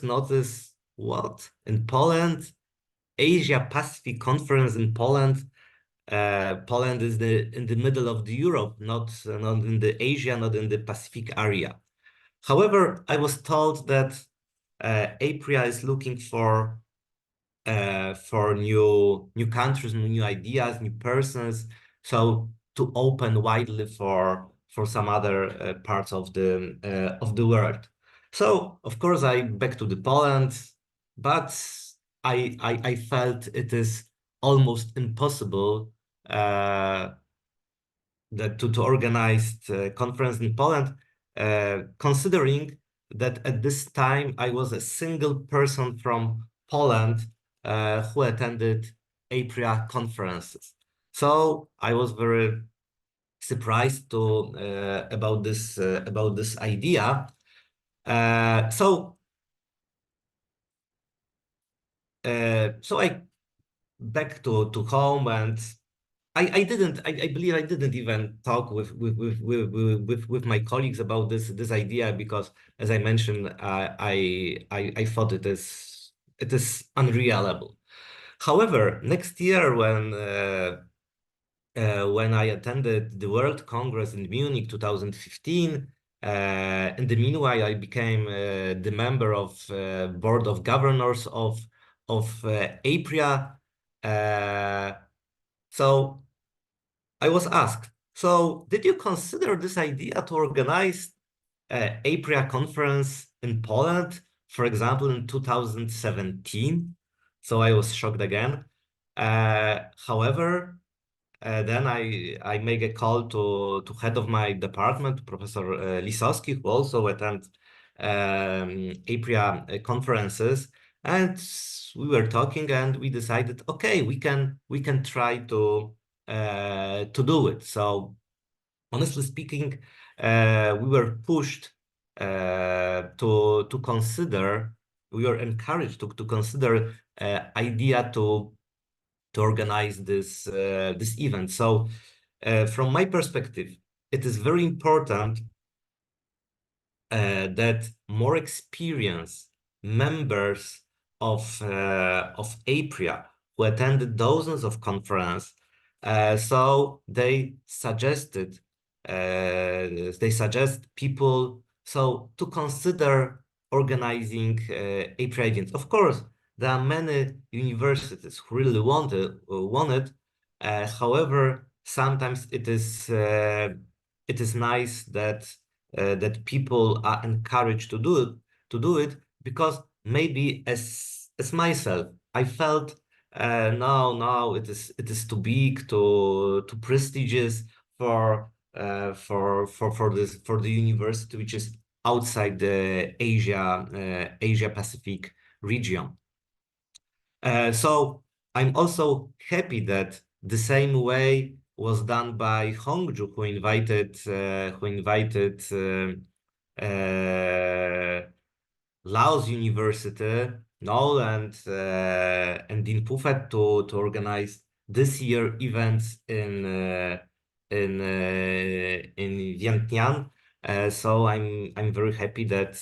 notice, what, in Poland, Asia Pacific conference in Poland? Poland is in the middle of the Europe, not in the Asia, not in the Pacific area. However, I was told that APRIA is looking for new countries, new ideas, new persons, so to open widely for some other parts of the world. So of course I back to the Poland, but I felt it is almost impossible that to organize a conference in Poland, considering that at this time I was a single person from Poland who attended APRIA conferences. So I was very surprised about this idea. So I back to home, and I believe I didn't even talk with my colleagues about this idea, because as I mentioned, I thought it is unrealizable. However, next year when I attended the World Congress in Munich 2015, in the meanwhile I became the member of board of governors of APRIA. So I was asked, so did you consider this idea to organize APRIA conference in Poland, for example, in 2017? So I was shocked again. However, then I make a call to head of my department, Professor Lisowski, who also attend APRIA conferences, and we were talking, and we decided, okay, we can try to do it. So honestly speaking, we were pushed to consider, we were encouraged to consider idea to organize this event. So from my perspective, it is very important that more experienced members of APRIA who attended dozens of conferences, so they suggested they suggest people to consider organizing APRIA events. Of course, there are many universities who really want it. However, sometimes it is nice that that people are encouraged to do it, because maybe as myself, I felt no, it is too big, too prestigious for the university, which is outside the Asia Pacific region. So I'm also happy that the same way was done by Hongju, who invited Laos University, Noel and Dean Phuket to organize this year events in Vientiane. So I'm very happy that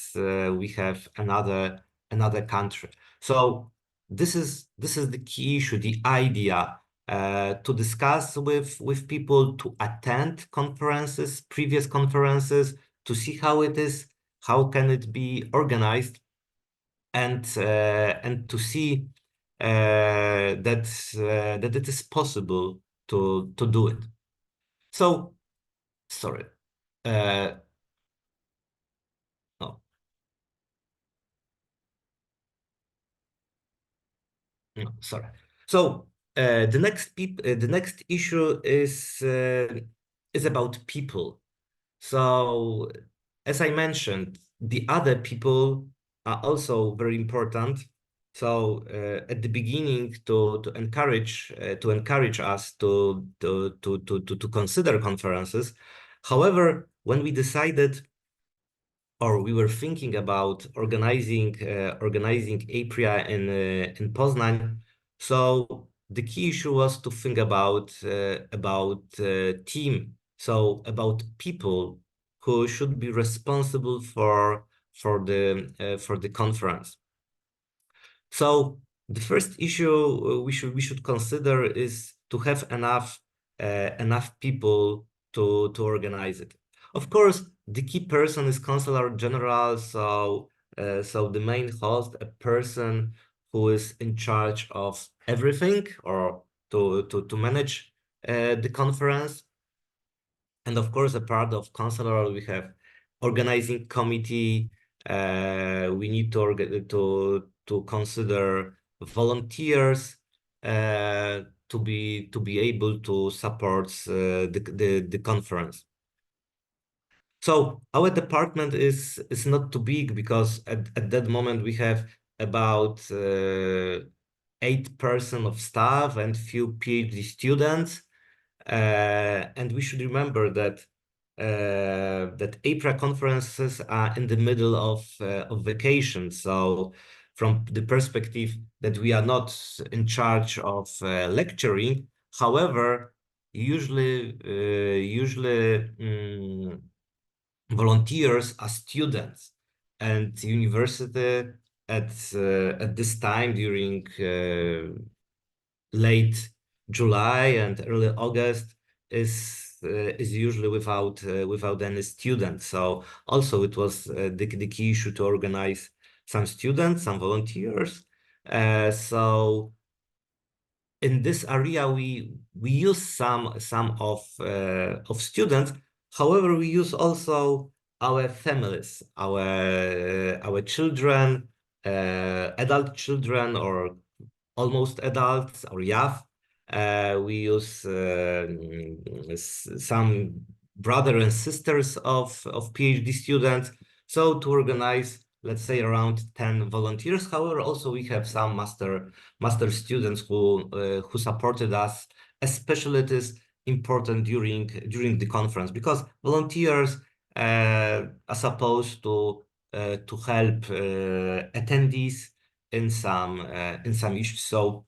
we have another country. So this is the key issue, the idea to discuss with people, to attend conferences, previous conferences, to see how it is, how can it be organized, and to see that it is possible to do it. So sorry. No. No, sorry. So the next issue is about people. So as I mentioned, the other people are also very important. So at the beginning, to encourage us to consider conferences. However, when we decided, or we were thinking about organizing APRIA in Poznań, so the key issue was to think about team, so about people who should be responsible for the conference. So the first issue we should consider is to have enough people to organize it. Of course, the key person is Consular General, so the main host, a person who is in charge of everything, or to manage the conference. And of course, a part of Consular, we have organizing committee. We need to consider volunteers to be able to support the conference. So our department is not too big, because at that moment we have about 8% of staff and few PhD students. And we should remember that APRA conferences are in the middle of vacation. So from the perspective that we are not in charge of lecturing, however, usually volunteers are students, and university at this time, during late July and early August, is usually without any students. So also it was the key issue to organize some students, some volunteers. So in this area, we use some of students. However, we use also our families, our children, adult children, or almost adults, or young. We use some brothers and sisters of PhD students. So to organize, let's say, around 10 volunteers. However, also we have some master students who supported us, especially it is important during the conference, because volunteers are supposed to help attendees in some issues. So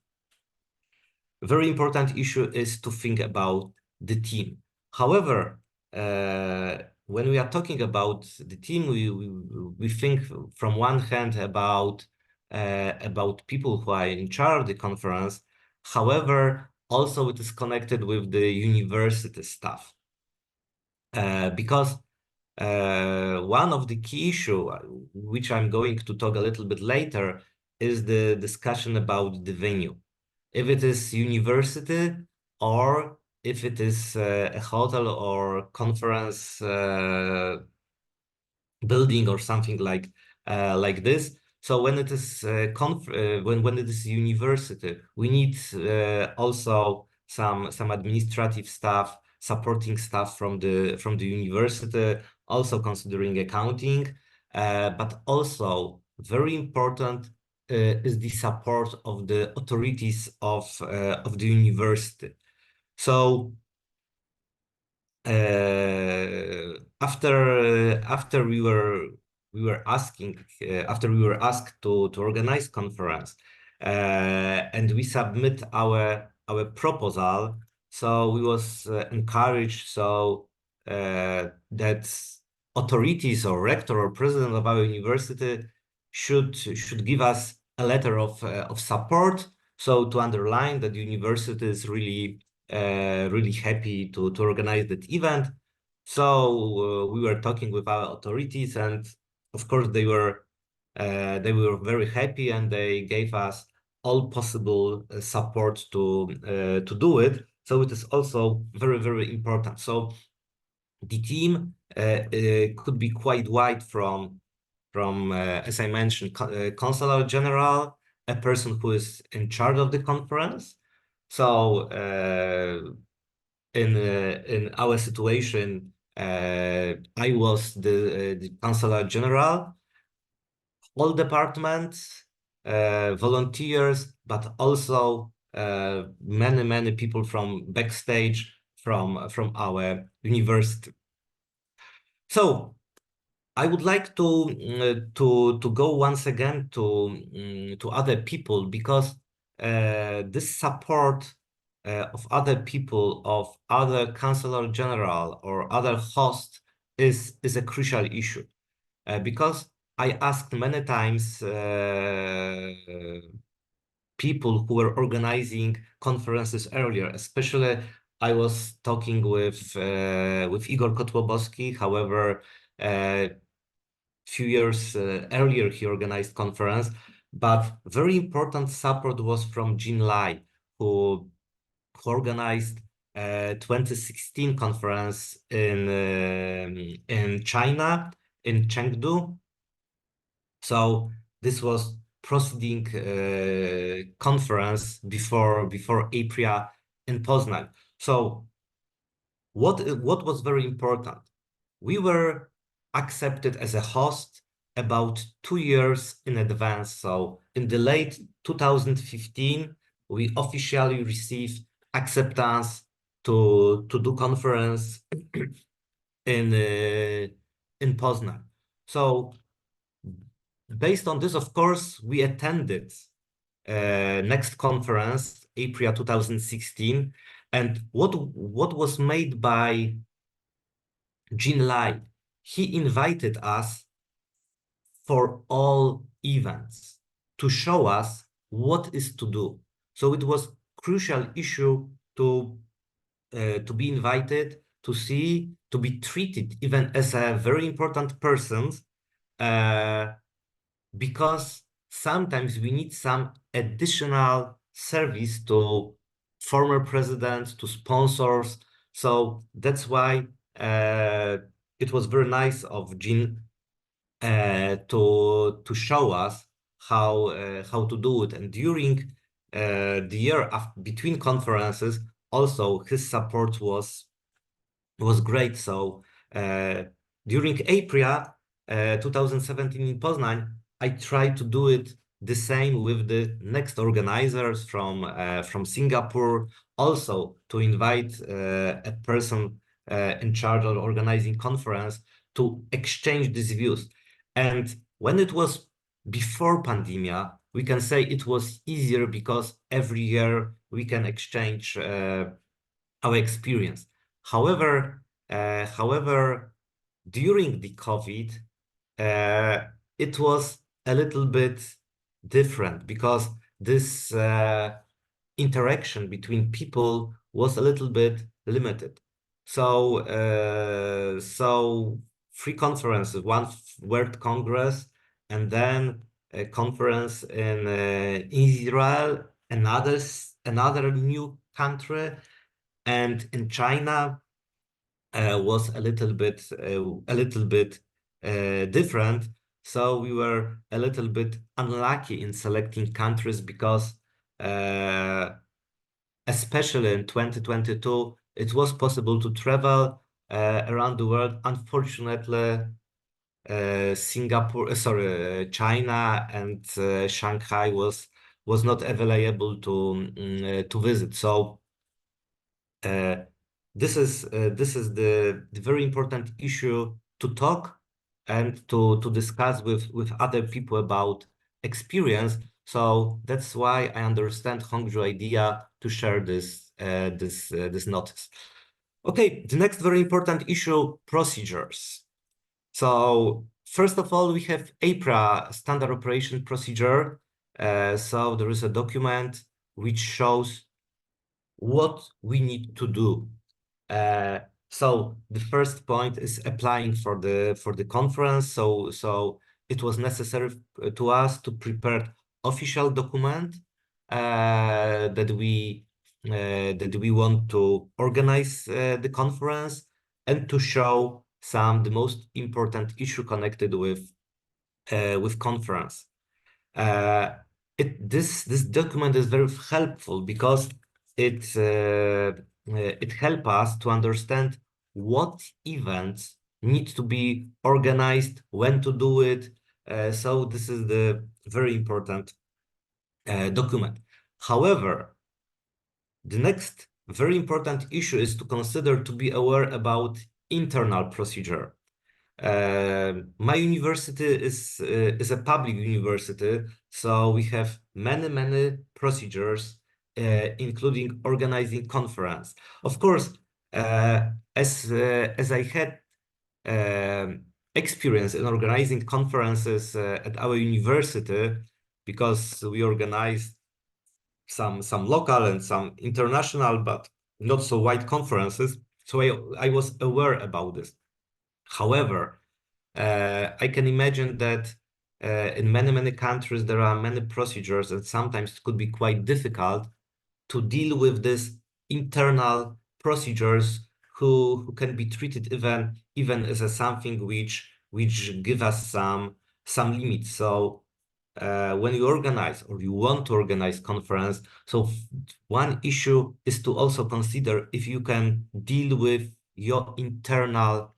a very important issue is to think about the team. However, when we are talking about the team, we think from one hand about people who are in charge of the conference. However, also it is connected with the university staff. because one of the key issue, which I'm going to talk a little bit later, is the discussion about the venue. If it is university or if it is a hotel or conference building or something like this. So when it is when it is university, we need also some administrative staff, supporting staff from the university, also considering accounting, but also very important is the support of the authorities of the university. So after we were asking after we were asked to organize conference, and we submit our proposal, so we was encouraged that authorities or rector or president of our university should give us a letter of support, so to underline that the university is really happy to organize that event. So we were talking with our authorities, and of course they were very happy, and they gave us all possible support to do it. So it is also very important. So the team could be quite wide from as I mentioned, consular general, a person who is in charge of the conference. So in our situation, I was the consular general, all departments, volunteers, but also many people from backstage from our university. So I would like to go once again to other people, because this support of other people, of other consular general or other host is a crucial issue, because I asked many times people who were organizing conferences earlier, especially I was talking with Igor Kotłobowski. However, few years earlier he organized conference, but very important support was from Jin Lai, who organized 2016 conference in China, in Chengdu. So this was proceeding conference before APRIA in Poznań. So what was very important? We were accepted as a host about 2 years in advance. So in the late 2015, we officially received acceptance to do conference in Poznań. So based on this, of course, we attended next conference, APRIA 2016, and what was made by Jin Lai, he invited us for all events to show us what is to do. So it was crucial issue to be invited, to see, to be treated even as a very important person, because sometimes we need some additional service to former presidents, to sponsors. So that's why it was very nice of Jin to show us how to do it. And during the year between conferences, also his support was great. So during APRIA 2017 in Poznań, I tried to do it the same with the next organizers from Singapore, also to invite a person in charge of organizing conference to exchange these views. And when it was before pandemic, we can say it was easier because every year we can exchange our experience. However, during the COVID, it was a little bit different, because this interaction between people was a little bit limited. So three conferences: one World Congress, and then a conference in Israel, another new country, and in China was a little bit different. So we were a little bit unlucky in selecting countries because especially in 2022, it was possible to travel around the world. Unfortunately, China and Shanghai was not available to visit. So this is the very important issue to talk and to discuss with other people about experience. So that's why I understand Hongju idea to share this notice. Okay, the next very important issue, procedures. So first of all, we have APRA, standard operation procedure. So there is a document which shows what we need to do. So the first point is applying for the conference. So it was necessary to us to prepare official document that we want to organize the conference, and to show the most important issue connected with conference. This document is very helpful because it helps us to understand what events need to be organized, when to do it. So this is the very important document. However, the next very important issue is to consider, to be aware about internal procedure. My university is a public university, so we have many procedures, including organizing conference. Of course, as I had experience in organizing conferences at our university, because we organized some local and some international, but not so wide conferences. So I was aware about this. However, I can imagine that in many countries there are many procedures, and sometimes it could be quite difficult to deal with this internal procedures who can be treated even as something which give us some limits. So when you organize or you want to organize conference, so one issue is to also consider if you can deal with your internal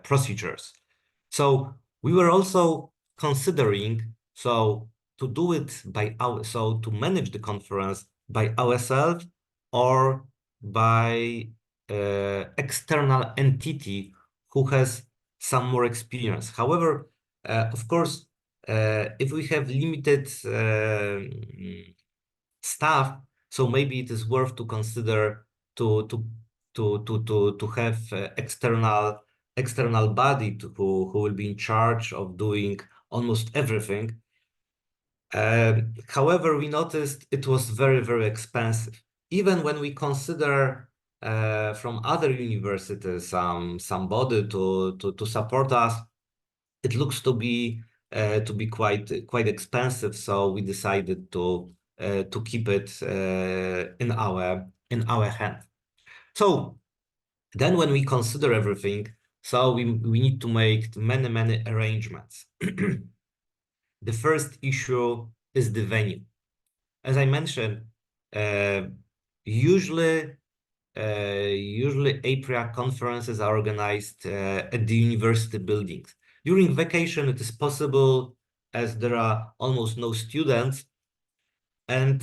procedures. So we were also considering to do it to manage the conference by ourselves or by external entity who has some more experience. However, of course, if we have limited staff, so maybe it is worth to consider to have external body who will be in charge of doing almost everything. However, we noticed it was very expensive. Even when we consider from other universities somebody to support us, it looks to be quite expensive. So we decided to keep it in our hand. So then when we consider everything, so we need to make many arrangements. The first issue is the venue. As I mentioned, usually APRA conferences are organized at the university buildings. During vacation, it is possible as there are almost no students, and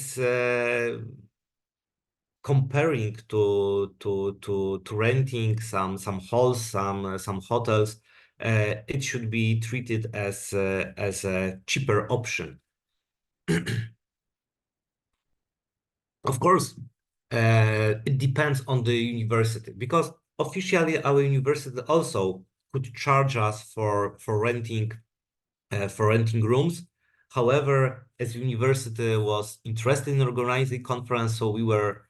comparing to renting some halls, some hotels, it should be treated as a cheaper option. Of course, it depends on the university, because officially our university also could charge us for renting rooms. However, as university was interested in organizing conference, so we were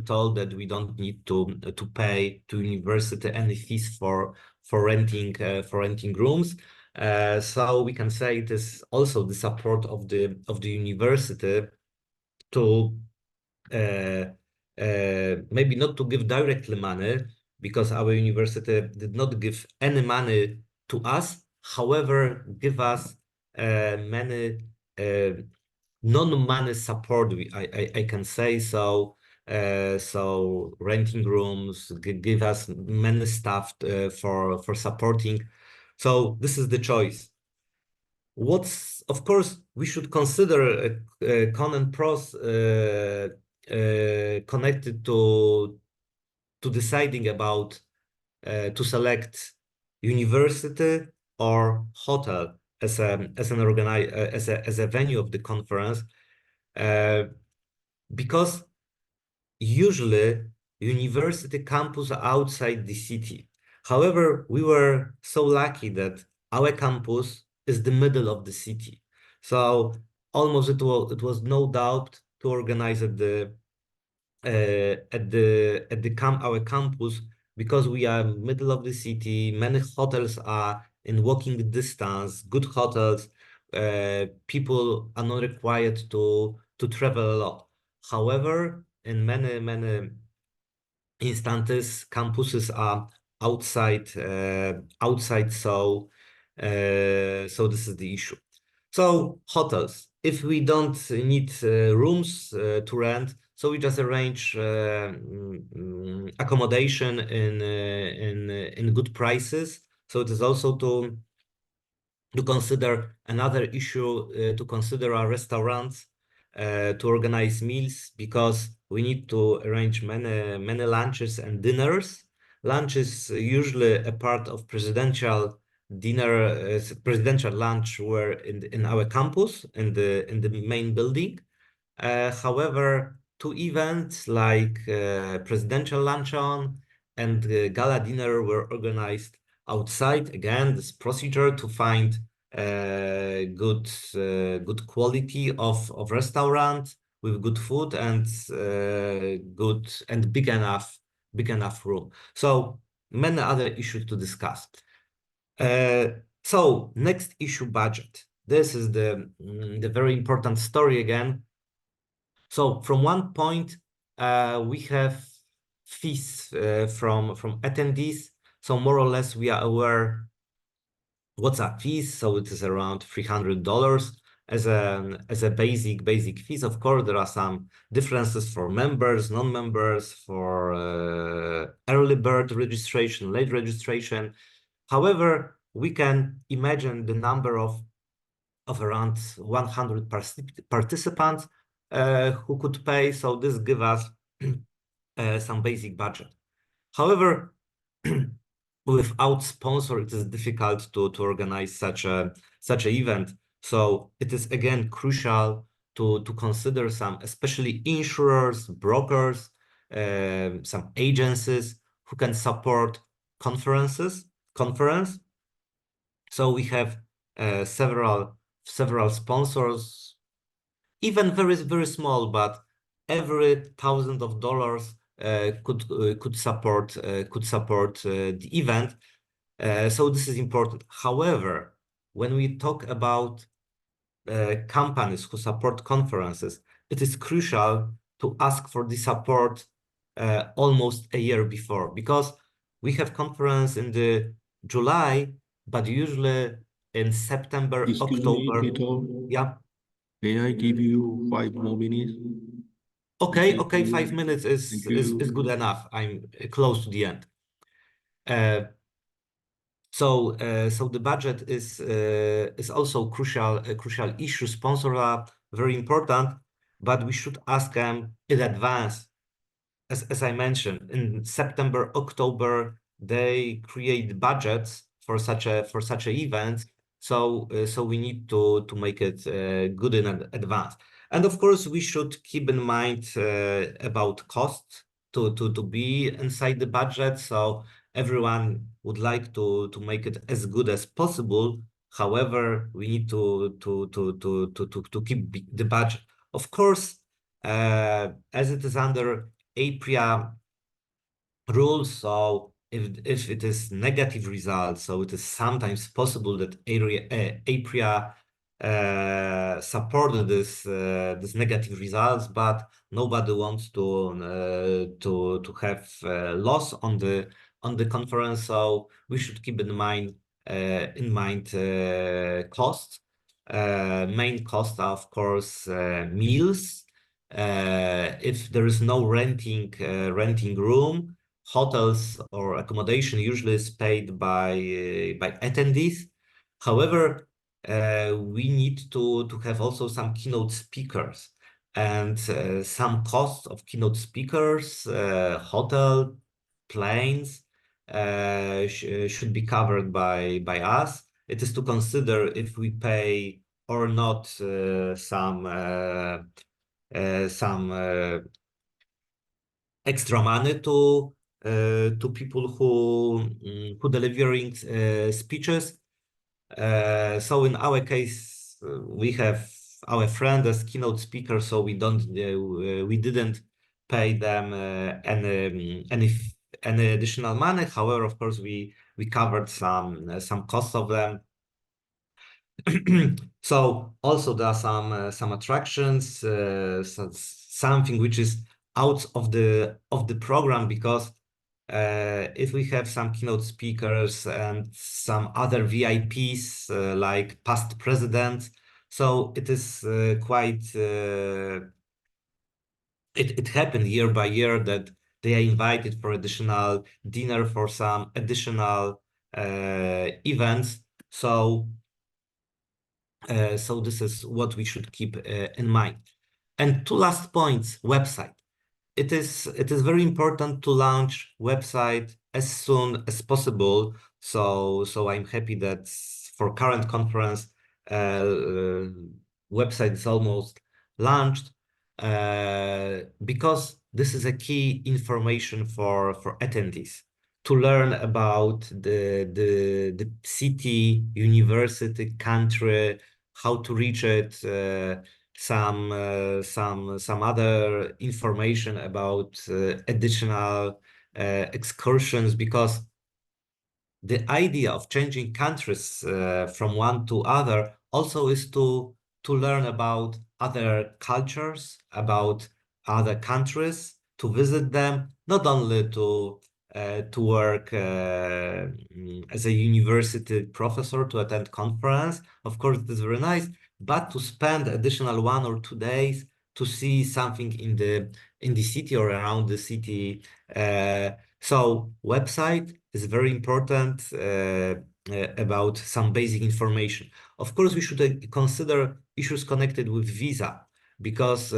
told that we don't need to pay to university any fees for renting rooms. So we can say it is also the support of the university to maybe not to give directly money, because our university did not give any money to us. However, give us many non-money support. I can say so. So renting rooms, give us many stuff for supporting. So this is the choice. What's, of course, we should consider con and pros connected to deciding about to select university or hotel as a venue of the conference, because usually university campus are outside the city. However, we were so lucky that our campus is the middle of the city. So almost it was no doubt to organize at our campus, because we are middle of the city. Many hotels are in walking distance, good hotels. People are not required to travel a lot. However, in many instances, campuses are outside, so this is the issue. So hotels, if we don't need rooms to rent, so we just arrange accommodation in good prices. So it is also to consider another issue, to consider our restaurants, to organize meals, because we need to arrange many lunches and dinners. Lunch is usually a part of presidential dinner, presidential lunch were in our campus, in the main building. However, two events like presidential luncheon and gala dinner were organized outside. Again, this procedure to find good quality of restaurant with good food and good and big enough room. So many other issues to discuss. So next issue, budget. This is the very important story again. So from one point, we have fees from attendees. So more or less, we are aware what's our fees. So it is around $300 as a basic fees. Of course, there are some differences for members, non-members, for early bird registration, late registration. However, we can imagine the number of around 100 participants who could pay. So this gives us some basic budget. However, without sponsor, it is difficult to organize such a event. So it is again crucial to consider some, especially insurers, brokers, some agencies who can support conference. So we have several sponsors, even very small, but every $1,000 could support the event. So this is important. However, when we talk about companies who support conferences, it is crucial to ask for the support almost a year before, because we have conference in the July, but usually in September, Excuse me, October. Peter. Yeah. May I give you 5 more minutes? Okay, Thank okay, you. 5 minutes is Thank you. good enough. I'm close to the end. So the budget is also a crucial issue. Sponsors are very important, but we should ask them in advance. As I mentioned, in September, October, they create budgets for such a event. So we need to make it good in advance. And of course, we should keep in mind about cost to be inside the budget. So everyone would like to make it as good as possible. However, we need to keep the budget. Of course, as it is under APRIA rules, so if it is negative results, so it is sometimes possible that APRIA supported this negative results, but nobody wants to have loss on the conference. So we should keep in mind costs. Main costs are, of course, meals. If there is no renting room, hotels or accommodation usually is paid by attendees. However, we need to have also some keynote speakers, and some costs of keynote speakers, hotel, planes, should be covered by us. It is to consider if we pay or not some extra money to people who delivering speeches. So in our case, we have our friend as keynote speaker, so we didn't pay them any additional money. However, of course, we covered some costs of them. So also there are some attractions, something which is out of the program, because if we have some keynote speakers and some other VIPs like past presidents, so it is quite it happened year by year that they are invited for additional dinner, for some additional events. So this is what we should keep in mind. And two last points: website. It is very important to launch website as soon as possible. So I'm happy that for current conference, website is almost launched, because this is a key information for attendees to learn about the city, university, country, how to reach it, some other information about additional excursions, because the idea of changing countries from one to other also is to learn about other cultures, about other countries, to visit them, not only to work as a university professor, to attend conference. Of course, it is very nice, but to spend additional 1 or 2 days to see something in the city or around the city. So website is very important about some basic information. Of course, we should consider issues connected with visa, because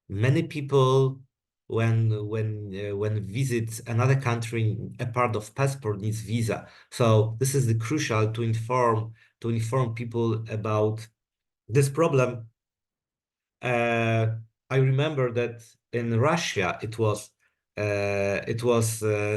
many people, when visit another country, a part of passport needs visa. So this is the crucial to inform people about this problem. I remember that in Russia it was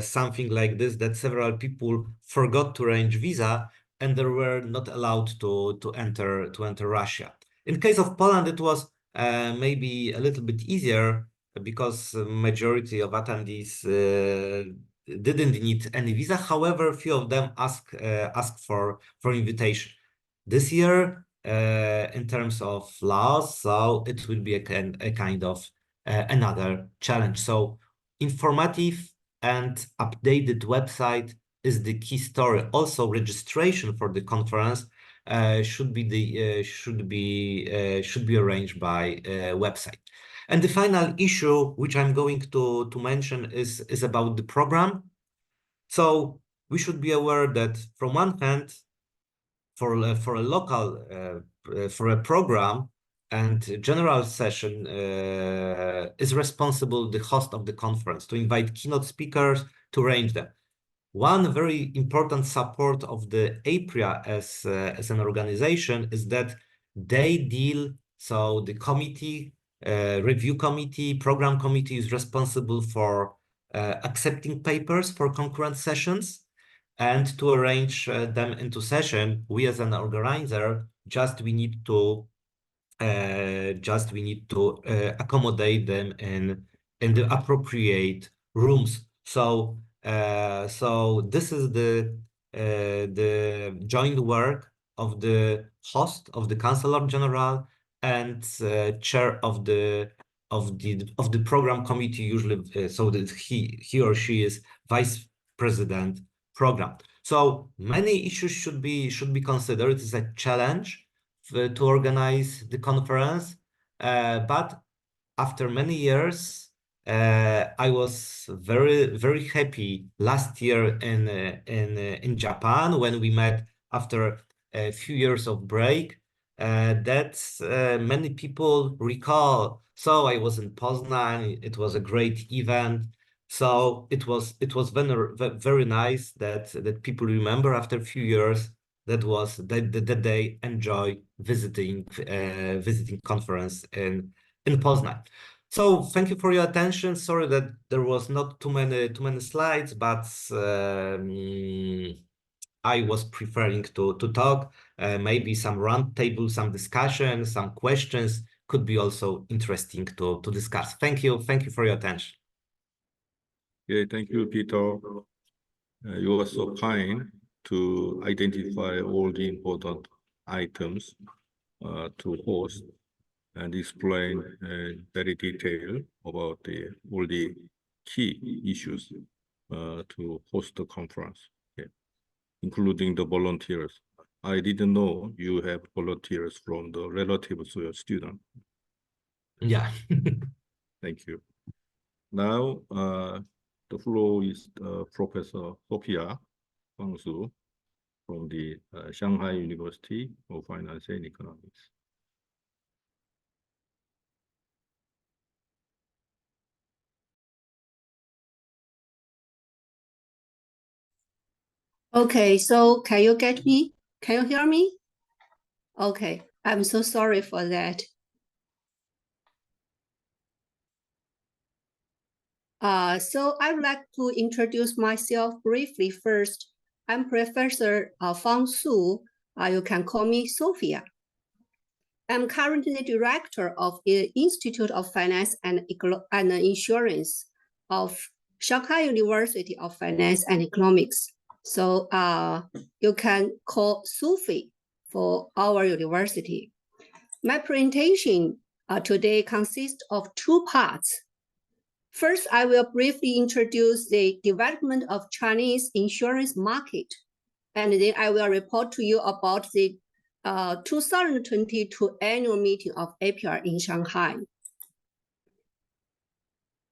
something like this, that several people forgot to arrange visa and they were not allowed to enter Russia. In case of Poland, it was maybe a little bit easier, because majority of attendees didn't need any visa. However, few of them asked for invitation. This year, in terms of laws, so it will be a kind of another challenge. So informative and updated website is the key story. Also, registration for the conference should be arranged by website. And the final issue, which I'm going to mention, is about the program. So we should be aware that from one hand, for a local for a program and general session is responsible the host of the conference to invite keynote speakers, to arrange them. One very important support of the APRIA as an organization is that they deal, so the committee, review committee, program committee is responsible for accepting papers for concurrent sessions. And to arrange them into session, we as an organizer, we need to accommodate them in the appropriate rooms. So this is the joint work of the host, of the Chancellor General, and chair of the program committee, usually, so that he or she is vice president program. So many issues should be considered. It is a challenge to organize the conference, but after many years, I was very happy last year in Japan when we met after a few years of break. That many people recall. So I was in Poznan. It was a great event. So it was very nice that people remember after a few years that they enjoy visiting conference in Poznan. So thank you for your attention. Sorry that there was not too many slides, but I was preferring to talk. Maybe some roundtable, some discussion, some questions could be also interesting to discuss. Thank you for your attention. Yeah, thank you, Peter. You were so kind to identify all the important items to host and explain very detailed about all the key issues to host the conference, okay, including the volunteers. I didn't know you have volunteers from the relatives of your student. Yeah. Thank you. Now, the floor is Professor Sophia Wang-Su from the Shanghai University of Finance and Economics. Okay, so can you get me? Can you hear me? Okay, I'm so sorry for that. So I would like to introduce myself briefly first. I'm Professor Fang Su. You can call me Sophia. I'm currently director of the Institute of Finance and Insurance of Shanghai University of Finance and Economics. So you can call Sophie for our university. My presentation today consists of two parts. First, I will briefly introduce the development of Chinese insurance market, and then I will report to you about the 2022 annual meeting of APR in Shanghai.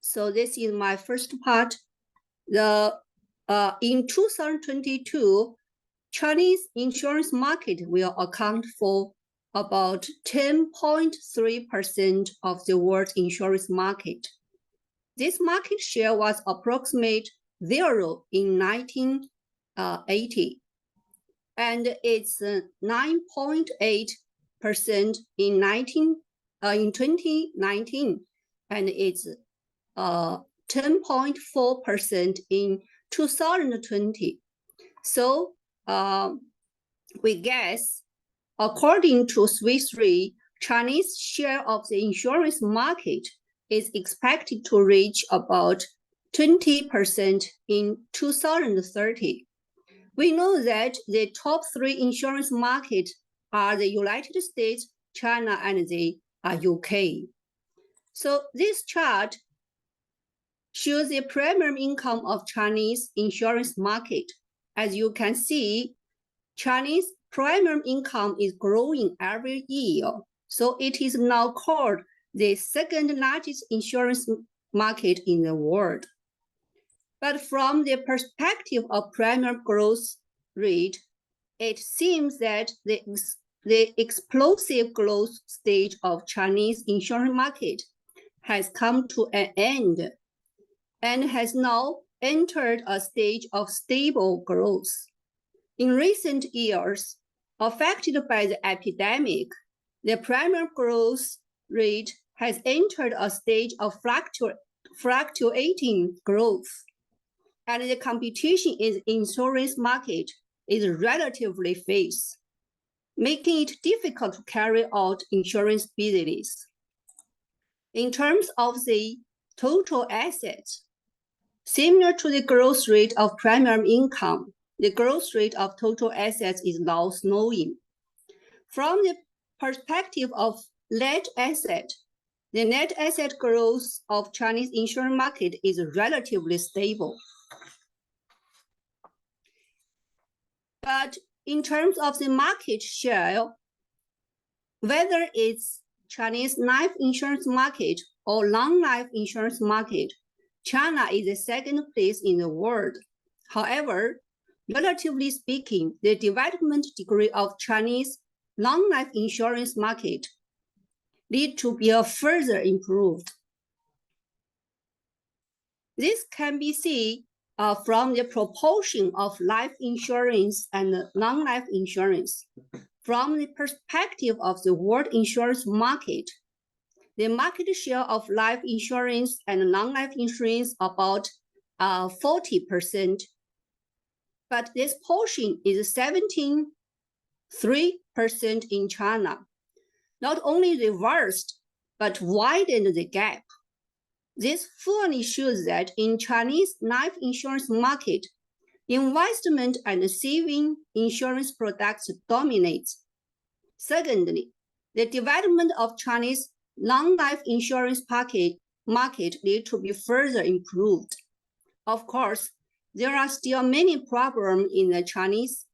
So this is my first part. In 2022, Chinese insurance market will account for about 10.3% of the world insurance market. This market share was approximate 0 in 1980, and it's 9.8% in 2019, and it's 10.4% in 2020. So we guess, according to Swiss Re, Chinese share of the insurance market is expected to reach about 20% in 2030. We know that the top 3 insurance markets are the United States, China, and the UK. So this chart shows the premium income of Chinese insurance market. As you can see, Chinese premium income is growing every year. So it is now called the second largest insurance market in the world. But from the perspective of premium growth rate, it seems that the explosive growth stage of Chinese insurance market has come to an end and has now entered a stage of stable growth. In recent years, affected by the epidemic, the premium growth rate has entered a stage of fluctuating growth. and the competition in the insurance market is relatively fierce, making it difficult to carry out insurance business. In terms of the total assets, similar to the growth rate of primary income, the growth rate of total assets is now slowing. From the perspective of net asset, the net asset growth of Chinese insurance market is relatively stable. But in terms of the market share, whether it's Chinese life insurance market or non-life insurance market, China is the second place in the world. However, relatively speaking, the development degree of Chinese non-life insurance market need to be further improved. This can be seen from the proportion of life insurance and non-life insurance. From the perspective of the world insurance market, the market share of life insurance and non-life insurance about 40%, but this portion is 17.3% in China. Not only reversed, but widened the gap. This fully shows that in Chinese life insurance market, investment and saving insurance products dominates. Secondly, the development of Chinese non-life insurance market need to be further improved. Of course, there are still many problems in the Chinese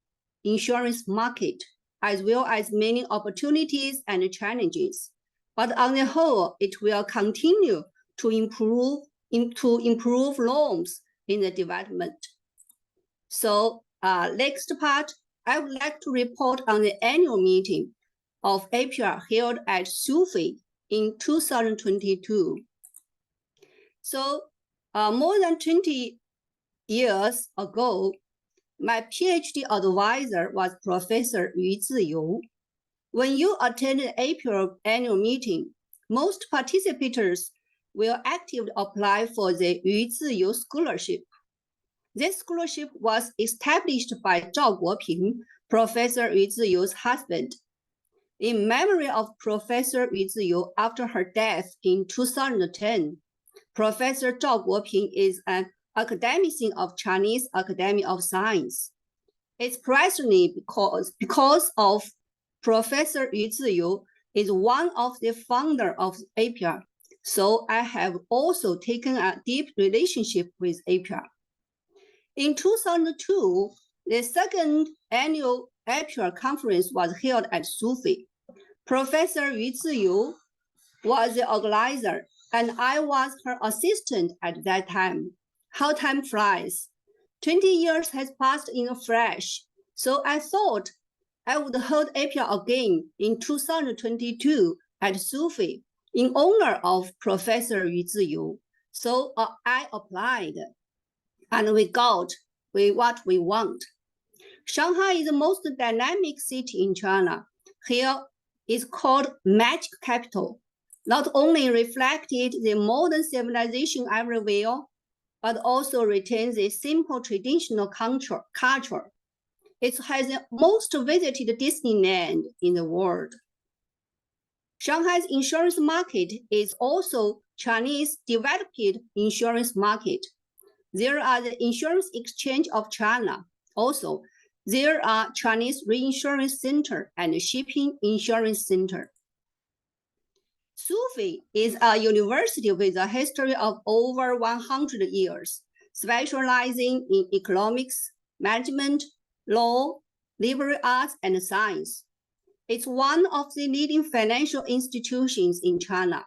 insurance market, as well as many opportunities and challenges. But on the whole, it will continue to improve norms in the development. So next part, I would like to report on the annual meeting of APR held at Sufei in 2022. So more than 20 years ago, my PhD advisor was Professor Yu Ziyou. When you attend the APR annual meeting, most participants will actively apply for the Yu Ziyou Scholarship. This scholarship was established by Zhao Guoping, Professor Yu Ziyou's husband. In memory of Professor Yu Ziyou after her death in 2010, Professor Zhao Guoping is an academician of Chinese Academy of Science. It's precisely because of Professor Yu Ziyou is one of the founders of APR, so I have also taken a deep relationship with APR. In 2002, the second annual APR conference was held at Sufei. Professor Yu Ziyou was the organizer, and I was her assistant at that time. How time flies. 20 years has passed in a flash, so I thought I would hold APR again in 2022 at Sufei in honor of Professor Yu Ziyou. So I applied, and we got what we want. Shanghai is the most dynamic city in China. Here is called Magic Capital, not only reflected the modern civilization everywhere, but also retains a simple traditional culture. It has the most visited Disneyland in the world. Shanghai's insurance market is also Chinese developed insurance market. There are the Insurance Exchange of China. Also, there are Chinese Reinsurance Center and Shipping Insurance Center. Sufei is a university with a history of over 100 years, specializing in economics, management, law, liberal arts, and science. It's one of the leading financial institutions in China.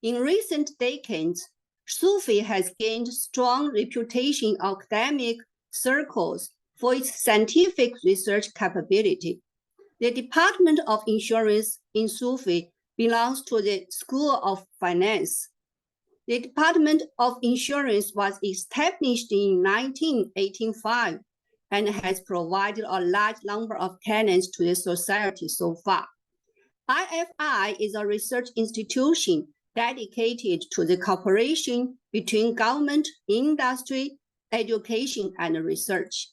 In recent decades, Sufei has gained strong reputation in academic circles for its scientific research capability. The Department of Insurance in Sufei belongs to the School of Finance. The Department of Insurance was established in 1985 and has provided a large number of tenants to the society so far. IFI is a research institution dedicated to the cooperation between government, industry, education, and research.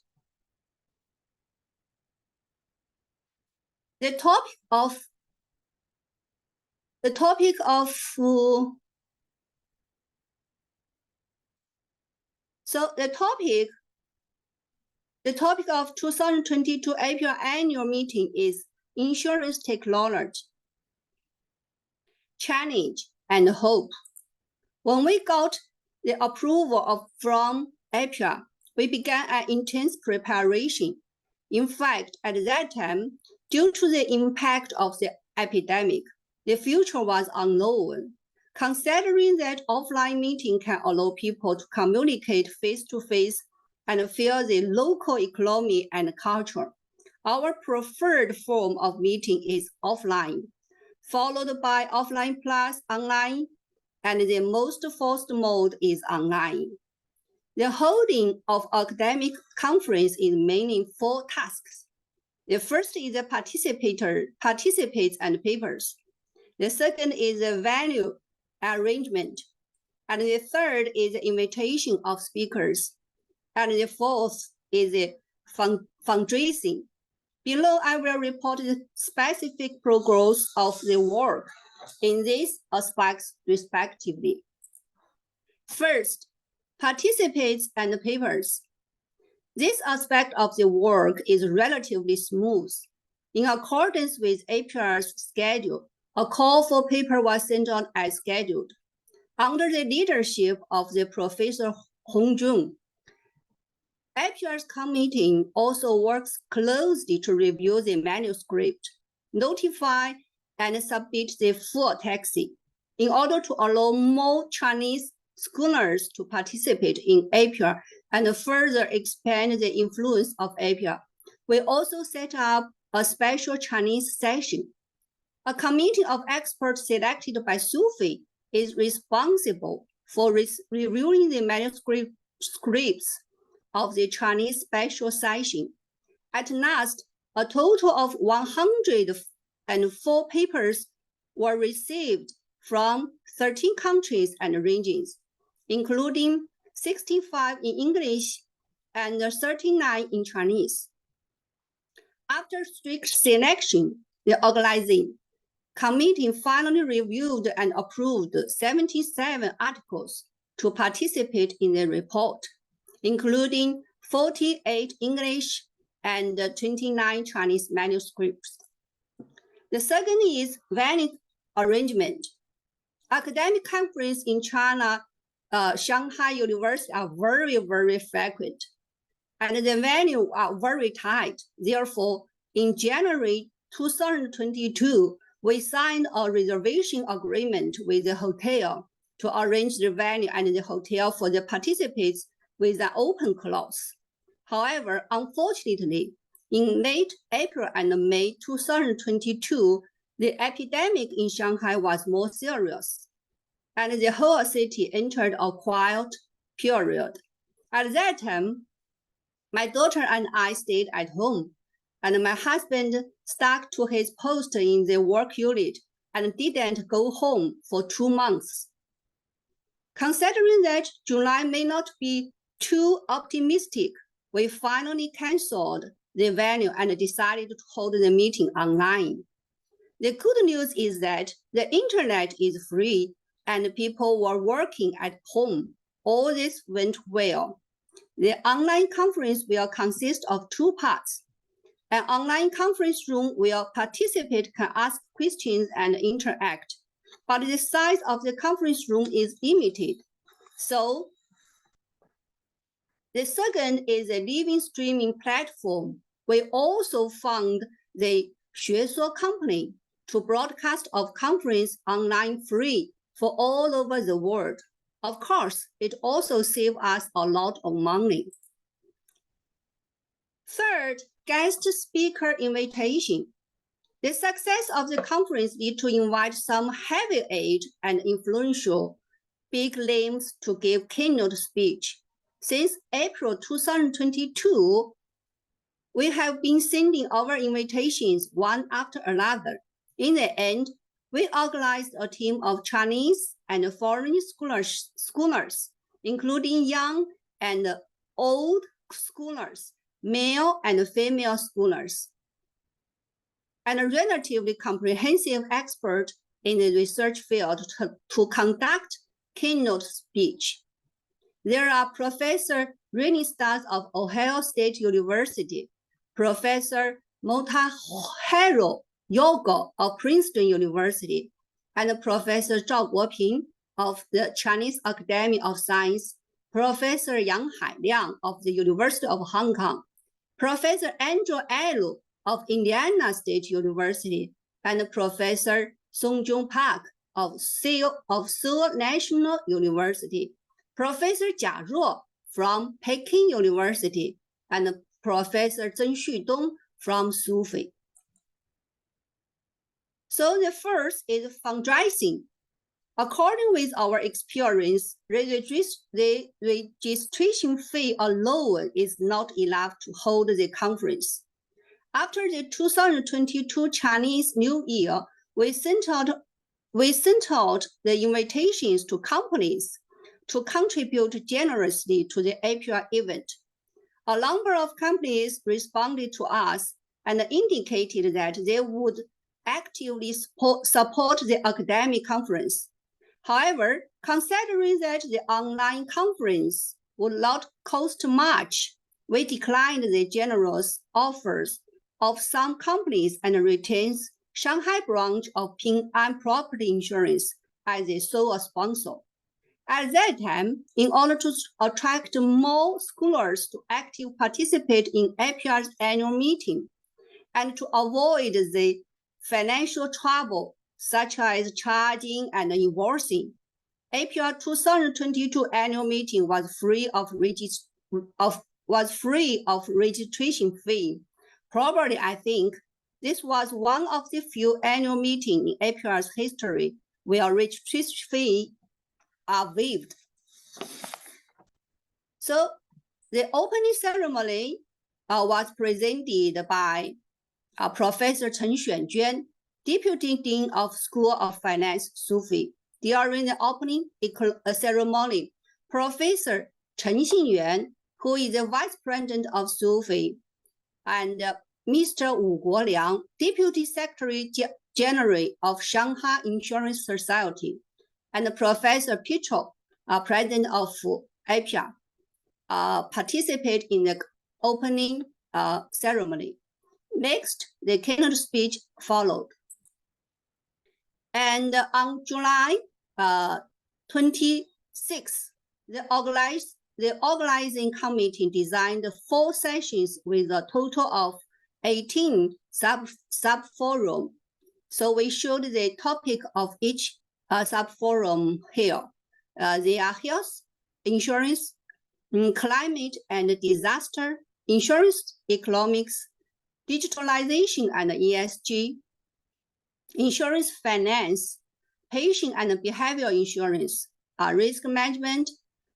The topic of the topic of 2022 April annual meeting is insurance technology, challenge, and hope. When we got the approval from April, we began an intense preparation. In fact, at that time, due to the impact of the epidemic, the future was unknown. Considering that offline meeting can allow people to communicate face-to-face and feel the local economy and culture, our preferred form of meeting is offline, followed by offline plus online, and the most forced mode is online. The holding of academic conference is mainly 4 tasks. The first is the participants and papers. The second is the venue arrangement. And the third is the invitation of speakers. And the fourth is the fundraising. Below, I will report the specific progress of the work in these aspects respectively. First, participants and papers. This aspect of the work is relatively smooth. In accordance with April's schedule, a call for paper was sent out as scheduled. Under the leadership of the Professor Hong Jun, April's committee also works closely to review the manuscript, notify and submit the full text in order to allow more Chinese scholars to participate in APIA and further expand the influence of APIA. We also set up a special Chinese session. A committee of experts selected by SUFI is responsible for reviewing the manuscripts of the Chinese special session. At last, a total of 104 papers were received from 13 countries and regions, including 65 in English and 39 in Chinese. After strict selection, the organizing committee finally reviewed and approved 77 articles to participate in the report, including 48 English and 29 Chinese manuscripts. The second is venue arrangement. Academic conferences in China, Shanghai University are very, very frequent, and the venue are very tight. Therefore, in January 2022, we signed a reservation agreement with the hotel to arrange the venue and the hotel for the participants with an open clause. However, unfortunately, in late April and May 2022, the epidemic in Shanghai was more serious, and the whole city entered a quiet period. At that time, my daughter and I stayed at home, and my husband stuck to his post in the work unit and didn't go home for 2 months. Considering that July may not be too optimistic, we finally canceled the venue and decided to hold the meeting online. The good news is that the internet is free and people were working at home. All this went well. The online conference will consist of 2 parts. An online conference room where participants can ask questions and interact, but the size of the conference room is limited. So the second is a living streaming platform. We also found the Xuesuo company to broadcast of conference online free for all over the world. Of course, it also saved us a lot of money. Third, guest speaker invitation. The success of the conference need to invite some heavyweight and influential big names to give keynote speech. Since April 2022, we have been sending our invitations one after another. In the end, we organized a team of Chinese and foreign scholars, including young and old scholars, male and female scholars, and a relatively comprehensive expert in the research field to conduct keynote speech. There are Professor Rennie Stars of Ohio State University, Professor Motohiro Yogo of Princeton University, and Professor Zhao Guoping of the Chinese Academy of Science, Professor Yang Hailiang of the University of Hong Kong, Professor Andrew Ailu of Indiana State University, and Professor Songjun Park of Seoul National University, Professor Jia Ruo from Peking University, and Professor Zheng Xudong from Sufei. So the first is fundraising. According with our experience, the registration fee alone is not enough to hold the conference. After the 2022 Chinese New Year, we sent out the invitations to companies to contribute generously to the APR event. A number of companies responded to us and indicated that they would actively support the academic conference. However, considering that the online conference would not cost much, we declined the generous offers of some companies and retained Shanghai branch of Ping An Property Insurance as the sole sponsor. At that time, in order to attract more scholars to actively participate in APR's annual meeting and to avoid the financial trouble such as charging and invoicing, APR 2022 annual meeting was free of registration fee. Probably, I think this was one of the few annual meetings in APR's history where registration fee are waived. So the opening ceremony was presented by Professor Chen Xuanjuan, Deputy Dean of School of Finance, Sufei. During the opening ceremony, Professor Chen Xinyuan, who is the Vice President of Sufei, and Mr. Wu Guoliang, Deputy Secretary General of Shanghai Insurance Society, and Professor Pichot, President of APR, participate in the opening ceremony. Next, the keynote speech followed. And on July 26, the organizing committee designed 4 sessions with a total of 18 sub-forum. So we showed the topic of each sub-forum here. They are health, insurance, climate and disaster, insurance, economics, digitalization and ESG, insurance finance, patient and behavioral insurance, risk management,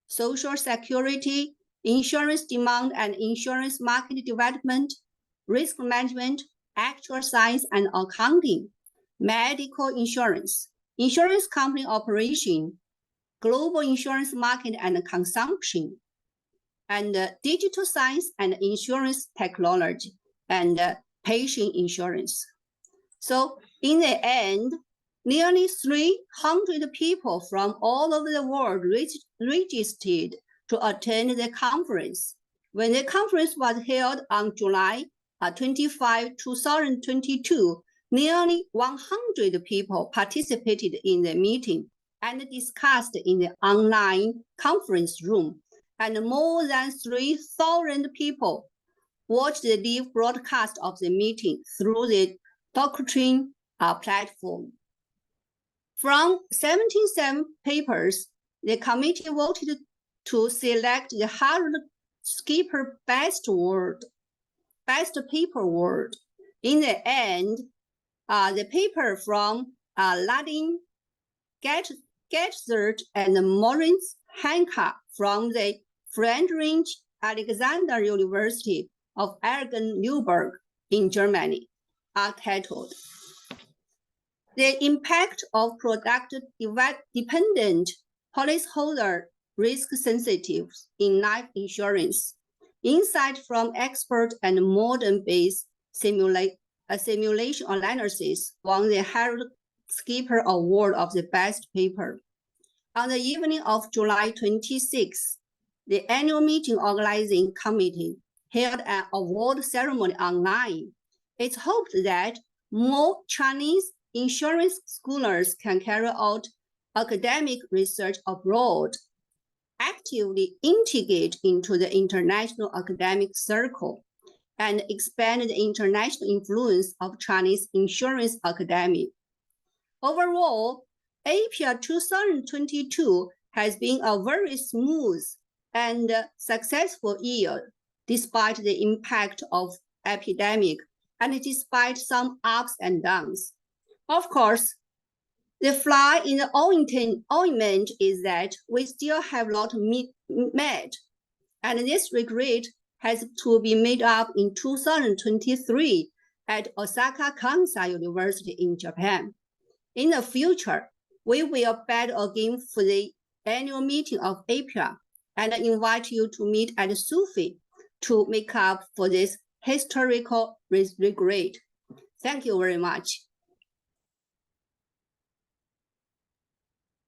social security, insurance demand and insurance market development, risk management, actual science and accounting, medical insurance, insurance company operation, global insurance market and consumption, and digital science and insurance technology, and patient insurance. So in the end, nearly 300 people from all over the world registered to attend the conference. When the conference was held on July 25, 2022, nearly 100 people participated in the meeting and discussed in the online conference room, and more than 3,000 people watched the live broadcast of the meeting through the Doctrine platform. From 77 papers, the committee voted to select the Harold Skipper Best Paper Award. In the end, the paper from Ladin Getzert and Moritz Hanka from the Friedrich Alexander University of Erlangen-Nuremberg in Germany are titled "The Impact of Product-Dependent Policyholder risk sensitive in life insurance. Insight from expert and modern-based simulation analysis won the Harold Skipper Award of the best paper. On the evening of July 26, the annual meeting organizing committee held an award ceremony online. It's hoped that more Chinese insurance scholars can carry out academic research abroad, actively integrate into the international academic circle, and expand the international influence of Chinese insurance academy. Overall, APIA 2022 has been a very smooth and successful year, despite the impact of epidemic and despite some ups and downs. Of course, the fly in the ointment is that we still have a lot met, and this regret has to be made up in 2023 at Osaka Kansai University in Japan. In the future, we will bet again for the annual meeting of APIA and invite you to meet at SUFI to make up for this historical regret. Thank you very much.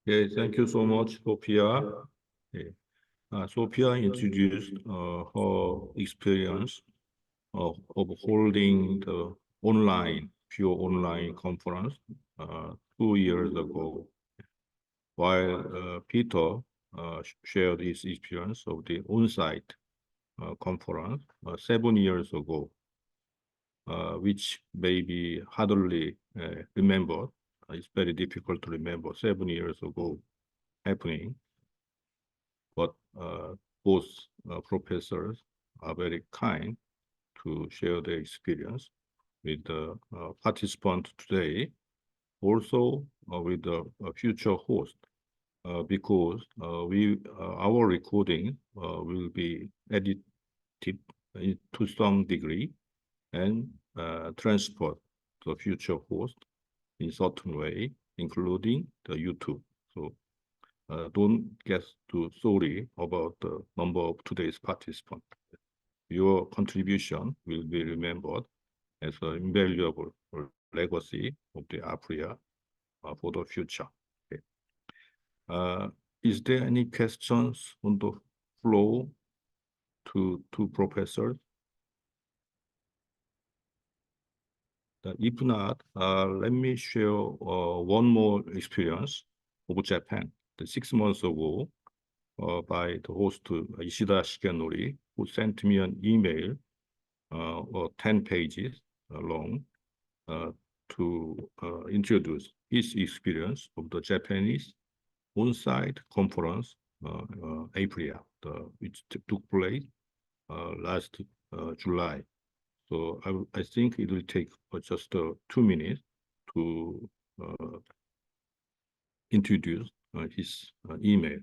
Okay, thank you so much, Sophia. Okay. Sophia introduced her experience of holding the pure online conference 2 years ago, while Peter shared his experience of the on-site conference 7 years ago, which may be hardly remembered. It's very difficult to remember 7 years ago happening, but both professors are very kind to share their experience with the participant today, also with the future host, because our recording will be edited to some degree and transferred to the future host in certain way, including the YouTube. So don't get too sorry about the number of today's participants. Your contribution will be remembered as an invaluable legacy of the APRIA for the future. Okay. Is there any questions on the floor to professors? If not, let me share one more experience of Japan. 6 months ago, by the host Ishida Shigenori, who sent me an email 10 pages long to introduce his experience of the Japanese on-site conference, APRIA, which took place last July. So I think it will take just 2 minutes to introduce his email.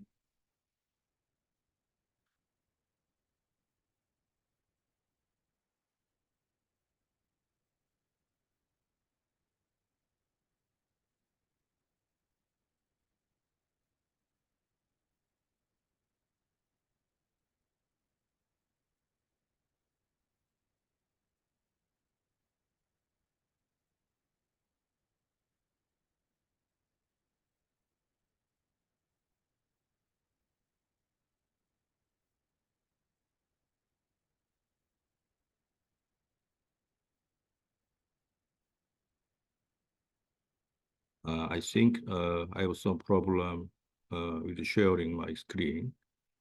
I think I have some problem with sharing my screen,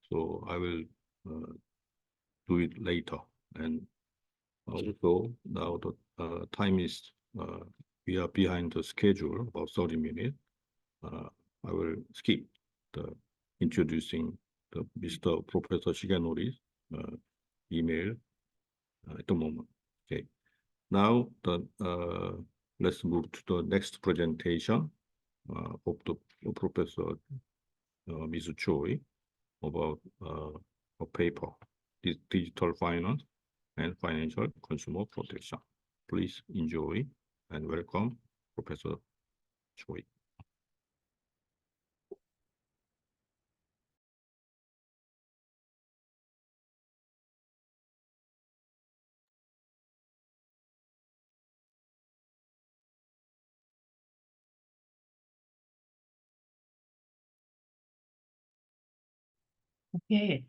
so I will do it later. And also now the time is, we are behind the schedule, about 30 minutes. I will skip the introducing the Mr. Professor Shigenori's email at the moment. Okay. Now let's move to the next presentation of the Professor Ms. Choi about a paper, Digital Finance and Financial Consumer Protection. Please enjoy and welcome Professor Choi. Okay.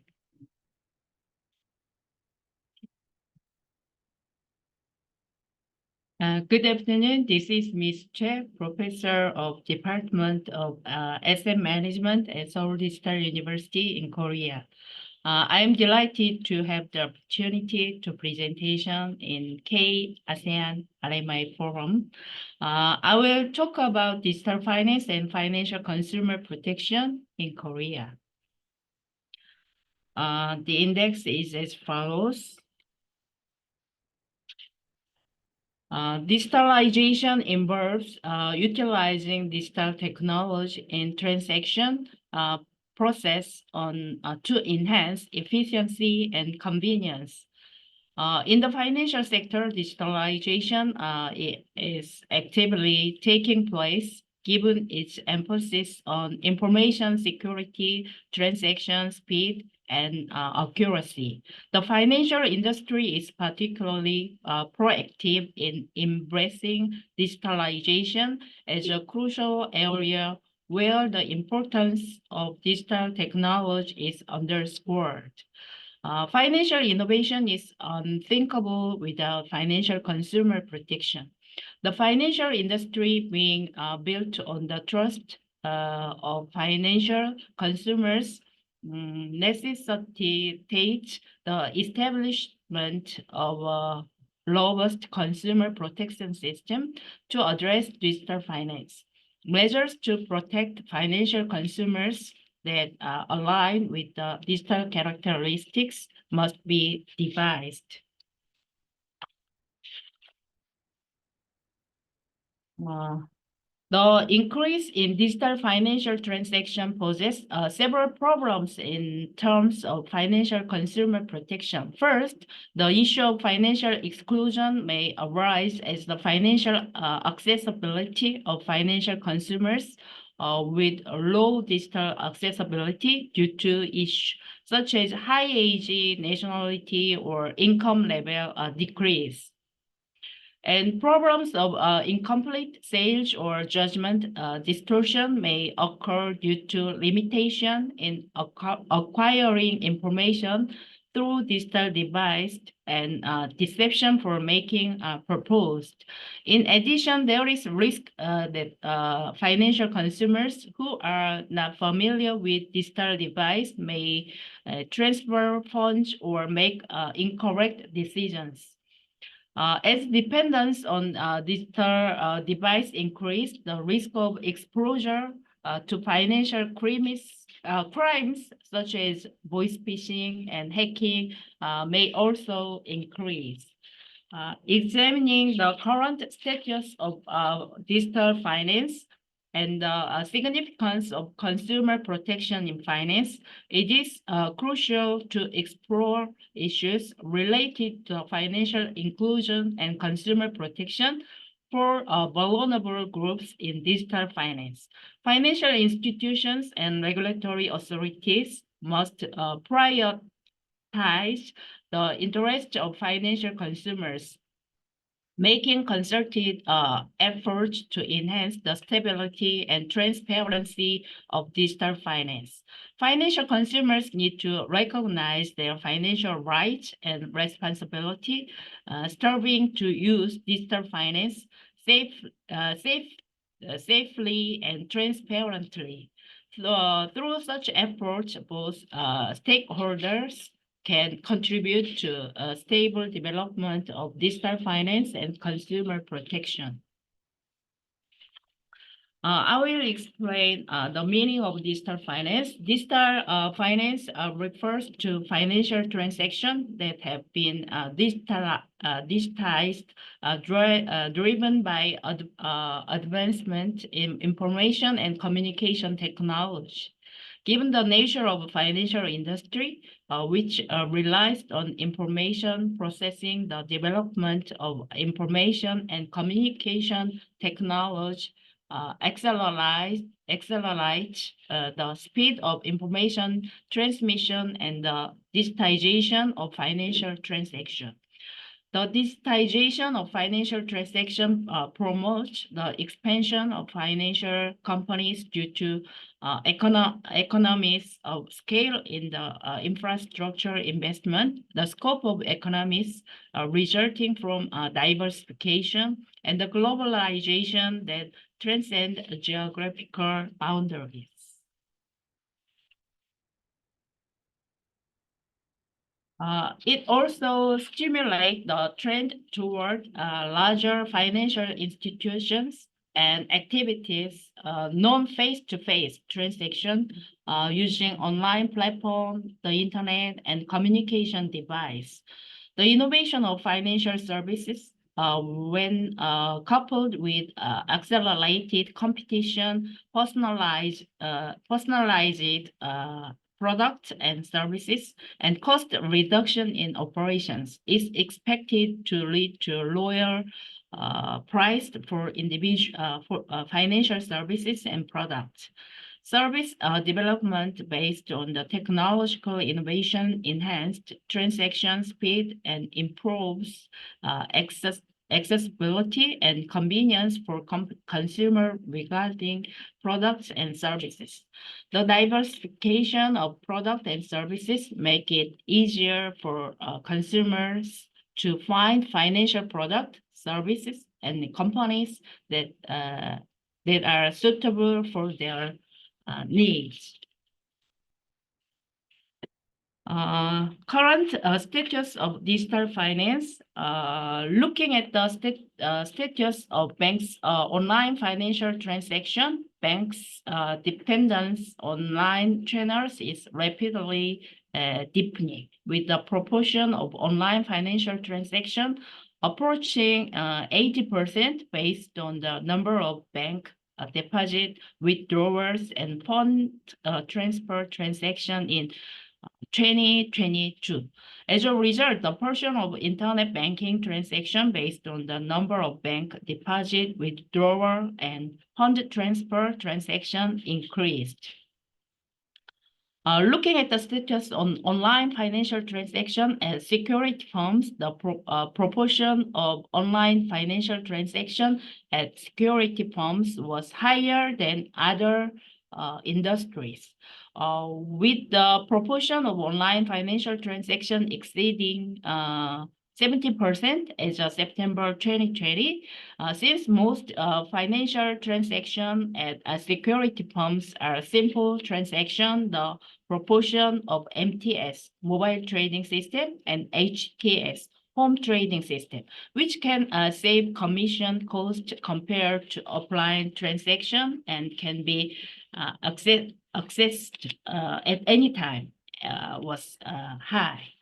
Good afternoon. This is Ms. Che, Professor of Department of Asset Management at Seoul Digital University in Korea. I am delighted to have the opportunity to presentation in K-ASEAN RMI Forum. I will talk about digital finance and financial consumer protection in Korea. The index is as follows. Digitalization involves utilizing digital technology in transaction process to enhance efficiency and convenience. In the financial sector, digitalization is actively taking place given its emphasis on information security, transaction speed, and accuracy. The financial industry is particularly proactive in embracing digitalization as a crucial area where the importance of digital technology is underscored. Financial innovation is unthinkable without financial consumer protection. The financial industry being built on the trust of financial consumers necessitates the establishment of a robust consumer protection system to address digital finance. Measures to protect financial consumers that align with the digital characteristics must be devised. The increase in digital financial transaction poses several problems in terms of financial consumer protection. First, the issue of financial exclusion may arise as the financial accessibility of financial consumers with low digital accessibility due to issues such as high age, nationality, or income level decrease. And problems of incomplete sales or judgment distortion may occur due to limitation in acquiring information through digital device and deception for making proposed. In addition, there is risk that financial consumers who are not familiar with digital device may transfer funds or make incorrect decisions. As dependence on digital device increase, the risk of exposure to financial crimes such as voice phishing and hacking may also increase. Examining the current status of digital finance and the significance of consumer protection in finance, it is crucial to explore issues related to financial inclusion and consumer protection for vulnerable groups in digital finance. Financial institutions and regulatory authorities must prioritize the interests of financial consumers, making concerted efforts to enhance the stability and transparency of digital finance. Financial consumers need to recognize their financial rights and responsibility, striving to use digital finance safely and transparently. Through such efforts, both stakeholders can contribute to a stable development of digital finance and consumer protection. I will explain the meaning of digital finance. Digital finance refers to financial transactions that have been digitized, driven by advancement in information and communication technology. Given the nature of the financial industry, which relies on information processing, the development of information and communication technology accelerate the speed of information transmission and the digitization of financial transactions. The digitization of financial transactions promotes the expansion of financial companies due to economies of scale in the infrastructure investment, the scope of economies resulting from diversification, and the globalization that transcend geographical boundaries. It also stimulates the trend toward larger financial institutions and activities non-face-to-face transaction using online platform, the internet, and communication device. The innovation of financial services when coupled with accelerated competition, personalized products and services, and cost reduction in operations is expected to lead to lower price for financial services and products. Service development based on the technological innovation enhanced transaction speed and improves accessibility and convenience for consumer regarding products and services. The diversification of products and services make it easier for consumers to find financial products, services, and companies that are suitable for their needs. Current status of digital finance. Looking at the status of banks' online financial transaction, banks' dependence on online channels is rapidly deepening, with the proportion of online financial transaction approaching 80% based on the number of bank deposit withdrawals and fund transfer transaction in 2022. As a result, the portion of internet banking transaction based on the number of bank deposit withdrawal and fund transfer transaction increased. Looking at the status on online financial transaction at security firms, the proportion of online financial transaction at security firms was higher than other industries. With the proportion of online financial transaction exceeding 70% as of September 2020, since most financial transactions at security firms are simple transaction, the proportion of MTS, mobile trading system, and HTS, home trading system, which can save commission cost compared to offline transaction and can be accessed at any time, was high.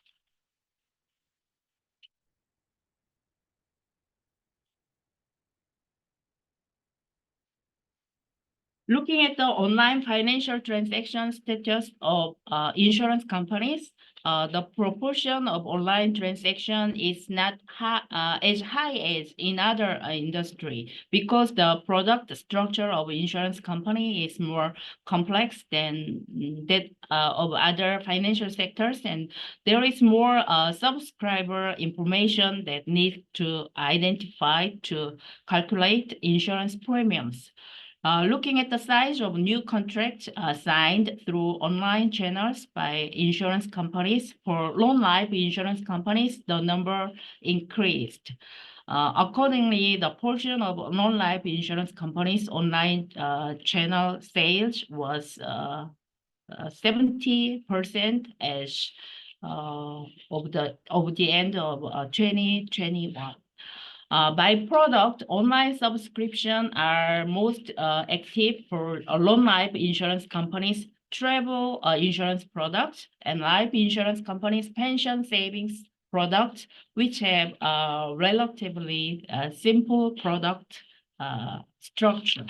Looking at the online financial transaction status of insurance companies, the proportion of online transaction is not as high as in other industry because the product structure of insurance company is more complex than that of other financial sectors, and there is more subscriber information that needs to identify to calculate insurance premiums. Looking at the size of new contracts signed through online channels by insurance companies, for non-life insurance companies, the number increased. Accordingly, the portion of non-life insurance companies' online channel sales was 70% as of the end of 2021. By product, online subscription are most active for non-life insurance companies, travel insurance products, and life insurance companies' pension savings products, which have relatively simple product structure.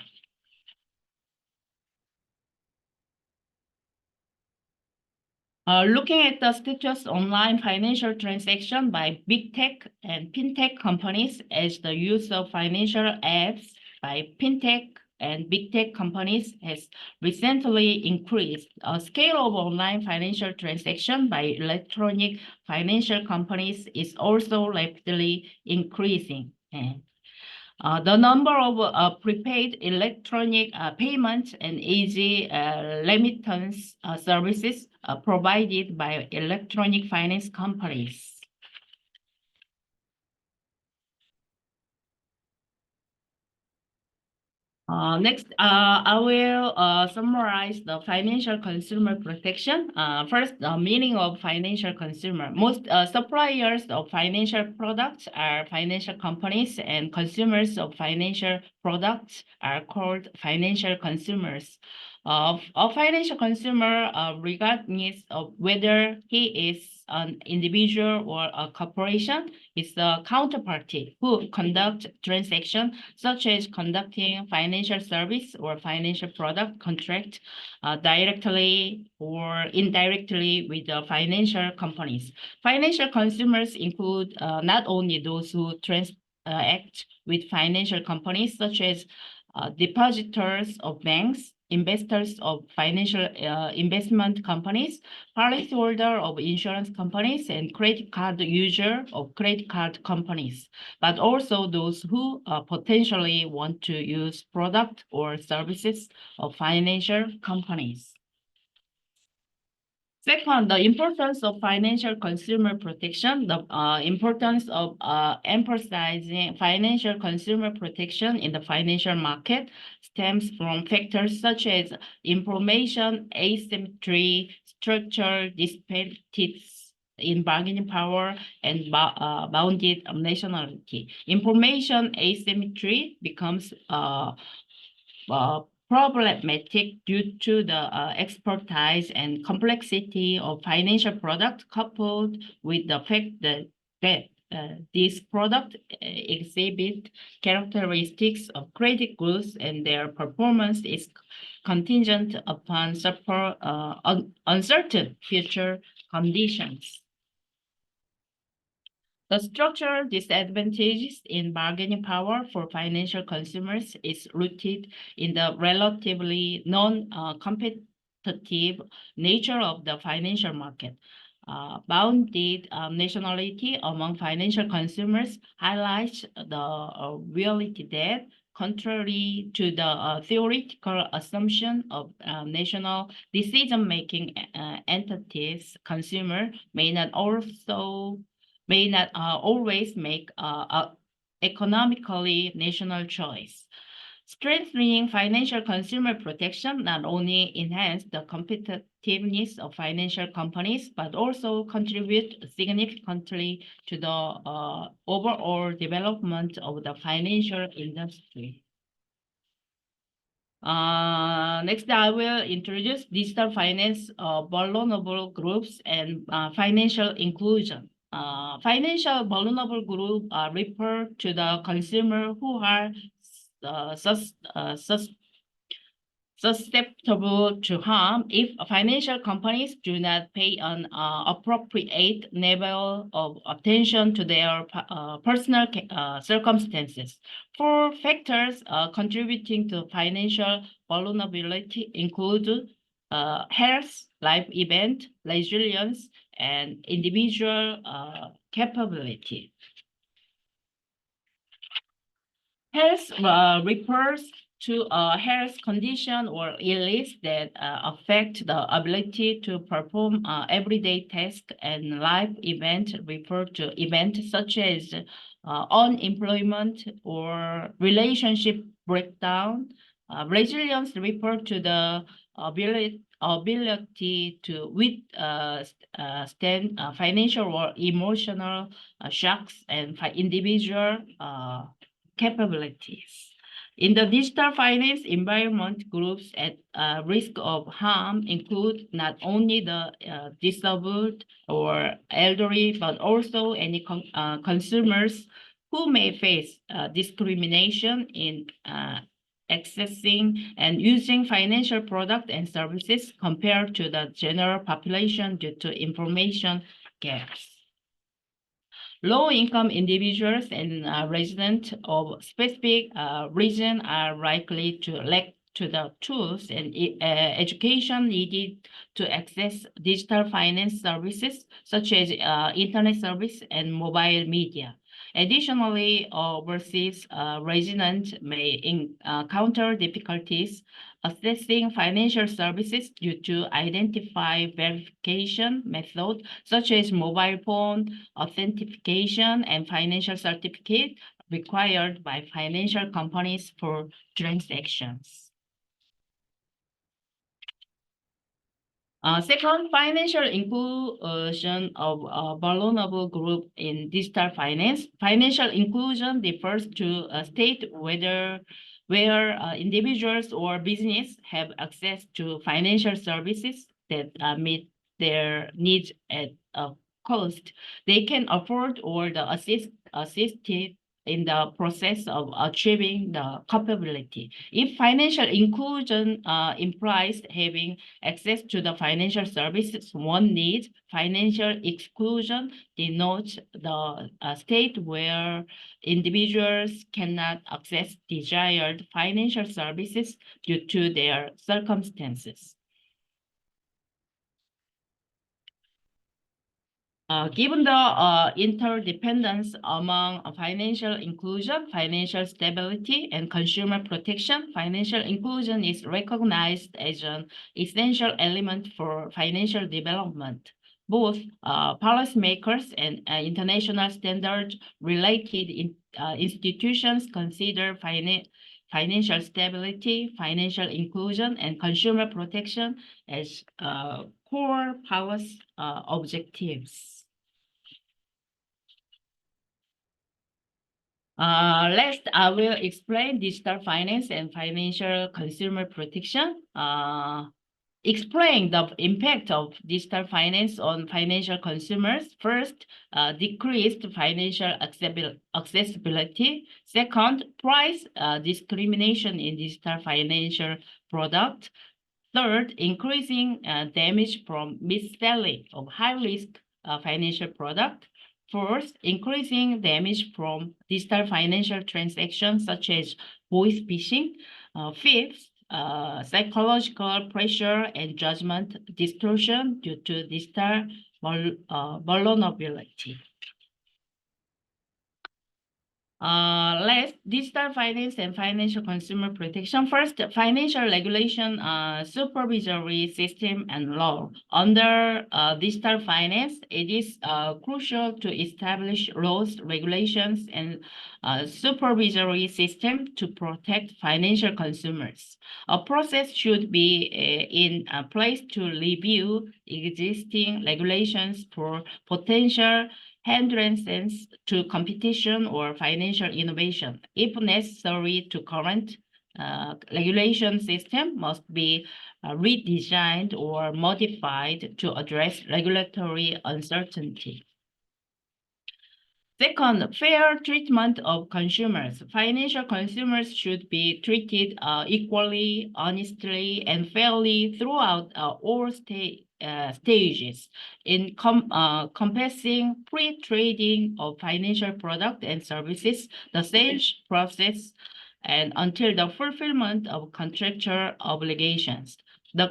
Looking at the status online financial transaction by big tech and fintech companies, as the use of financial apps by fintech and big tech companies has recently increased. A scale of online financial transaction by electronic financial companies is also rapidly increasing. The number of prepaid electronic payments and easy remittance services provided by electronic finance companies. Next, I will summarize the financial consumer protection. First, the meaning of financial consumer. Most suppliers of financial products are financial companies, and consumers of financial products are called financial consumers. A financial consumer, regardless of whether he is an individual or a corporation, is the counterparty who conduct transactions such as conducting financial service or financial product contract directly or indirectly with the financial companies. Financial consumers include not only those who transact with financial companies, such as depositors of banks, investors of financial investment companies, policyholder of insurance companies, and credit card user of credit card companies, but also those who potentially want to use product or services of financial companies. Second, the importance of financial consumer protection. The importance of emphasizing financial consumer protection in the financial market stems from factors such as information asymmetry, structural disparities in bargaining power, and bounded nationality. Information asymmetry becomes problematic due to the expertise and complexity of financial products, coupled with the fact that these products exhibit characteristics of credit goods and their performance is contingent upon uncertain future conditions. The structural disadvantages in bargaining power for financial consumers is rooted in the relatively non-competitive nature of the financial market. Bounded nationality among financial consumers highlights the reality that, contrary to the theoretical assumption of national decision-making entities, consumer may not always make a economically national choice. Strengthening financial consumer protection not only enhance the competitiveness of financial companies, but also contribute significantly to the overall development of the financial industry. Next, I will introduce digital finance, vulnerable groups, and financial inclusion. Financial vulnerable group refer to the consumer who are susceptible to harm if financial companies do not pay an appropriate level of attention to their personal circumstances. Four factors contributing to financial vulnerability include health, life event, resilience, and individual capability. Health refers to a health condition or illness that affect the ability to perform everyday tasks, and life event refer to events such as unemployment or relationship breakdown. Resilience refer to the ability to withstand financial or emotional shocks, and individual capabilities. In the digital finance environment, groups at risk of harm include not only the disabled or elderly, but also any consumers who may face discrimination in accessing and using financial products and services compared to the general population due to information gaps. Low-income individuals and residents of specific region are likely to lack to the tools and education needed to access digital finance services such as internet service and mobile media. Additionally, overseas residents may encounter difficulties accessing financial services due to identify verification methods such as mobile phone authentication and financial certificate required by financial companies for transactions. Second, financial inclusion of a vulnerable group in digital finance. Financial inclusion refers to a state where individuals or business have access to financial services that meet their needs at a cost they can afford or the assisted in the process of achieving the capability. If financial inclusion implies having access to the financial services one needs, financial exclusion denotes the state where individuals cannot access desired financial services due to their circumstances. Given the interdependence among financial inclusion, financial stability, and consumer protection, financial inclusion is recognized as an essential element for financial development. Both policymakers and international standard-related institutions consider financial stability, financial inclusion, and consumer protection as core policy objectives. Next, I will explain digital finance and financial consumer protection. Explain the impact of digital finance on financial consumers. First, decreased financial accessibility. Second, price discrimination in digital financial product. Third, increasing damage from mis-selling of high-risk financial product. Fourth, increasing damage from digital financial transactions such as voice phishing. Fifth, psychological pressure and judgment distortion due to digital vulnerability. Last, digital finance and financial consumer protection. First, financial regulation, supervisory system and law. Under digital finance, it is crucial to establish laws, regulations, and supervisory system to protect financial consumers. A process should be in place to review existing regulations for potential hindrances to competition or financial innovation. If necessary, to current regulation system must be redesigned or modified to address regulatory uncertainty. Second, fair treatment of consumers. Financial consumers should be treated equally, honestly, and fairly throughout all stages in encompassing pre-trading of financial products and services, the sales process, and until the fulfillment of contractual obligations. The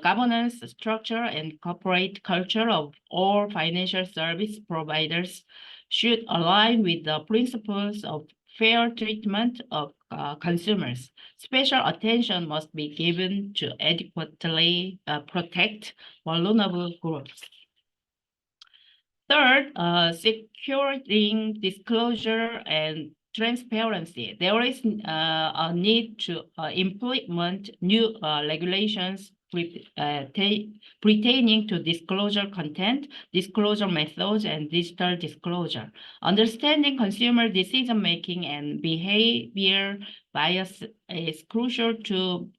governance structure and corporate culture of all financial service providers should align with the principles of fair treatment of consumers. Special attention must be given to adequately protect vulnerable groups. Third, securing disclosure and transparency. There is a need to implement new regulations pertaining to disclosure content, disclosure methods, and digital disclosure. Understanding consumer decision-making and behavior bias is crucial to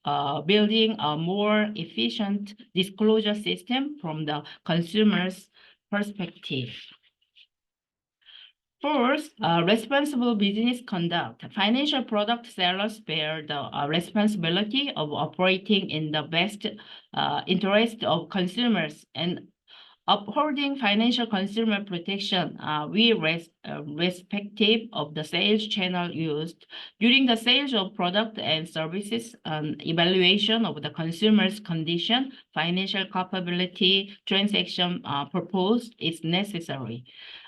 building a more efficient disclosure system from the consumer's perspective. Fourth, responsible business conduct. Financial product sellers bear the responsibility of operating in the best interest of consumers and upholding financial consumer protection. Respective of the sales channel used. During the sales of product and services, evaluation of the consumer's condition, financial capability transaction proposed is necessary.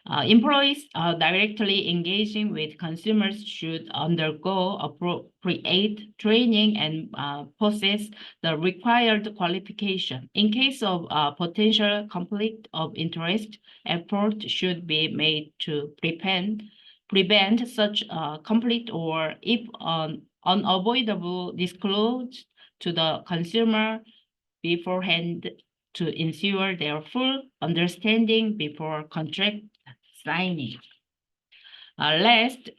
Employees directly engaging with consumers should undergo appropriate training and possess the required qualification. In case of potential conflict of interest, effort should be made to prevent such conflict, or if unavoidable, disclose to the consumer beforehand to ensure their full understanding before contract signing. Last,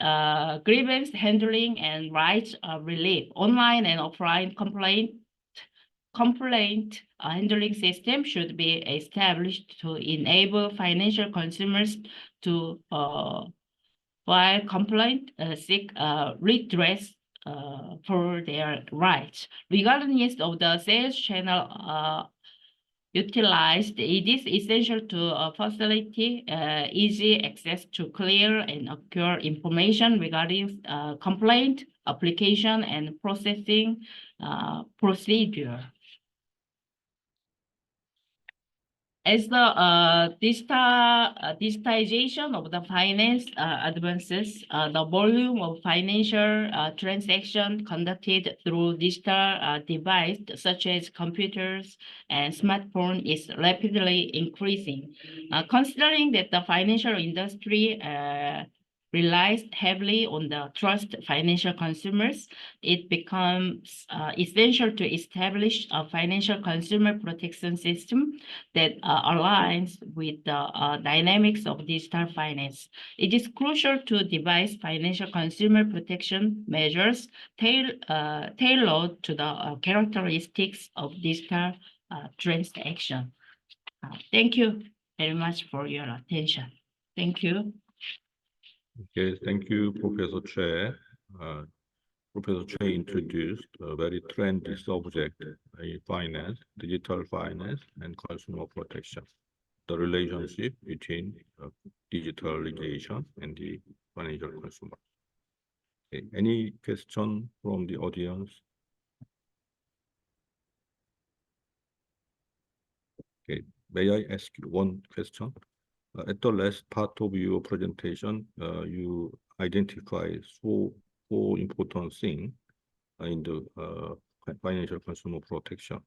grievance handling and rights relief. Online and offline complaint handling system should be established to enable financial consumers to file complaint, seek redress for their rights. Regardless of the sales channel utilized, it is essential to facilitate easy access to clear and accurate information regarding complaint, application, and processing procedure. As the digitization of the finance advances, the volume of financial transaction conducted through digital devices such as computers and smartphones is rapidly increasing. Considering that the financial industry relies heavily on the trust financial consumers, it becomes essential to establish a financial consumer protection system that aligns with the dynamics of digital finance. It is crucial to devise financial consumer protection measures tailored to the characteristics of digital transaction. Thank you very much for your attention. Thank you. Okay, thank you, Professor Che. Professor Che introduced a very trendy subject in finance, digital finance, and consumer protection, the relationship between digitalization and the financial consumer. Okay, any question from the audience? Okay, may I ask you one question? At the last part of your presentation, you identify four important things in the financial consumer protection.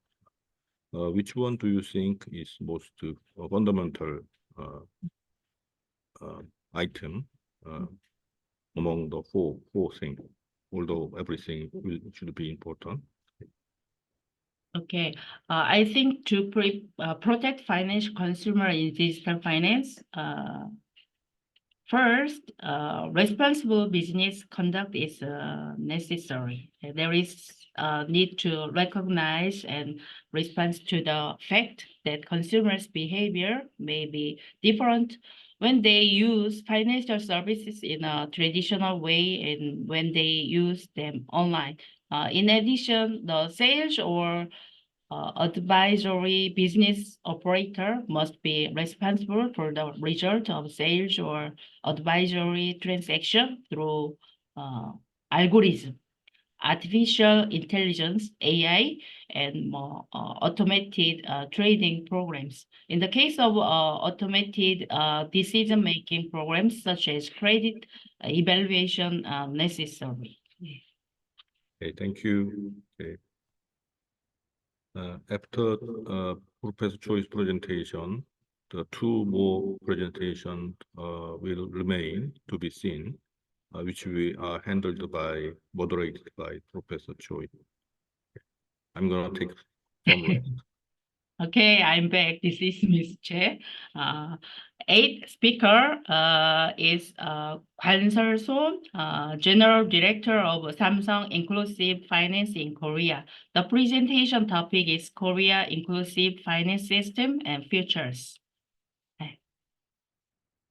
Which one do you think is most fundamental item among the four things? Although everything should be important. Okay, I think to protect financial consumer in digital finance, first, responsible business conduct is necessary. There is a need to recognize and respond to the fact that consumers' behavior may be different when they use financial services in a traditional way and when they use them online. In addition, the sales or advisory business operator must be responsible for the result of sales or advisory transaction through algorithm, artificial intelligence, AI, and automated trading programs. In the case of automated decision-making programs such as credit evaluation necessary. Okay, thank you. Okay. After Professor Choi's presentation, the two more presentations will remain to be seen, which we are moderated by Professor Choi. I'm going to take some rest. Okay, I'm back. This is Ms. Che. Eighth speaker is Kwan Sol-son, General Director of Samsung Inclusive Finance in Korea. The presentation topic is Korea Inclusive Finance System and Futures.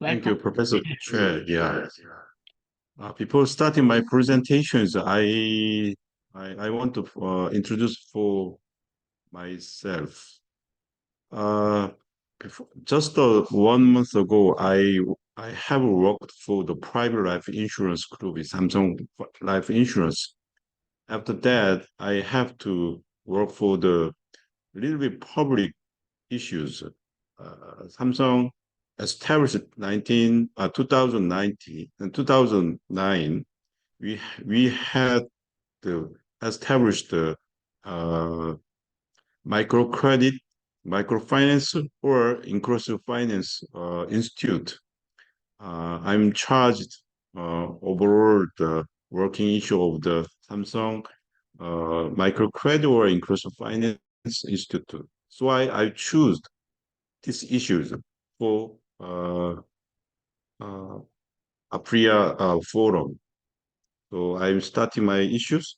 Thank you, Professor Che. Yeah. Before starting my presentations, I want to introduce for myself. Just 1 month ago, I have worked for the private life insurance group with Samsung Life Insurance. After that, I have to work for the little bit public issues. Samsung established 2019 and 2009. We had established the microcredit, microfinance, or inclusive finance institute. I'm charged overall the working issue of the Samsung microcredit or inclusive finance institute. So I choose these issues for APRIA forum. So I'm starting my issues.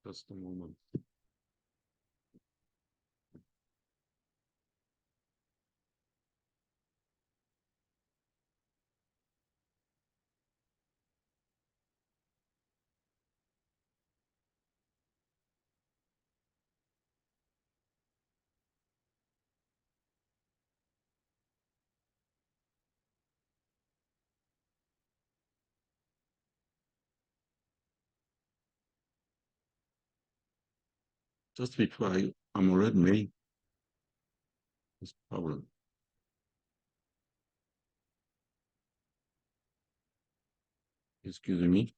Just a moment. Just before I'm already made this problem. Excuse me.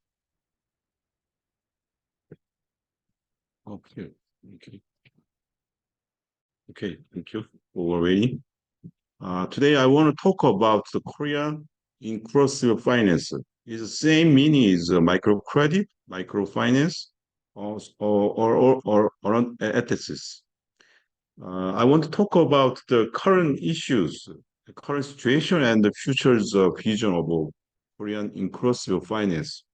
Okay. Okay, thank you for waiting. Today I want to talk about the Korean inclusive finance. It's the same meaning as microcredit, microfinance, or ethics. I want to talk about the current issues, the current situation, and the future's vision of Korean inclusive finance.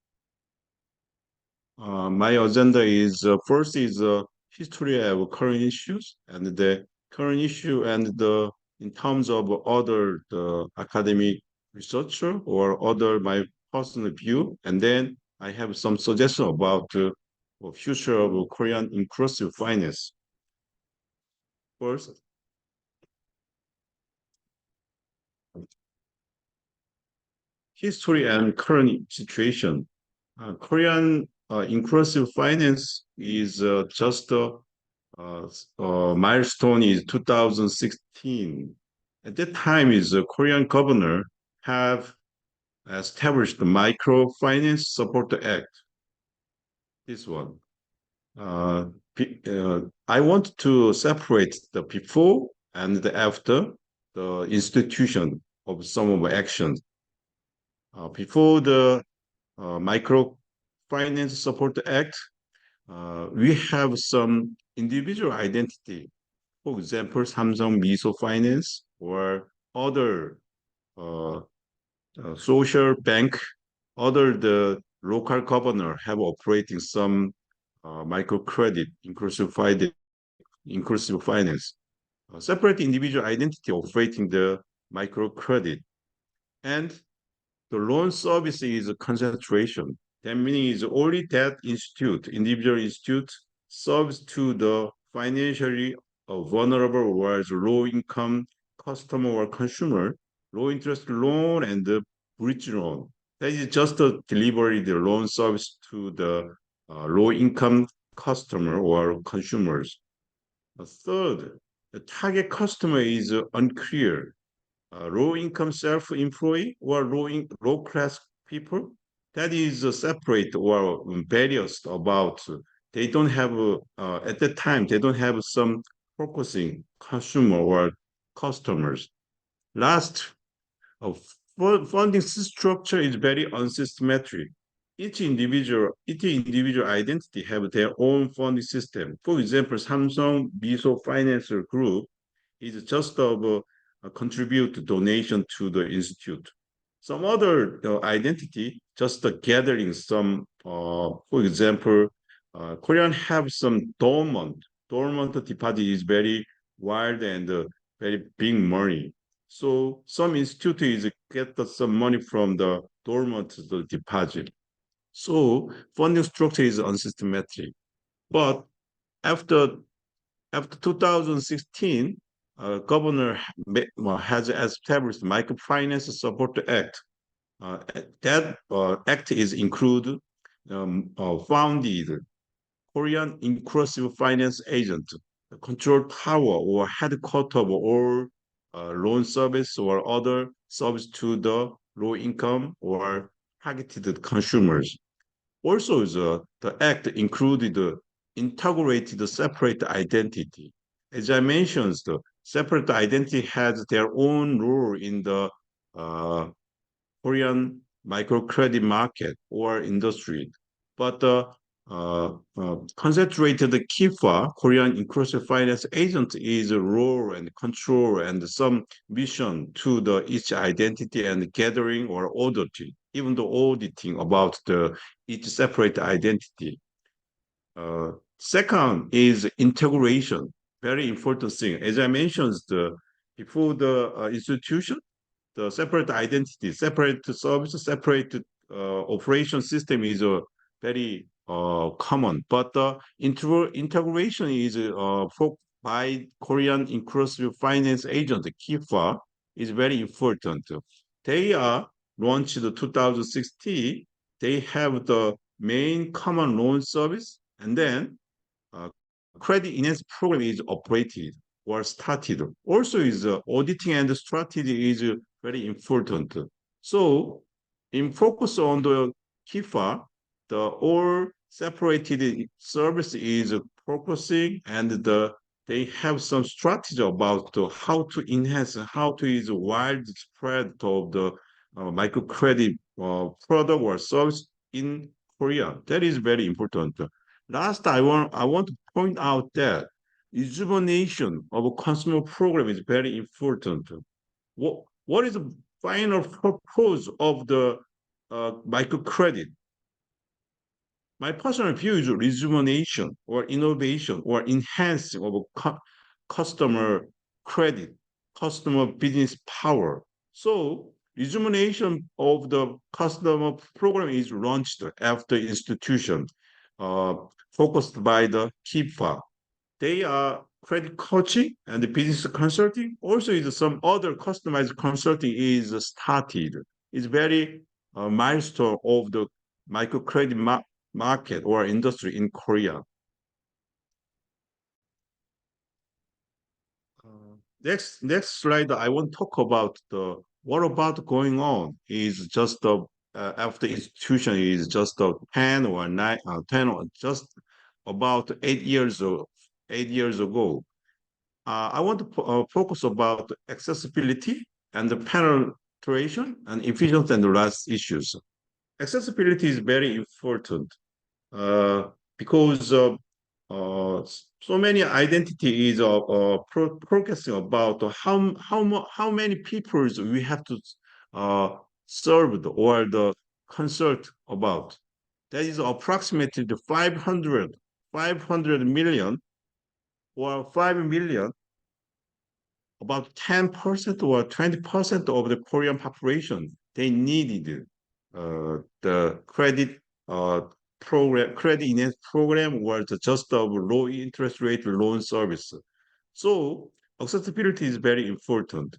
My agenda is first is history of current issues and the current issue and the in terms of other the academic researcher or other my personal view, and then I have some suggestion about the future of Korean inclusive finance. First, history and current situation. Korean inclusive finance is just milestone is 2016. At that time, is the Korean governor have established the Microfinance Support Act. This one. I want to separate the before and the after the institution of some of the actions. Before the Microfinance Support Act, we have some individual identity. For example, Samsung Miso Finance or other social bank, other the local governor have operating some microcredit, inclusive finance. Separate individual identity operating the microcredit. And the loan service is a concentration. That meaning is only that institute, individual institute, serves to the financially vulnerable or low income customer or consumer, low interest loan and the bridge loan. That is just a delivery the loan service to the low income customer or consumers. Third, the target customer is unclear. Low-income self-employed or low-class people, that is separate or various about they don't have at that time they don't have some focusing consumer or customers. Last, funding structure is very unsystematic. Each individual identity have their own funding system. For example, Samsung Miso Financial Group is just of contribute donation to the institute. Some other identity, just gathering some, for example, Korean have some dormant. Dormant deposit is very wild and very big money. So some institutes get some money from the dormant deposit. So funding structure is unsystematic. But after After 2016, Governor has established Microfinance Support Act. That act is included founded Korean Inclusive Finance Agent, the control tower or headquarters of all loan service or other service to the low income or targeted consumers. Also, the act included integrated separate identity. As I mentioned, the separate identity has their own role in the Korean microcredit market or industry. But the concentrated KIFA, Korean Inclusive Finance Agent, is a role and control and some mission to the each identity and gathering or auditing, even the auditing about the each separate identity. Second is integration, very important thing. As I mentioned, before the institution, the separate identity, separate service, separate operation system is very common. But the integration is by Korean Inclusive Finance Agent, KIFA, is very important. They are launched in 2016. They have the main common loan service, and then credit enhanced program is operated or started. Also, is auditing and strategy is very important. So, in focus on the KIFA, the all separated service is focusing, and they have some strategy about how to enhance, how to use widespread of the microcredit product or service in Korea. That is very important. Last, I want to point out that rejuvenation of a consumer program is very important. What is the final purpose of the microcredit? My personal view is rejuvenation or innovation or enhancing of customer credit, customer business power. So rejuvenation of the customer program is launched after institution focused by the KIFA. They are credit coaching and the business consulting. Also, is some other customized consulting is started. It's very milestone of the microcredit market or industry in Korea. Next slide, I want to talk about the what about going on is just after institution is just 10 or 9, 10 or just about 8 years ago. I want to focus about accessibility and the penetration and efficiency and the last issues. Accessibility is very important because so many identity is progressing about how many people we have to serve or the consult about. That is approximately the 500 million or 5 million, about 10% or 20% of the Korean population, they needed the credit program, credit enhanced program was just a low interest rate loan service. So accessibility is very important.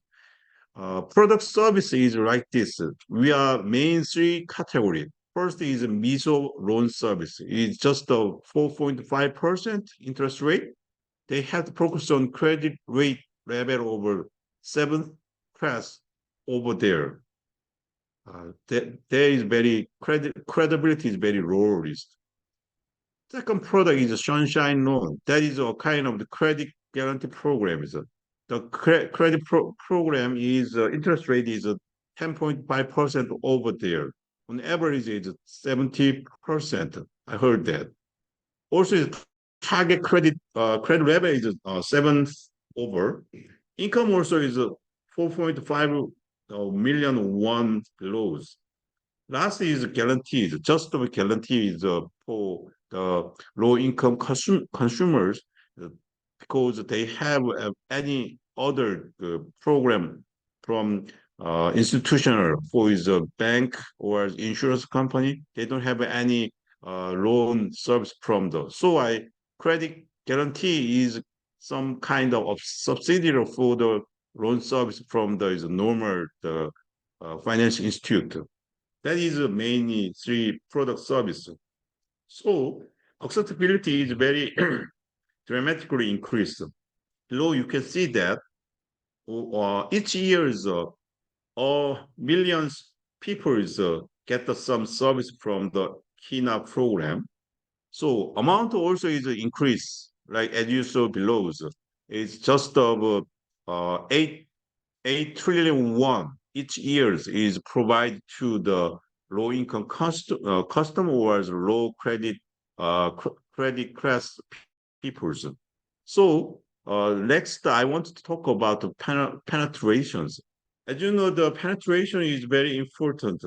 Product service is like this. We are main three categories. First is MISO loan service. It's just a 4.5% interest rate. They have to focus on credit rate level over 7th class over there. There is very credibility is very low risk. Second product is a sunshine loan. That is a kind of the credit guarantee program. The credit program is interest rate is 10.5% over there. On average, it's 70%. I heard that. Also, target credit level is 7 over. Income also is 4.5 million won lows. Last is guaranteed. Just the guarantee is for the low income consumers because they have any other program from institutional for is a bank or insurance company. They don't have any loan service from those. So credit guarantee is some kind of subsidiary for the loan service from the normal financial institute. That is mainly three product service. So acceptability is very dramatically increased. Below you can see that each year millions people get some service from the KINA program. So amount also is increased, like as you saw below. It's just of 8 trillion won each year is provided to the low income customer or low credit credit class peoples. So next, I want to talk about the penetrations. As you know, the penetration is very important.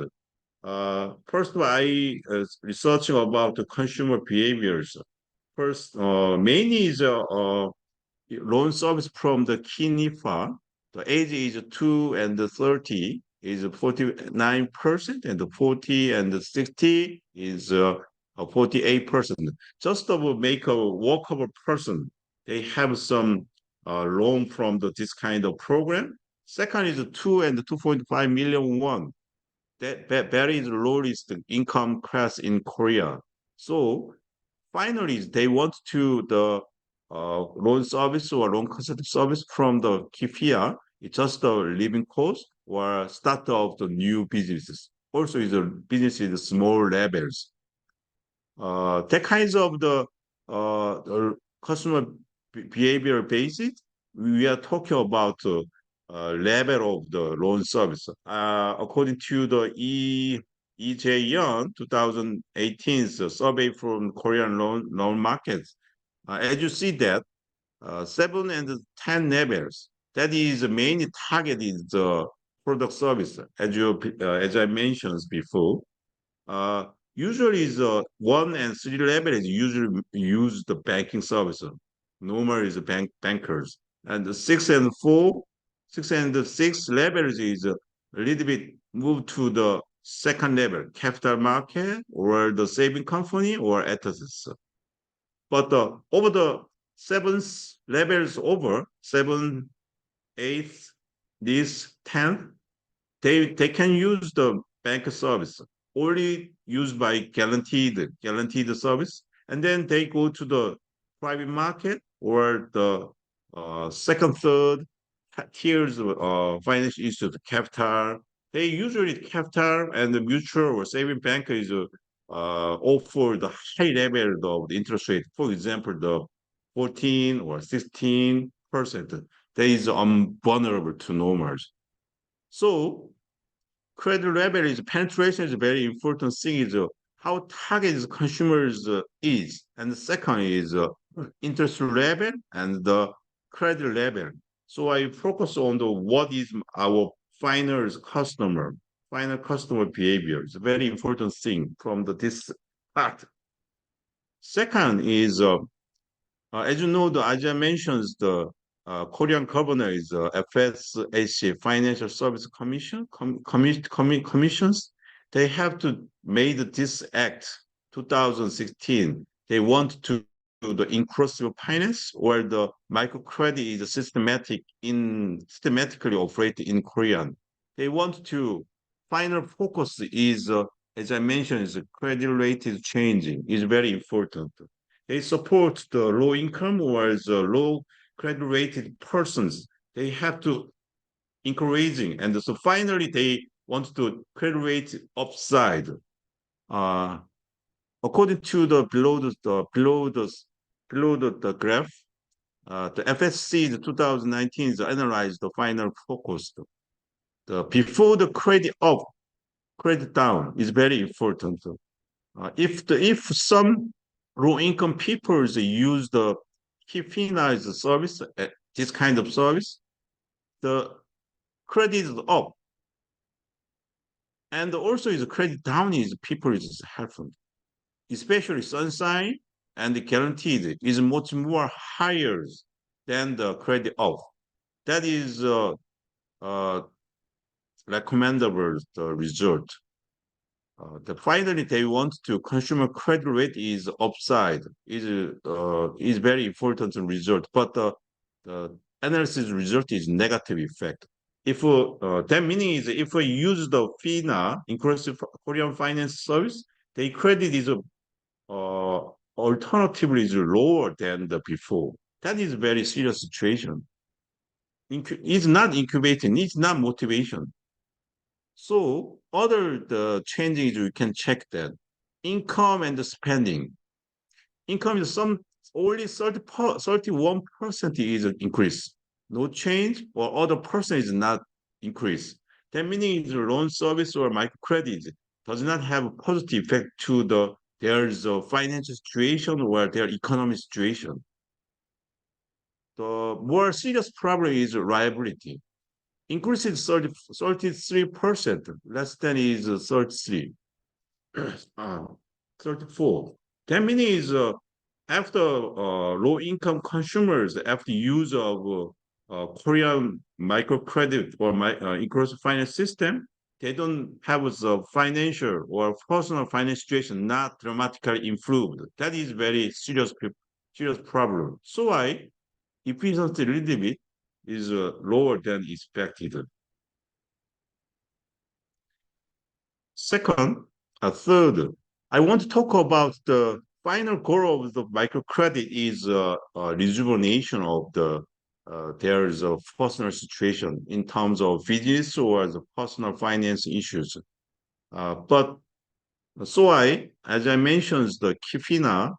First, I researching about the consumer behaviors. First, mainly is loan service from the KINIFA. The age is 2 and 30 is 49%, and the 40 and 60 is 48%. Just to make a workable person, they have some loan from this kind of program. Second is 2 and 2.5 million won. That very lowest income class in Korea. So finally, they want to the loan service or loan concept service from the KIFIA. It's just the living cost or start of the new businesses. Also, is a business in small levels. That kinds of the customer behavior basis, we are talking about level of the loan service. According to the EJ Young 2018 survey from Korean loan markets, as you see that 7 and 10 levels, that is mainly targeted the product service, as I mentioned before. Usually the 1 and 3 level is usually use the banking service. Normal is bankers. And the 6 and 6 levels is a little bit moved to the second level, capital market or the saving company or ethicists. But over the 7 levels over, 7, 8, this 10, they can use the bank service only used by guaranteed service, and then they go to the private market or the second, third tiers of financial institute, capital. They usually capital and the mutual or saving bank is offer the high level of the interest rate. For example, the 14 or 16%. That is vulnerable to normals. So credit level is penetration is a very important thing. Is how targeted consumers is, and the second is interest level and the credit level. So I focus on the what is our final customer behavior. It's a very important thing from this part. Second is as you know, as I mentioned, the Korean governor is FSAC Financial Service Commissions. They have to made this act 2016. They want to do the inclusive finance or the microcredit is systematically operated in Korean. They want to final focus is as I mentioned is credit rate is changing is very important. They support the low income or the low credit rated persons. They have to encouraging, and so finally they want to credit rate upside. According to the below the graph, the FSC the 2019 analyzed the final focus. Before the credit up, credit down is very important. If some low income people use the KIFINA service, this kind of service, the credit is up. And also is credit down is people is helpful. Especially sunshine and the guaranteed is much more higher than the credit up. That is recommendable the result. Finally, they want to consumer credit rate is upside is very important result. But the analysis result is negative effect. If that meaning is if we use the FINA, inclusive Korean finance service, the credit is alternatively is lower than the before. That is very serious situation. It's not incubating, it's not motivation. So other the changes we can check that. Income and the spending. Income is only 31% is increase. No change or other person is not increase. That meaning the loan service or microcredit does not have a positive effect to there's a financial situation or their economic situation. The more serious problem is liability. Increases 33%, less than is 33, 34. That means after low-income consumers, after use of Korean microcredit or inclusive finance system, they don't have the financial or personal finance situation not dramatically improved. That is very serious problem. So efficiency a little bit is lower than expected. Third, I want to talk about the final goal of the microcredit is rejuvenation of there's a personal situation in terms of business or the personal finance issues. But so as I mentioned, the KIFINA,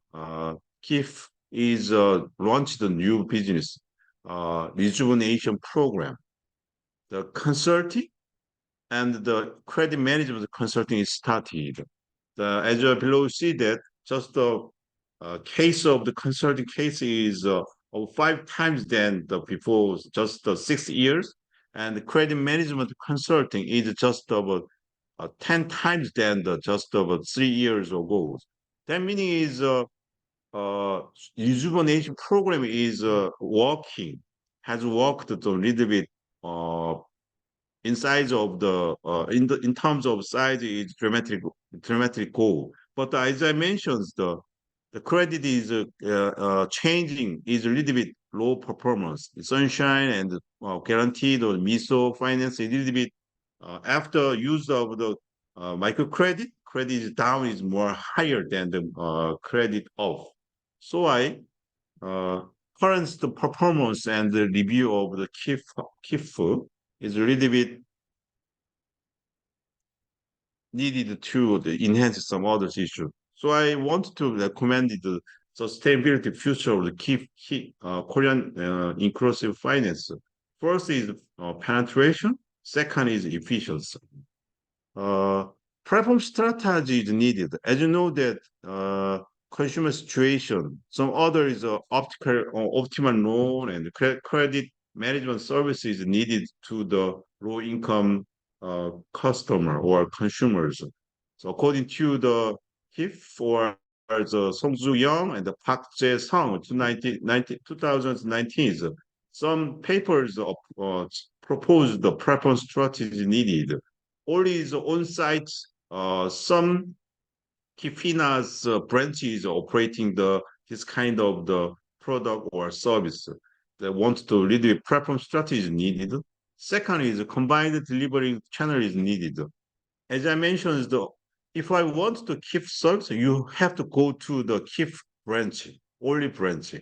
KIF is launched a new business rejuvenation program. The consulting and the credit management consulting is started. As you below see that just the case of the consulting case is 5 times than the before just 6 years, and the credit management consulting is just about 10 times than just about 3 years ago. That meaning is rejuvenation program is working, has worked a little bit in size of the in terms of size is dramatic goal. But as I mentioned, the credit is changing is a little bit low performance. Sunshine and guaranteed or MISO finance a little bit after use of the microcredit, credit is down is more higher than the credit off. So current the performance and the review of the KIF is a little bit needed to enhance some other issues. So I want to recommend the sustainability future of the Korean inclusive finance. First is penetration. Second is efficiency. Platform strategy is needed. As you know that consumer situation, some other is optimal loan and credit management services needed to the low income customer or consumers. So according to the HIF or the Song Yoo-young and the Park Jae-sung 2019, some papers proposed the platform strategy needed. Only the on-site some KIFINA's branches operating this kind of the product or service that want to lead the platform strategy is needed. Second is combined delivery channel is needed. As I mentioned, if I want to keep service, you have to go to the KIF branch, only branch.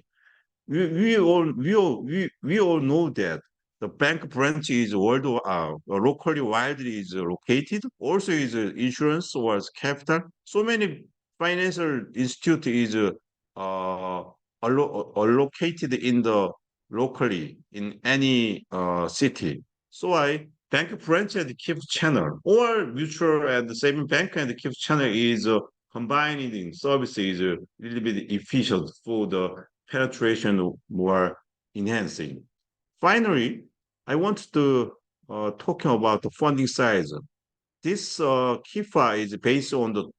We all know that the bank branch is locally widely is located. Also is insurance or capital. So many financial institute is allocated in the locally in any city. So bank branch and KIF channel or mutual and saving bank and KIF channel is combining services a little bit efficient for the penetration more enhancing. Finally, I want to talking about the funding size. This KIFA is based on the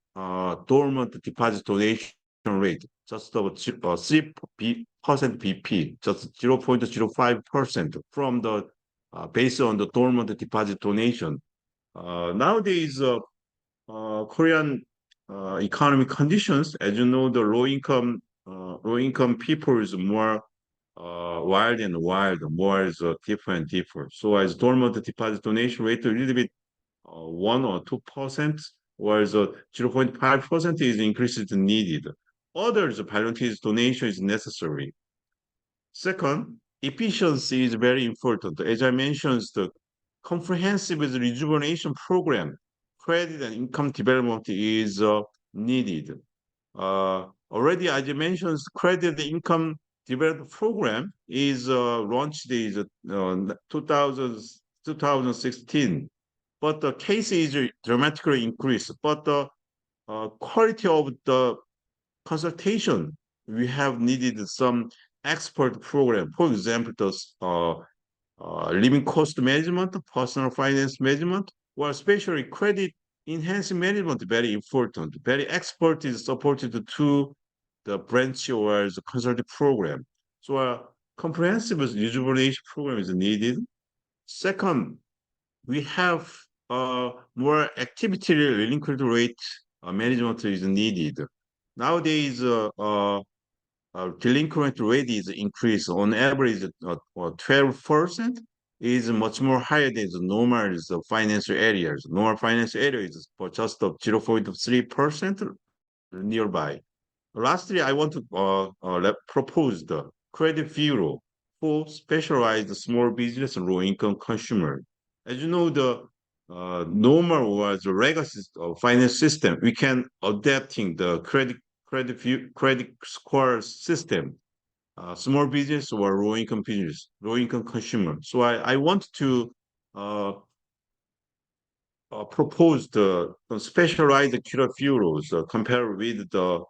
dormant deposit donation rate, just about 3% BP, just 0.05% from the based on the dormant deposit donation. Nowadays, Korean economic conditions, as you know, the low income people is more wild and wild, more is deeper and deeper. So as dormant deposit donation rate a little bit 1 or 2%, whereas 0.5% is increased needed. Others, voluntary donation is necessary. Second, efficiency is very important. As I mentioned, the comprehensive rejuvenation program, credit and income development is needed. Already, as I mentioned, credit income development program is launched in 2016, but the case is dramatically increased. But the quality of the consultation, we have needed some expert program. For example, the living cost management, personal finance management, or especially credit enhancing management, very important. Very expert is supported to the branch or the consulting program. So a comprehensive rejuvenation program is needed. Second, we have more activity delinquent rate management is needed. Nowadays, delinquent rate is increased on average 12% is much more higher than the normal financial areas. Normal financial areas for just 0.3% nearby. Lastly, I want to propose the credit bureau for specialized small business and low income consumer. As you know, the normal was the legacy finance system. We can adapting the credit score system, small business or low income business, low income consumer. So I want to propose the specialized credit bureaus compared with the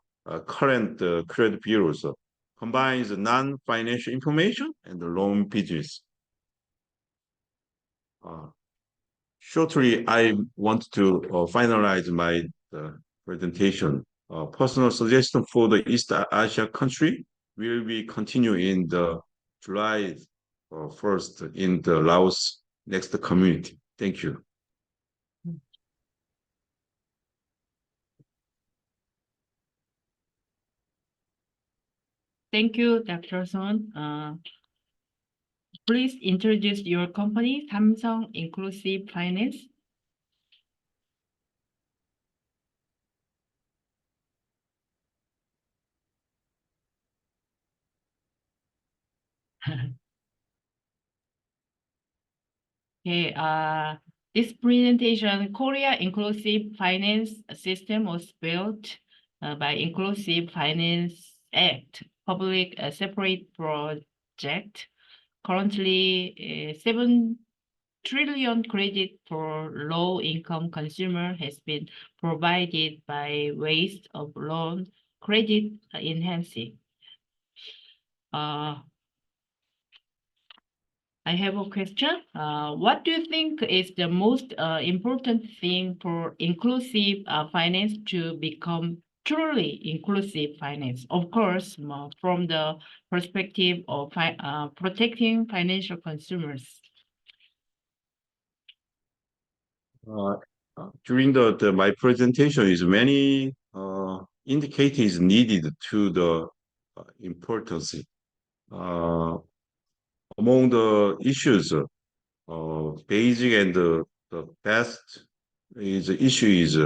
current credit bureaus, combines non-financial information and the loan business. Shortly, I want to finalize my presentation. Personal suggestion for the East Asia country will be continue in the July 1st in the Laos next community. Thank you. Thank you, Dr. Son. Please introduce your company, Samsung Inclusive Finance. Okay, this presentation, Korea Inclusive Finance System was built by Inclusive Finance Act, public separate project. Currently, 7 trillion credit for low-income consumer has been provided by ways of loan credit enhancing. I have a question. What do you think is the most important thing for inclusive finance to become truly inclusive finance? Of course, from the perspective of protecting financial consumers. During my presentation is many indicators needed to the importance. Among the issues, basic and the best issue is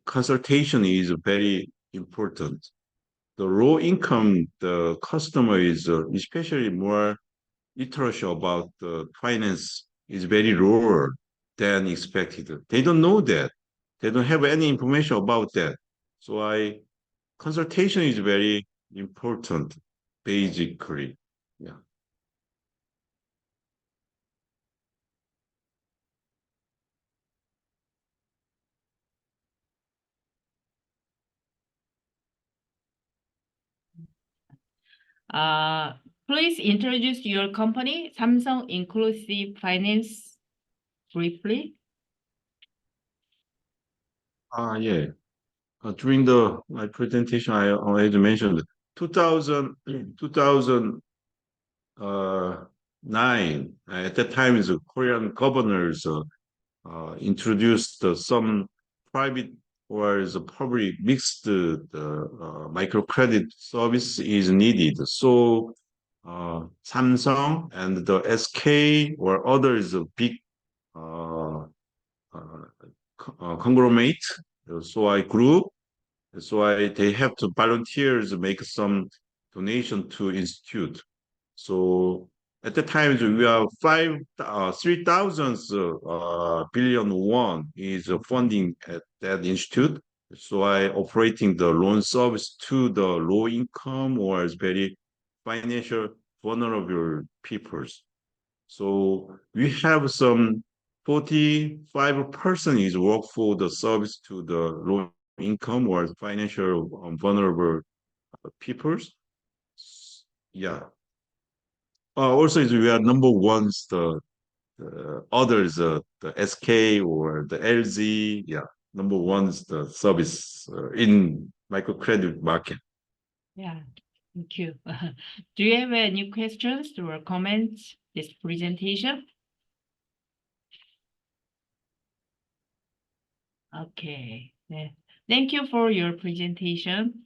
consultation is very important. The low income, the customer is especially more literacy about the finance is very lower than expected. They don't know that. They don't have any information about that. So consultation is very important, basically. Yeah. Please introduce your company, Samsung Inclusive Finance, briefly. Yeah. During my presentation, I already mentioned 2009. At that time, the Korean governors introduced some private or is probably mixed microcredit service is needed. So Samsung and the SK or others big conglomerate, so I group, they have to volunteers make some donation to institute. So at the time we are 3,000 billion won is funding at that institute. So I operating the loan service to the low income or very financial vulnerable peoples. So we have some 45% is work for the service to the low income or financial vulnerable peoples. Yeah. Also, we are number ones, the others, the SK or the LZ. Yeah, number one's the service in microcredit market. Yeah, thank you. Do you have any questions or comments this presentation? Okay. Yeah. Thank you for your presentation.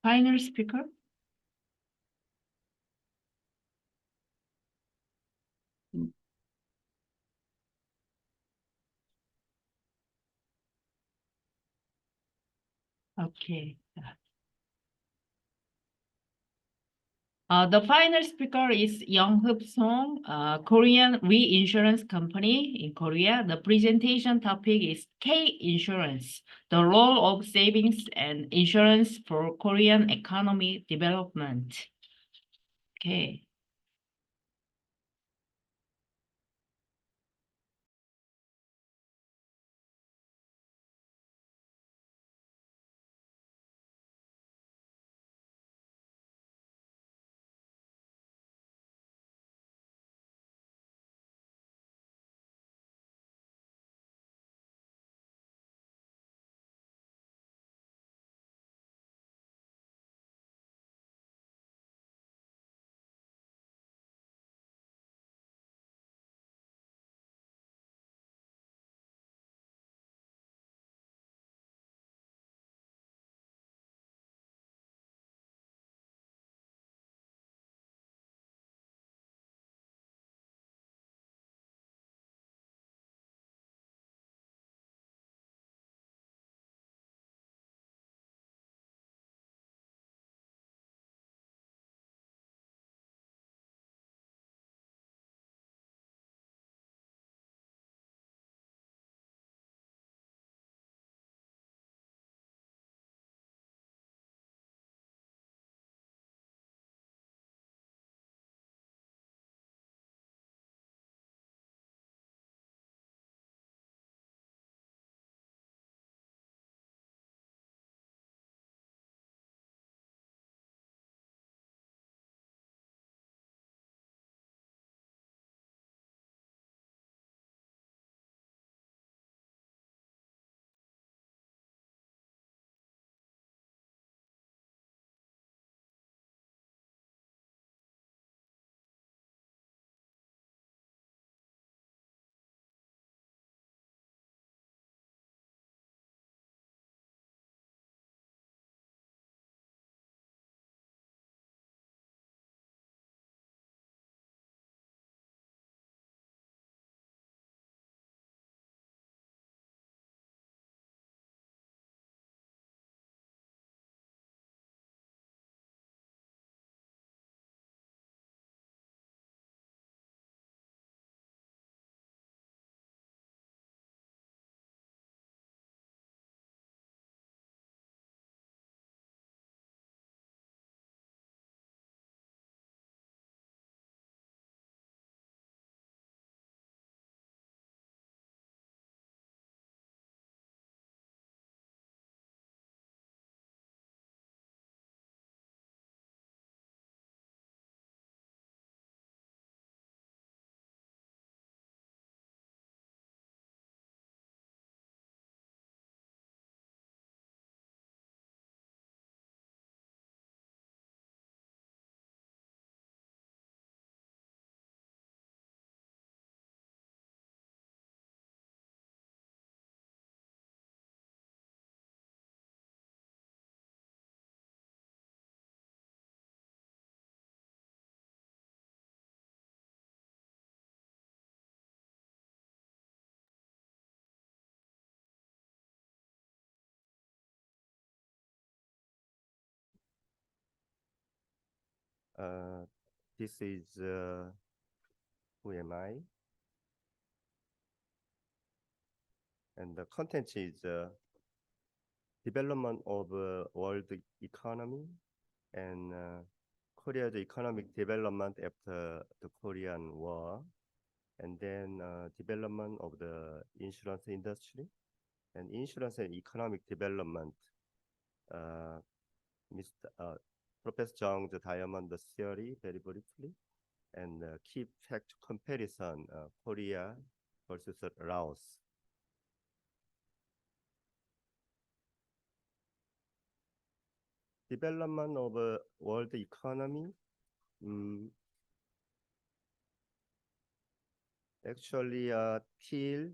Final speaker. Okay. The final speaker is Young-Hup Song, Korean reinsurance company in Korea. The presentation topic is K-Insurance, the role of savings and insurance for Korean economy development. Okay. This is who am I? And the content is development of world economy and Korea's economic development after the Korean War, and then development of the insurance industry and insurance and economic development. Mr. Professor Jung's diamond theory very briefly, and key fact comparison Korea versus Laos. Development of world economy. Actually, till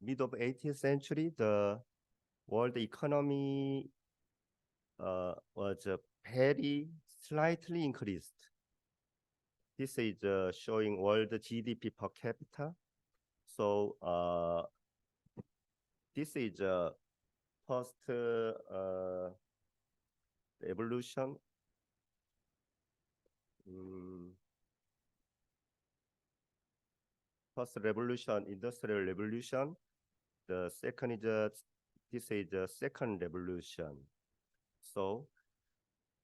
mid of 18th century, the world economy was very slightly increased. This is showing world GDP per capita. So this is post evolution. Post-revolution, industrial revolution. The second is this is the second revolution. So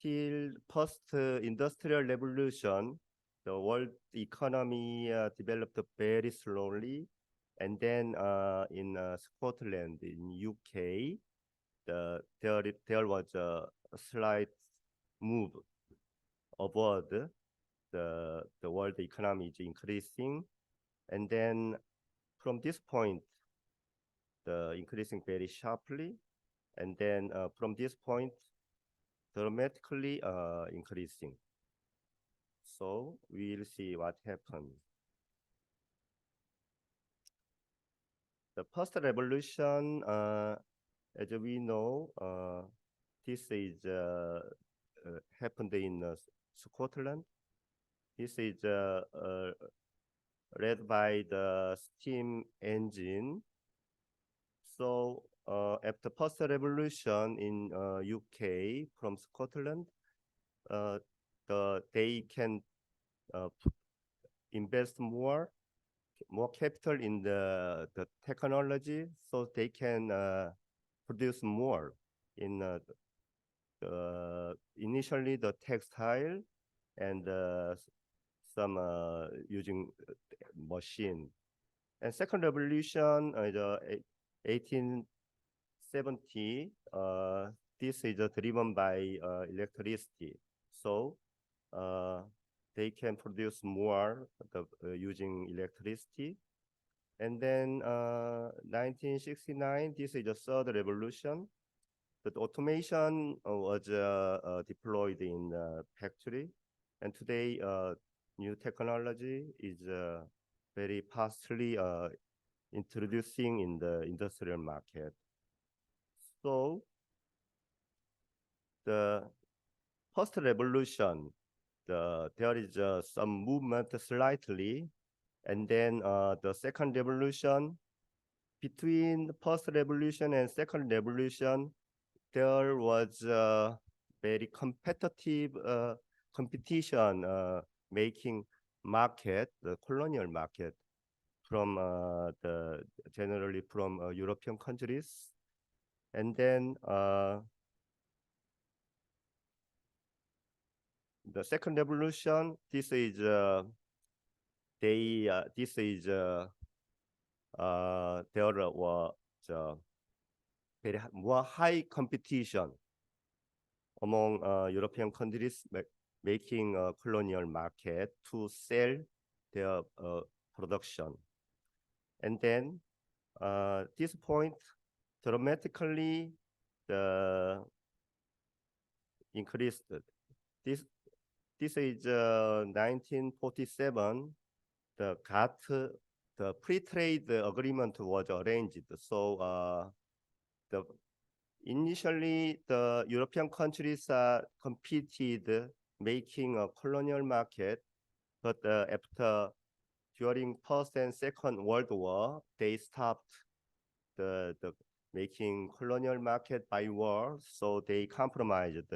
till post-industrial revolution, the world economy developed very slowly, and then in Scotland, in UK, there was a slight move upward. The world economy is increasing, and then from this point, the increasing very sharply, and then from this point, dramatically increasing. So we'll see what happens. The post-revolution, as we know, this is happened in Scotland. This is led by the steam engine. So after post-revolution in UK from Scotland, they can invest more capital in the technology, so they can produce more in initially the textile and some using machine. And second revolution, the 1870, this is driven by electricity. So they can produce more using electricity. And then 1969, this is the third revolution. The automation was deployed in the factory. And today, new technology is very fastly introducing in the industrial market. So the post-revolution, there is some movement slightly, and then the second revolution, between the post-revolution and second revolution, there was a very competitive competition making market, the colonial market, from generally from European countries. And then the second revolution, this is there was very more high competition among European countries making a colonial market to sell their production. And then this point dramatically increased. This is 1947. The pre-trade agreement was arranged. So initially the European countries competed making a colonial market, but during First and Second World War, they stopped the making colonial market by war, so they compromised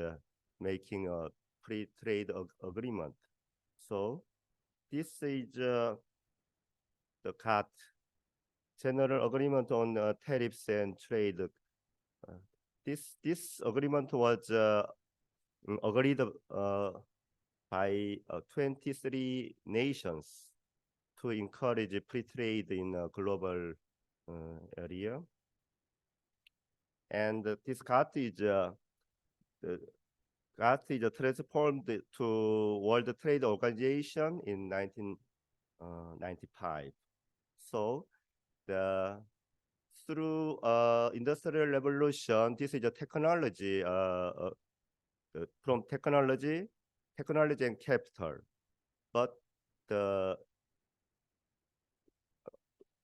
making a free trade agreement. So this is the GATT, General Agreement on Tariffs and Trade. This agreement was agreed by 23 nations to encourage free trade in a global area. And this GATT is transformed to World Trade Organization in 1995. So through Industrial Revolution, this is a technology from technology and capital, but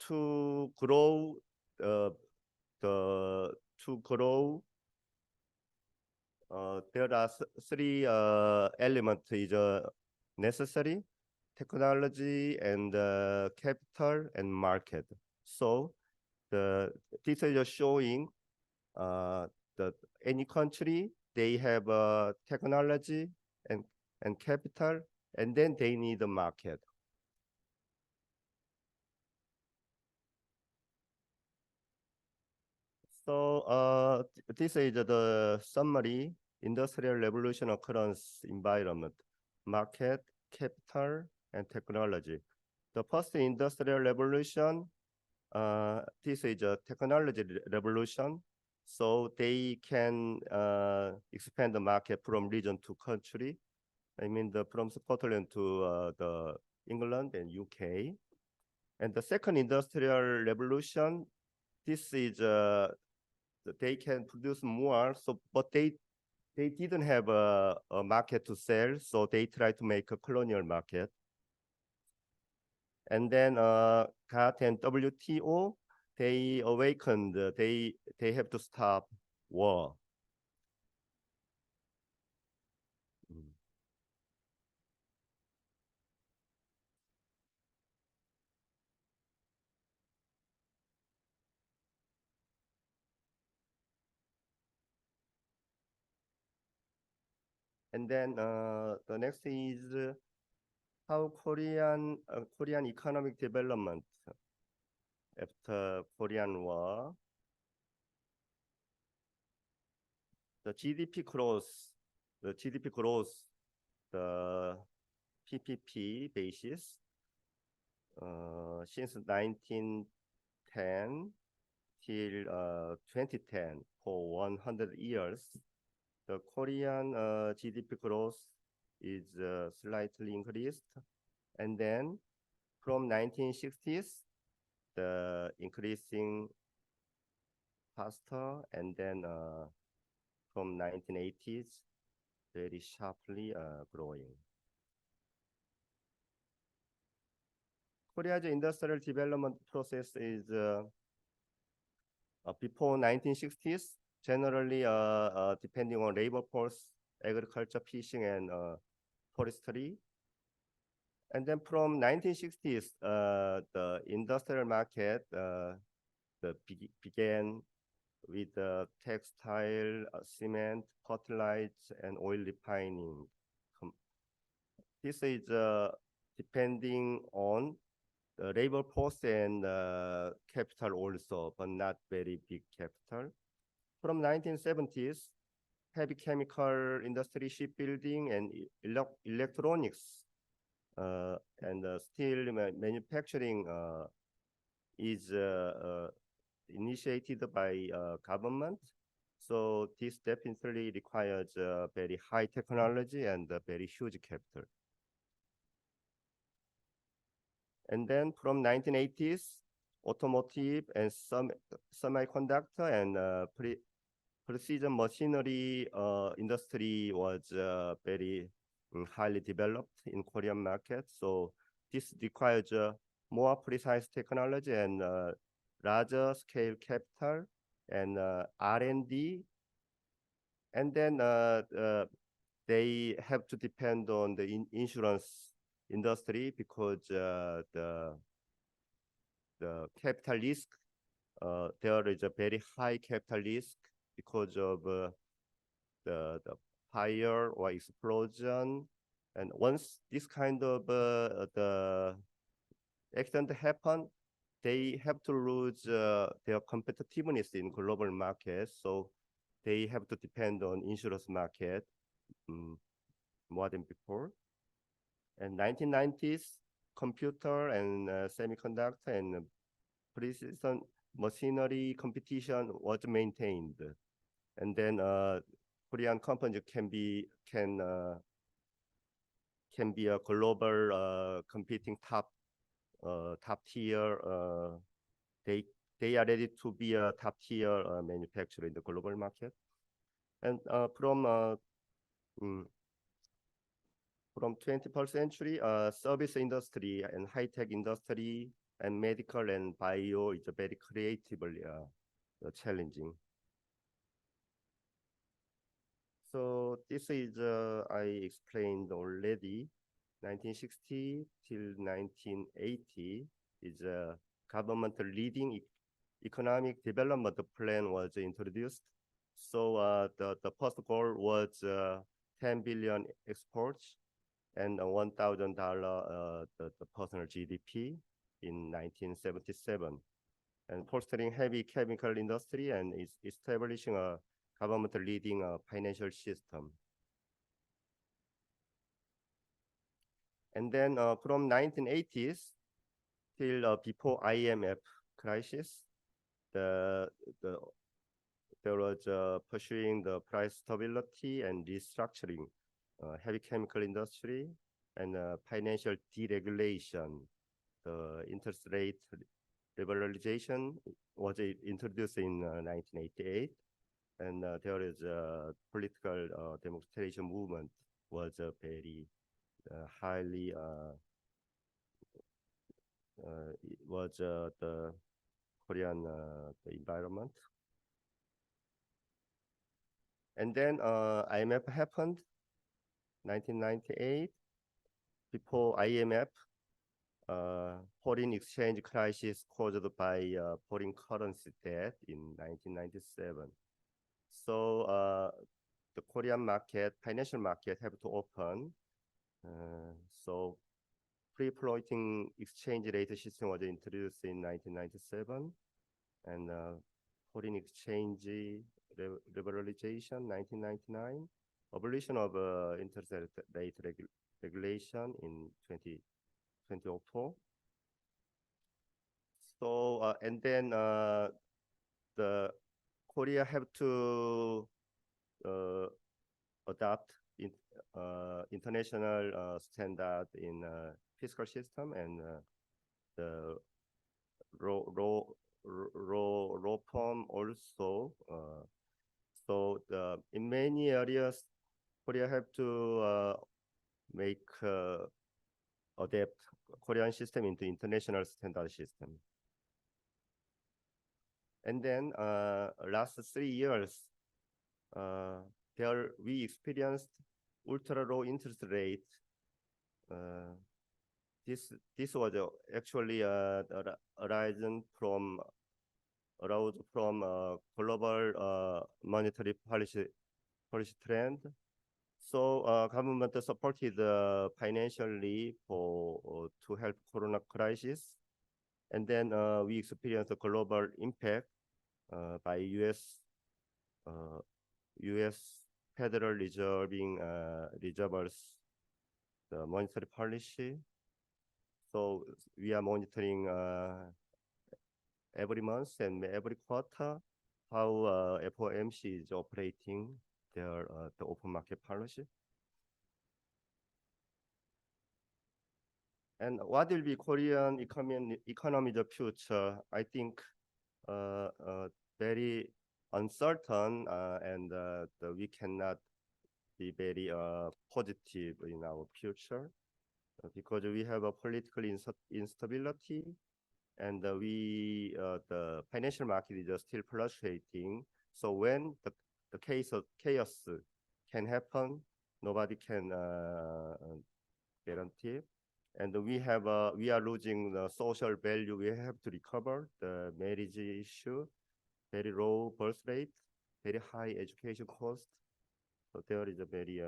to grow there are three elements is necessary: technology and capital and market. So this is showing that any country, they have technology and capital, and then they need a market. So this is the summary: Industrial Revolution occurrence environment, market, capital, and technology. The first Industrial Revolution, this is a technology revolution. So they can expand the market from region to country. I mean, from Scotland to the England and UK. And the second Industrial Revolution, this is they can produce more. So, but they didn't have a market to sell, so they tried to make a colonial market. And then GATT and WTO, they awakened. They have to stop war. And then the next is how Korean economic development after Korean War. The GDP growth, the PPP basis since 1910 till 2010 for 100 years. The Korean GDP growth is slightly increased. And then from 1960s, the increasing faster, and then from 1980s, very sharply growing. Korea's industrial development process is before 1960s, generally depending on labor force, agriculture, fishing, and forestry. And then from 1960s, the industrial market began with textile, cement, fertilizer, and oil refining. This is depending on the labor force and capital also, but not very big capital. From 1970s, heavy chemical industry, shipbuilding, and electronics and steel manufacturing is initiated by government. So this definitely requires very high technology and very huge capital. And then from 1980s, automotive and semiconductor and precision machinery industry was very highly developed in Korean market. So this requires more precise technology and larger scale capital and R&D. And then they have to depend on the insurance industry because the capital risk, there is a very high capital risk because of the fire or explosion. And once this kind of the accident happen, they have to lose their competitiveness in global market. So they have to depend on insurance market more than before. And 1990s, computer and semiconductor and precision machinery competition was maintained. And then Korean companies can be a global competing top tier. They are ready to be a top tier manufacturer in the global market. And from 21st century, service industry and high-tech industry and medical and bio is very creatively challenging. So this is I explained already. 1960 till 1980 is a government leading economic development plan was introduced. So the first goal was 10 billion exports and $1,000 the personal GDP in 1977, and fostering heavy chemical industry and is establishing a government leading financial system. And then from 1980s till before IMF crisis, there was pursuing the price stability and restructuring heavy chemical industry and financial deregulation. The interest rate liberalization was introduced in 1988, and there is a political demonstration movement was very highly was the Korean the environment. And then IMF happened 1998. Before IMF, foreign exchange crisis caused by foreign currency debt in 1997. So the Korean market, financial market, have to open. So free floating exchange rate system was introduced in 1997, and foreign exchange liberalization 1999, abolition of interest rate regulation in 2004. So and then the Korea have to adopt international standard in fiscal system and the law firm also. So in many areas, Korea have to make adapt Korean system into international standard system. And then last 3 years, there we experienced ultra low interest rate. This was actually arisen from global monetary policy trend. So government supported financially to help Corona crisis, and then we experienced a global impact by U.S. Federal Reserving reserves the monetary policy. So we are monitoring every month and every quarter how FOMC is operating their the open market policy. And what will be Korean economy's future? I think very uncertain, and we cannot be very positive in our future because we have a political instability, and the financial market is still fluctuating. So when the case of chaos can happen, nobody can guarantee. And we are losing the social value. We have to recover the marriage issue, very low birth rate, very high education cost. So there is a very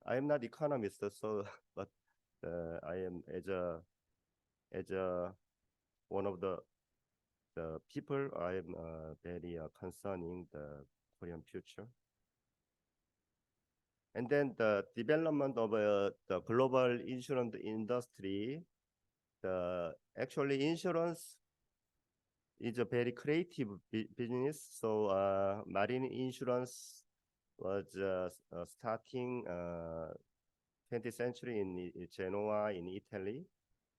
I am not economist, so but I am as a one of the people, I am very concerning the Korean future. And then the development of the global insurance industry. Actually insurance is a very creative business. So marine insurance was starting 20th century in Genoa in Italy,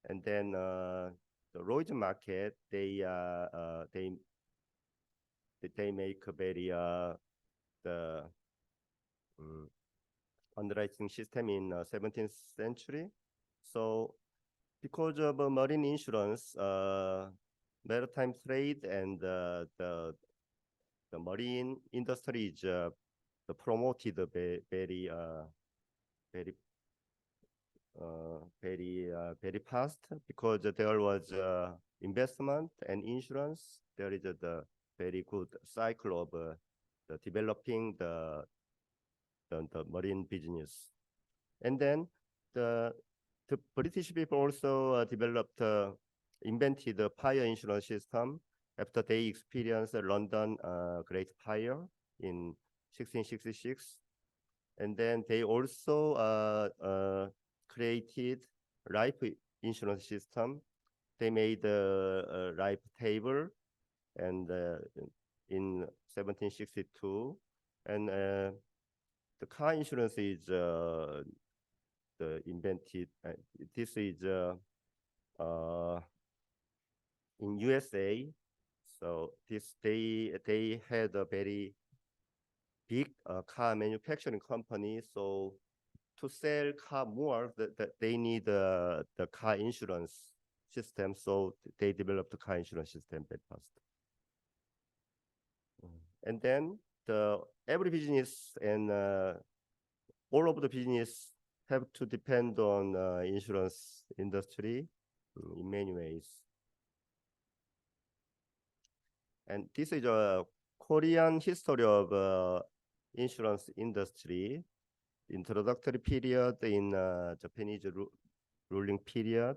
and then the Lloyd's market they make a very the underwriting system in 17th century. So because of marine insurance, maritime trade and the marine industry is promoted very fast, because there was investment and insurance. There is the very good cycle of the developing the marine business. And then the British people also invented the fire insurance system after they experienced the London Great Fire in 1666. And then they also created life insurance system. They made a life table and in 1762. And the car insurance is the invented. This is in USA. So they had a very big car manufacturing company. So to sell car more, they need the car insurance system. So they developed the car insurance system very fast. And then every business and all of the business have to depend on insurance industry in many ways. And this is a Korean history of insurance industry. Introductory period in Japanese ruling period,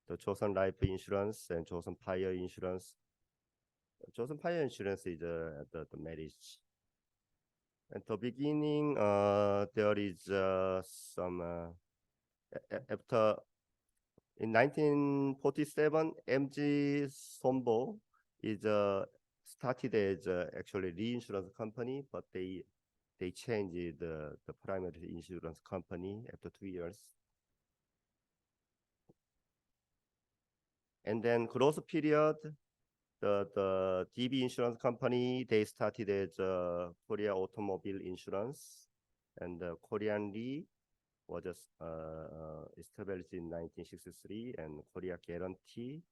the Joseon Life Insurance and Joseon Fire Insurance. Joseon Fire Insurance is the marriage. At the beginning, there is some after in 1947, MG Sombo is started as actually reinsurance company, but they changed the primary insurance company after 2 years. And then growth period, the DB insurance company, they started as Korea Automobile Insurance, and Korean Lee was established in 1963, and Korea Guarantee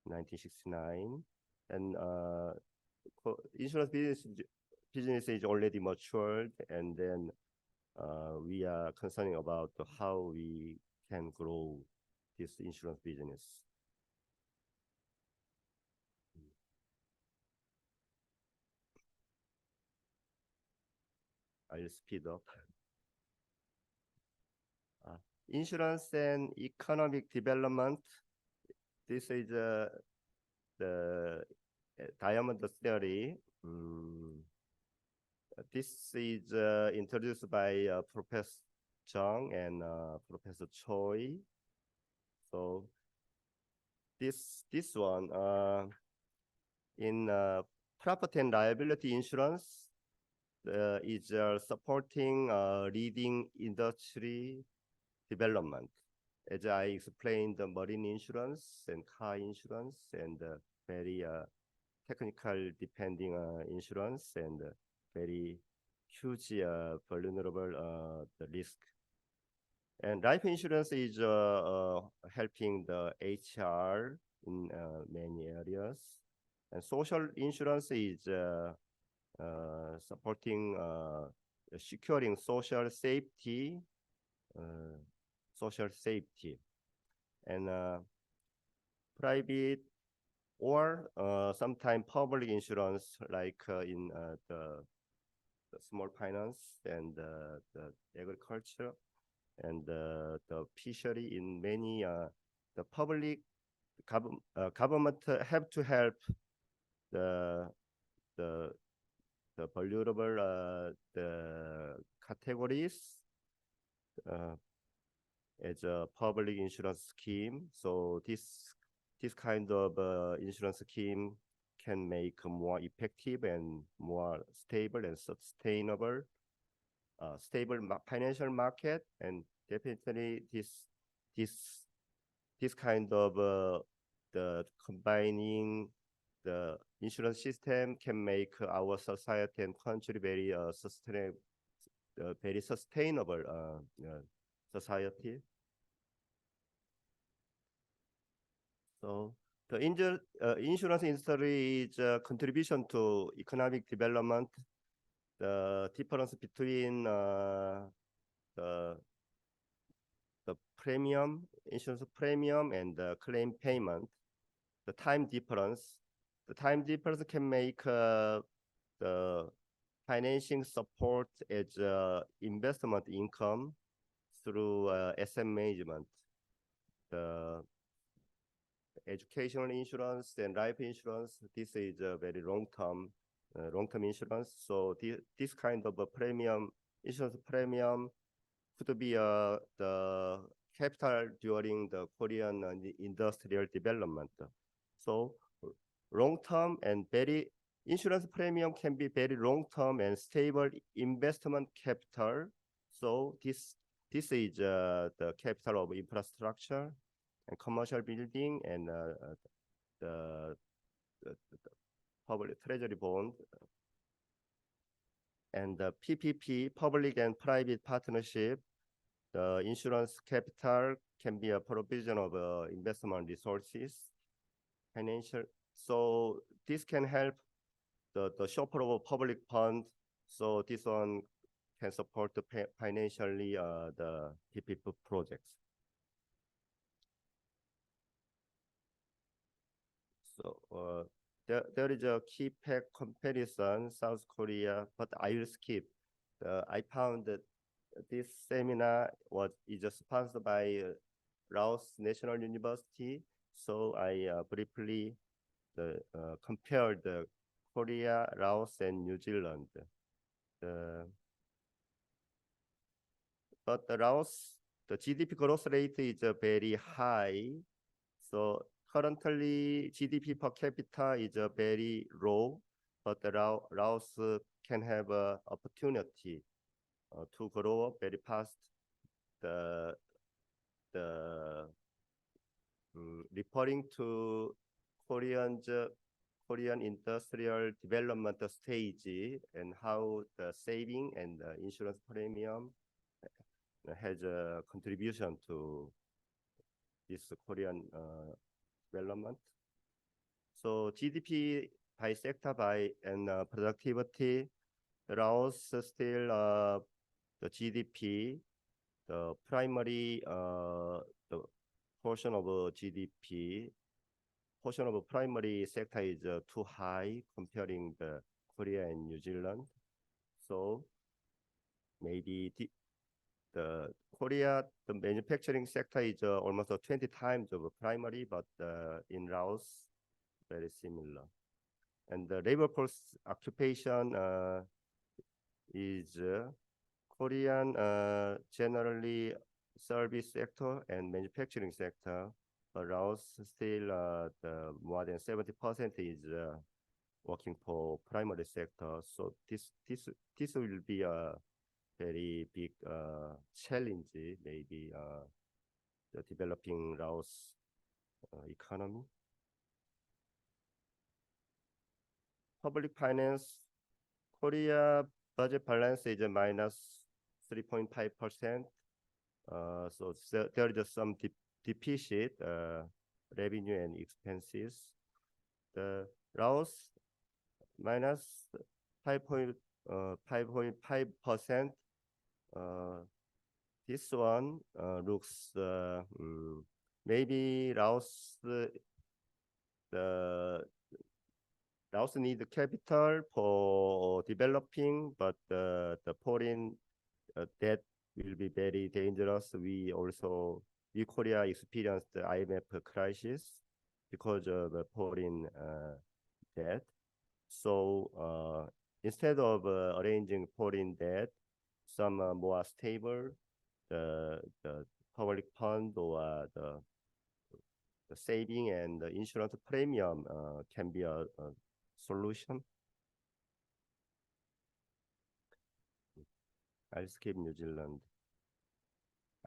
1969. And insurance business is already matured, and then we are concerning about how we can grow this insurance business. I'll speed up. Insurance and economic development. This is the diamond theory. This is introduced by Professor Chung and Professor Choi. So this one in property and liability insurance is supporting leading industry development. As I explained, the marine insurance and car insurance and very technical depending insurance and very huge vulnerable the risk. And life insurance is helping the HR in many areas. And social insurance is supporting securing social safety, and private or sometimes public insurance, like in the the small finance and the agriculture and the fishery in many the public government have to help the the vulnerable the categories as a public insurance scheme. So this kind of insurance scheme can make more effective and more stable and sustainable stable financial market, and definitely this kind of the combining the insurance system can make our society and country very sustainable society. So the insurance industry is a contribution to economic development. The difference between the premium, insurance premium and the claim payment, the time difference can make the financing support as investment income through asset management. The educational insurance and life insurance, this is a very long-term insurance. So this kind of a insurance premium could be the capital during the Korean industrial development. So long-term and insurance premium can be very long-term and stable investment capital. So this is the capital of infrastructure and commercial building and the public treasury bond and the PPP, public and private partnership. The insurance capital can be a provision of investment resources, financial. So this can help the shopper of public fund. So this one can support financially the PPP projects. So there is a key pack comparison, South Korea, but I will skip. I found that this seminar is sponsored by Laos National University. So I briefly compared Korea, Laos, and New Zealand. But the Laos, the GDP growth rate is very high. So currently, GDP per capita is very low, but Laos can have an opportunity to grow up very fast. Referring to Korean industrial development stage and how the saving and the insurance premium has a contribution to this Korean development. So GDP by sector and productivity, Laos still the GDP, the primary the portion of GDP, portion of primary sector is too high comparing the Korea and New Zealand. So maybe the Korea, the manufacturing sector is almost 20 times of primary, but in Laos, very similar. And the labor force occupation is Korean generally service sector and manufacturing sector, but Laos still the more than 70% is working for primary sector. So this will be a very big challenge, maybe the developing Laos economy. Public finance, Korea budget balance is minus 3.5%. So there is some deficit, revenue and expenses. The Laos minus 5.5%. This one looks maybe Laos the Laos need capital for developing, but the foreign debt will be very dangerous. We Korea experienced the IMF crisis because of the foreign debt. So instead of arranging foreign debt, some more stable, the public fund or the saving and the insurance premium can be a solution. I'll skip New Zealand.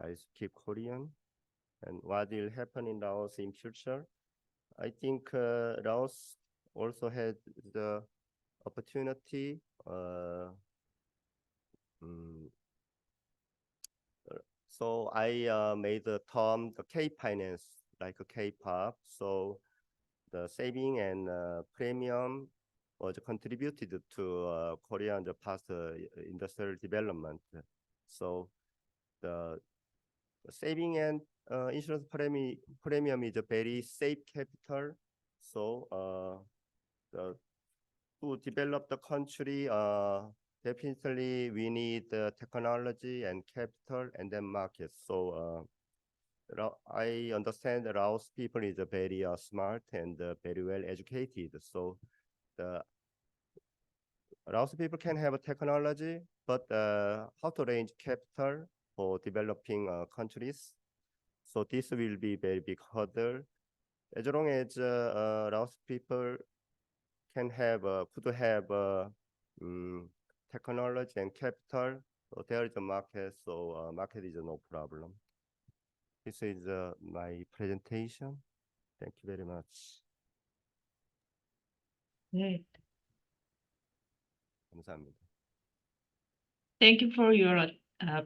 I'll skip Korean. And what will happen in Laos in future? I think Laos also had the opportunity. So I made the term the K-finance, like a K-pop. So the saving and premium was contributed to Korea's past industrial development. So the saving and insurance premium is a very safe capital. So to develop the country, definitely we need technology and capital and then market. So I understand that Laos people is very smart and very well educated. So the Laos people can have a technology, but how to arrange capital for developing countries. So this will be very big hurdle. As long as Laos people could have technology and capital, so there is a market. So market is no problem. This is my presentation. Thank you very much. 네. 감사합니다. Thank you for your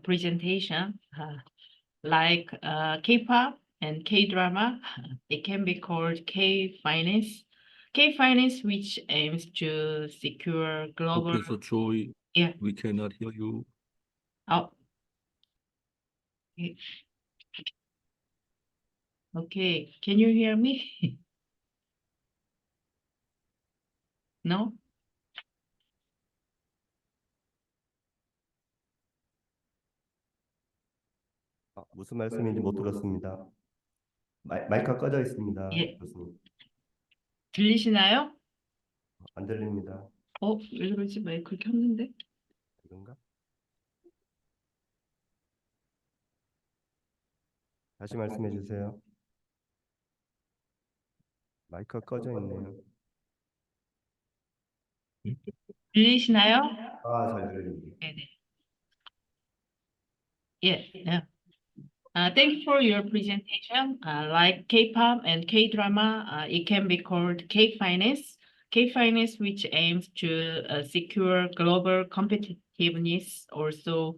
presentation. Like K-pop and K-drama, it can be called K-finance. K-finance, which aims to secure global. Professor Choi, Yeah. we cannot hear you. Oh. Okay. Can you hear me? No? 무슨 말씀인지 못 들었습니다. 마이크가 꺼져 있습니다. 예. 교수님. 들리시나요? 안 들립니다. 왜 그러지? 마이크 켰는데? 이건가? 다시 말씀해 주세요. 마이크가 꺼져 있네요. 들리시나요? 잘 들립니다. 네네. Yeah. Thank you for your presentation. Like K-pop and K-drama, it can be called K-finance. K-finance, which aims to secure global competitiveness, also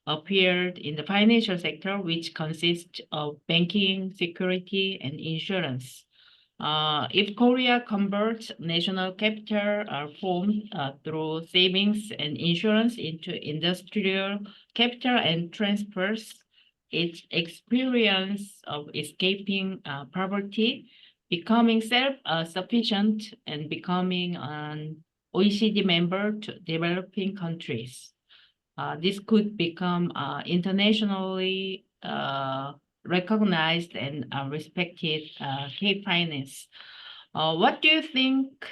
appeared in the financial sector, which consists of banking, security, and insurance. If Korea converts national capital formed through savings and insurance into industrial capital and transfers its experience of escaping poverty, becoming self-sufficient, and becoming an OECD member to developing countries. This could become internationally recognized and respected K-finance. What do you think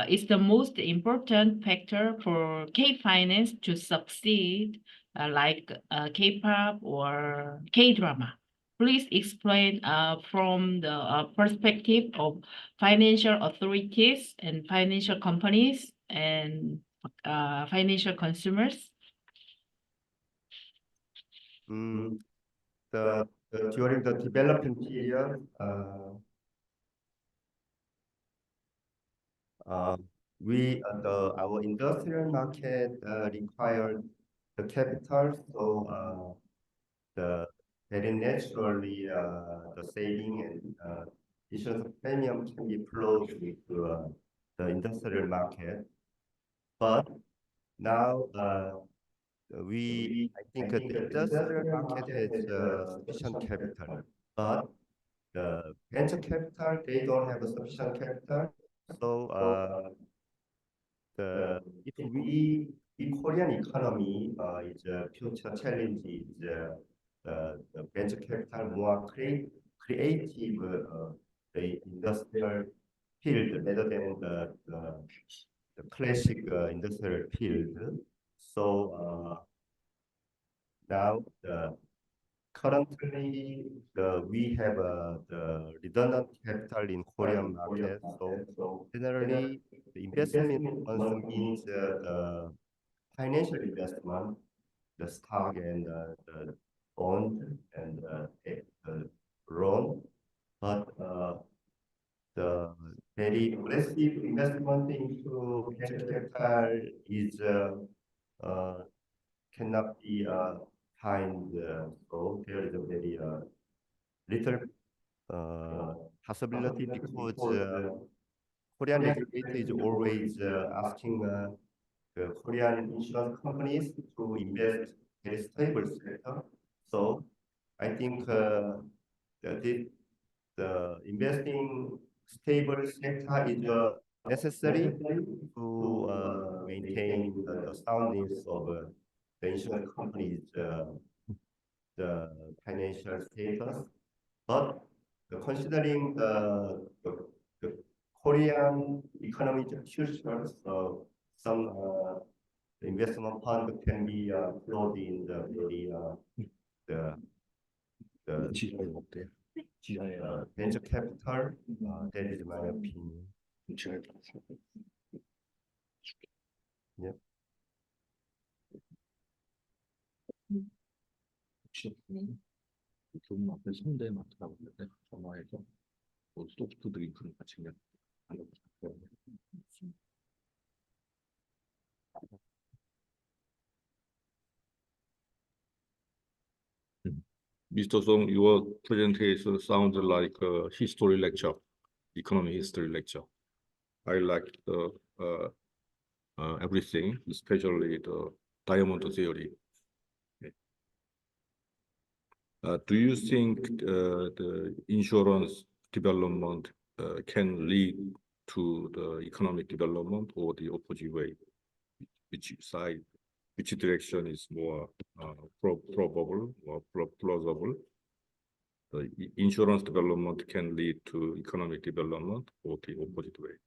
is the most important factor for K-finance to succeed, like K-pop or K-drama? Please explain from the perspective of financial authorities and financial companies and financial consumers. During the development period, our industrial market required the capital, so very naturally the saving and insurance premium can be flowed into the industrial market. But now I think the industrial market has sufficient capital, but the venture capital, they don't have a sufficient capital. So if we Korean economy is a future challenge is the venture capital more creative the industrial field rather than the classic industrial field. So now currently we have the redundant capital in Korean market. So generally the investment also means the financial investment, the stock and the bond and the loan, but the very aggressive investment into venture capital is cannot be find. So there is a very little possibility because Korean regulator is always asking the Korean insurance companies to invest in a stable sector. So I think the investing stable sector is necessary to maintain the soundness of the insurance companies, the financial status. But considering the Korean economic future, so some investment fund can be flowed in the very venture capital. That is my opinion. Yeah. 교문 앞에 성대 맡으라고 했는데 전화해서 뭐 소프트 드링크를 같이 그냥 하려고 했거든요. Mr. Song, your presentation sounds like a history lecture, economy history lecture. I like the everything, especially the diamond theory. Do you think the insurance development can lead to the economic development or the opposite way? Which side, which direction is more probable or plausible? The insurance development can lead to economic development or the opposite way?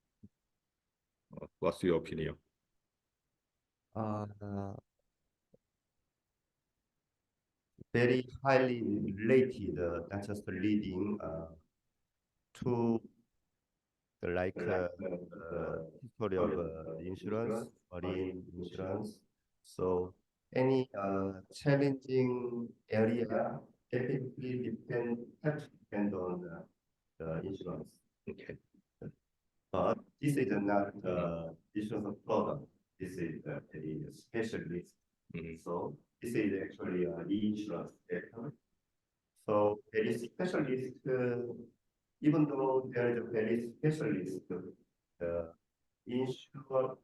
What's your opinion? Very highly related, not just leading to the history of insurance, marine insurance. So any challenging area definitely have to depend on the insurance. Okay. But this is not the insurance product. This is a very specialist. So this is actually an insurance sector. So very specialist, even though there is a very specialist, the insurer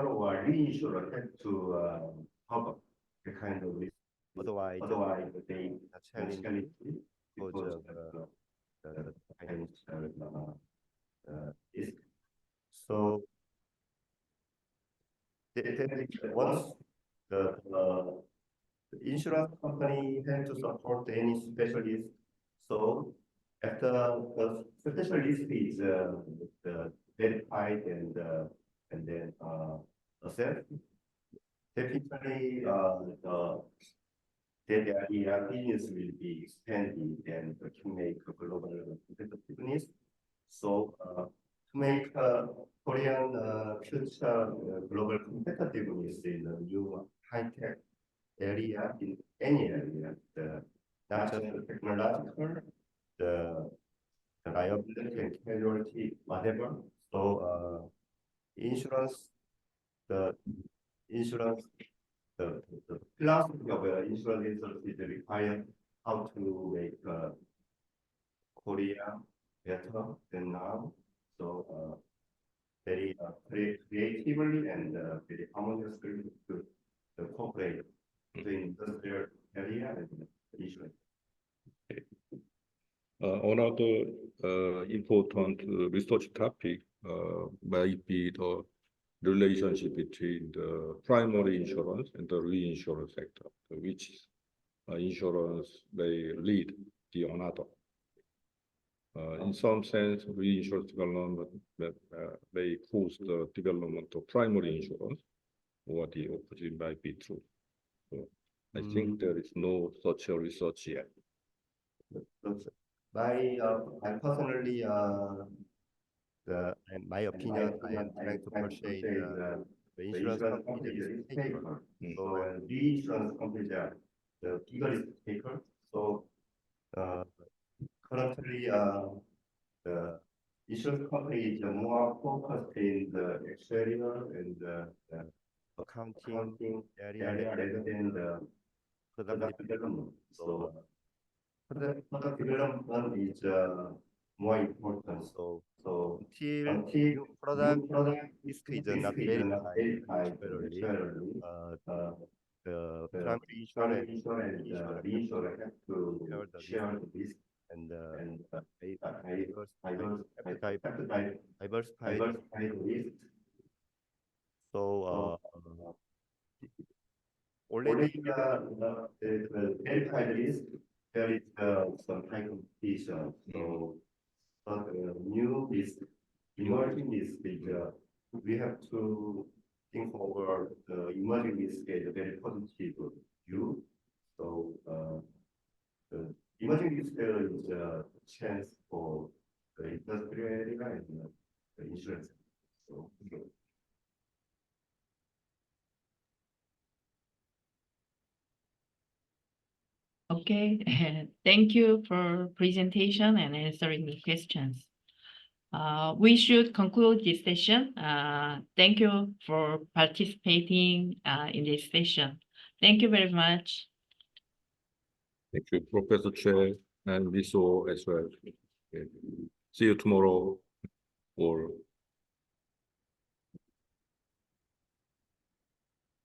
or reinsurer have to cover the kind of risk. Otherwise they challenge because of the financial risk. So once the insurance company has to support any specialist, so after the specialist is verified and then assessed, definitely their business will be expanded and can make a global competitiveness. So to make Korean future global competitiveness in a new high-tech area, in any area, not just the technological, the liability and casualty, whatever. So insurance, the philosophy of insurance is required how to make Korea better than now. So very creatively and very harmoniously to cooperate between industrial area and insurance. Another important research topic might be the relationship between the primary insurance and the reinsurance sector, which insurance may lead the another. In some sense, reinsurance development may cause the development of primary insurance, or the opposite might be true. So I think there is no such a research yet. I personally, in my opinion, I am trying to persuade the insurance company that is taker. So and reinsurance company that the bigger is taker. So currently, the insurance company is more focused in the exterior and the accounting area rather than the product development. So product development is more important. So until new product risk is not very high, generally, the primary insurance and reinsurance have to share the risk and diversify risk. So already the verified risk, there is some high competition. So new risk, emerging risk is we have to think over the emerging risk as a very positive view. So the emerging risk there is a chance for the industrial area and the insurance. So Okay, thank you for presentation and answering the questions. We should conclude this session. Thank you for participating in this session. Thank you very much. Thank you, Professor Che and Miso as well. Okay. See you tomorrow or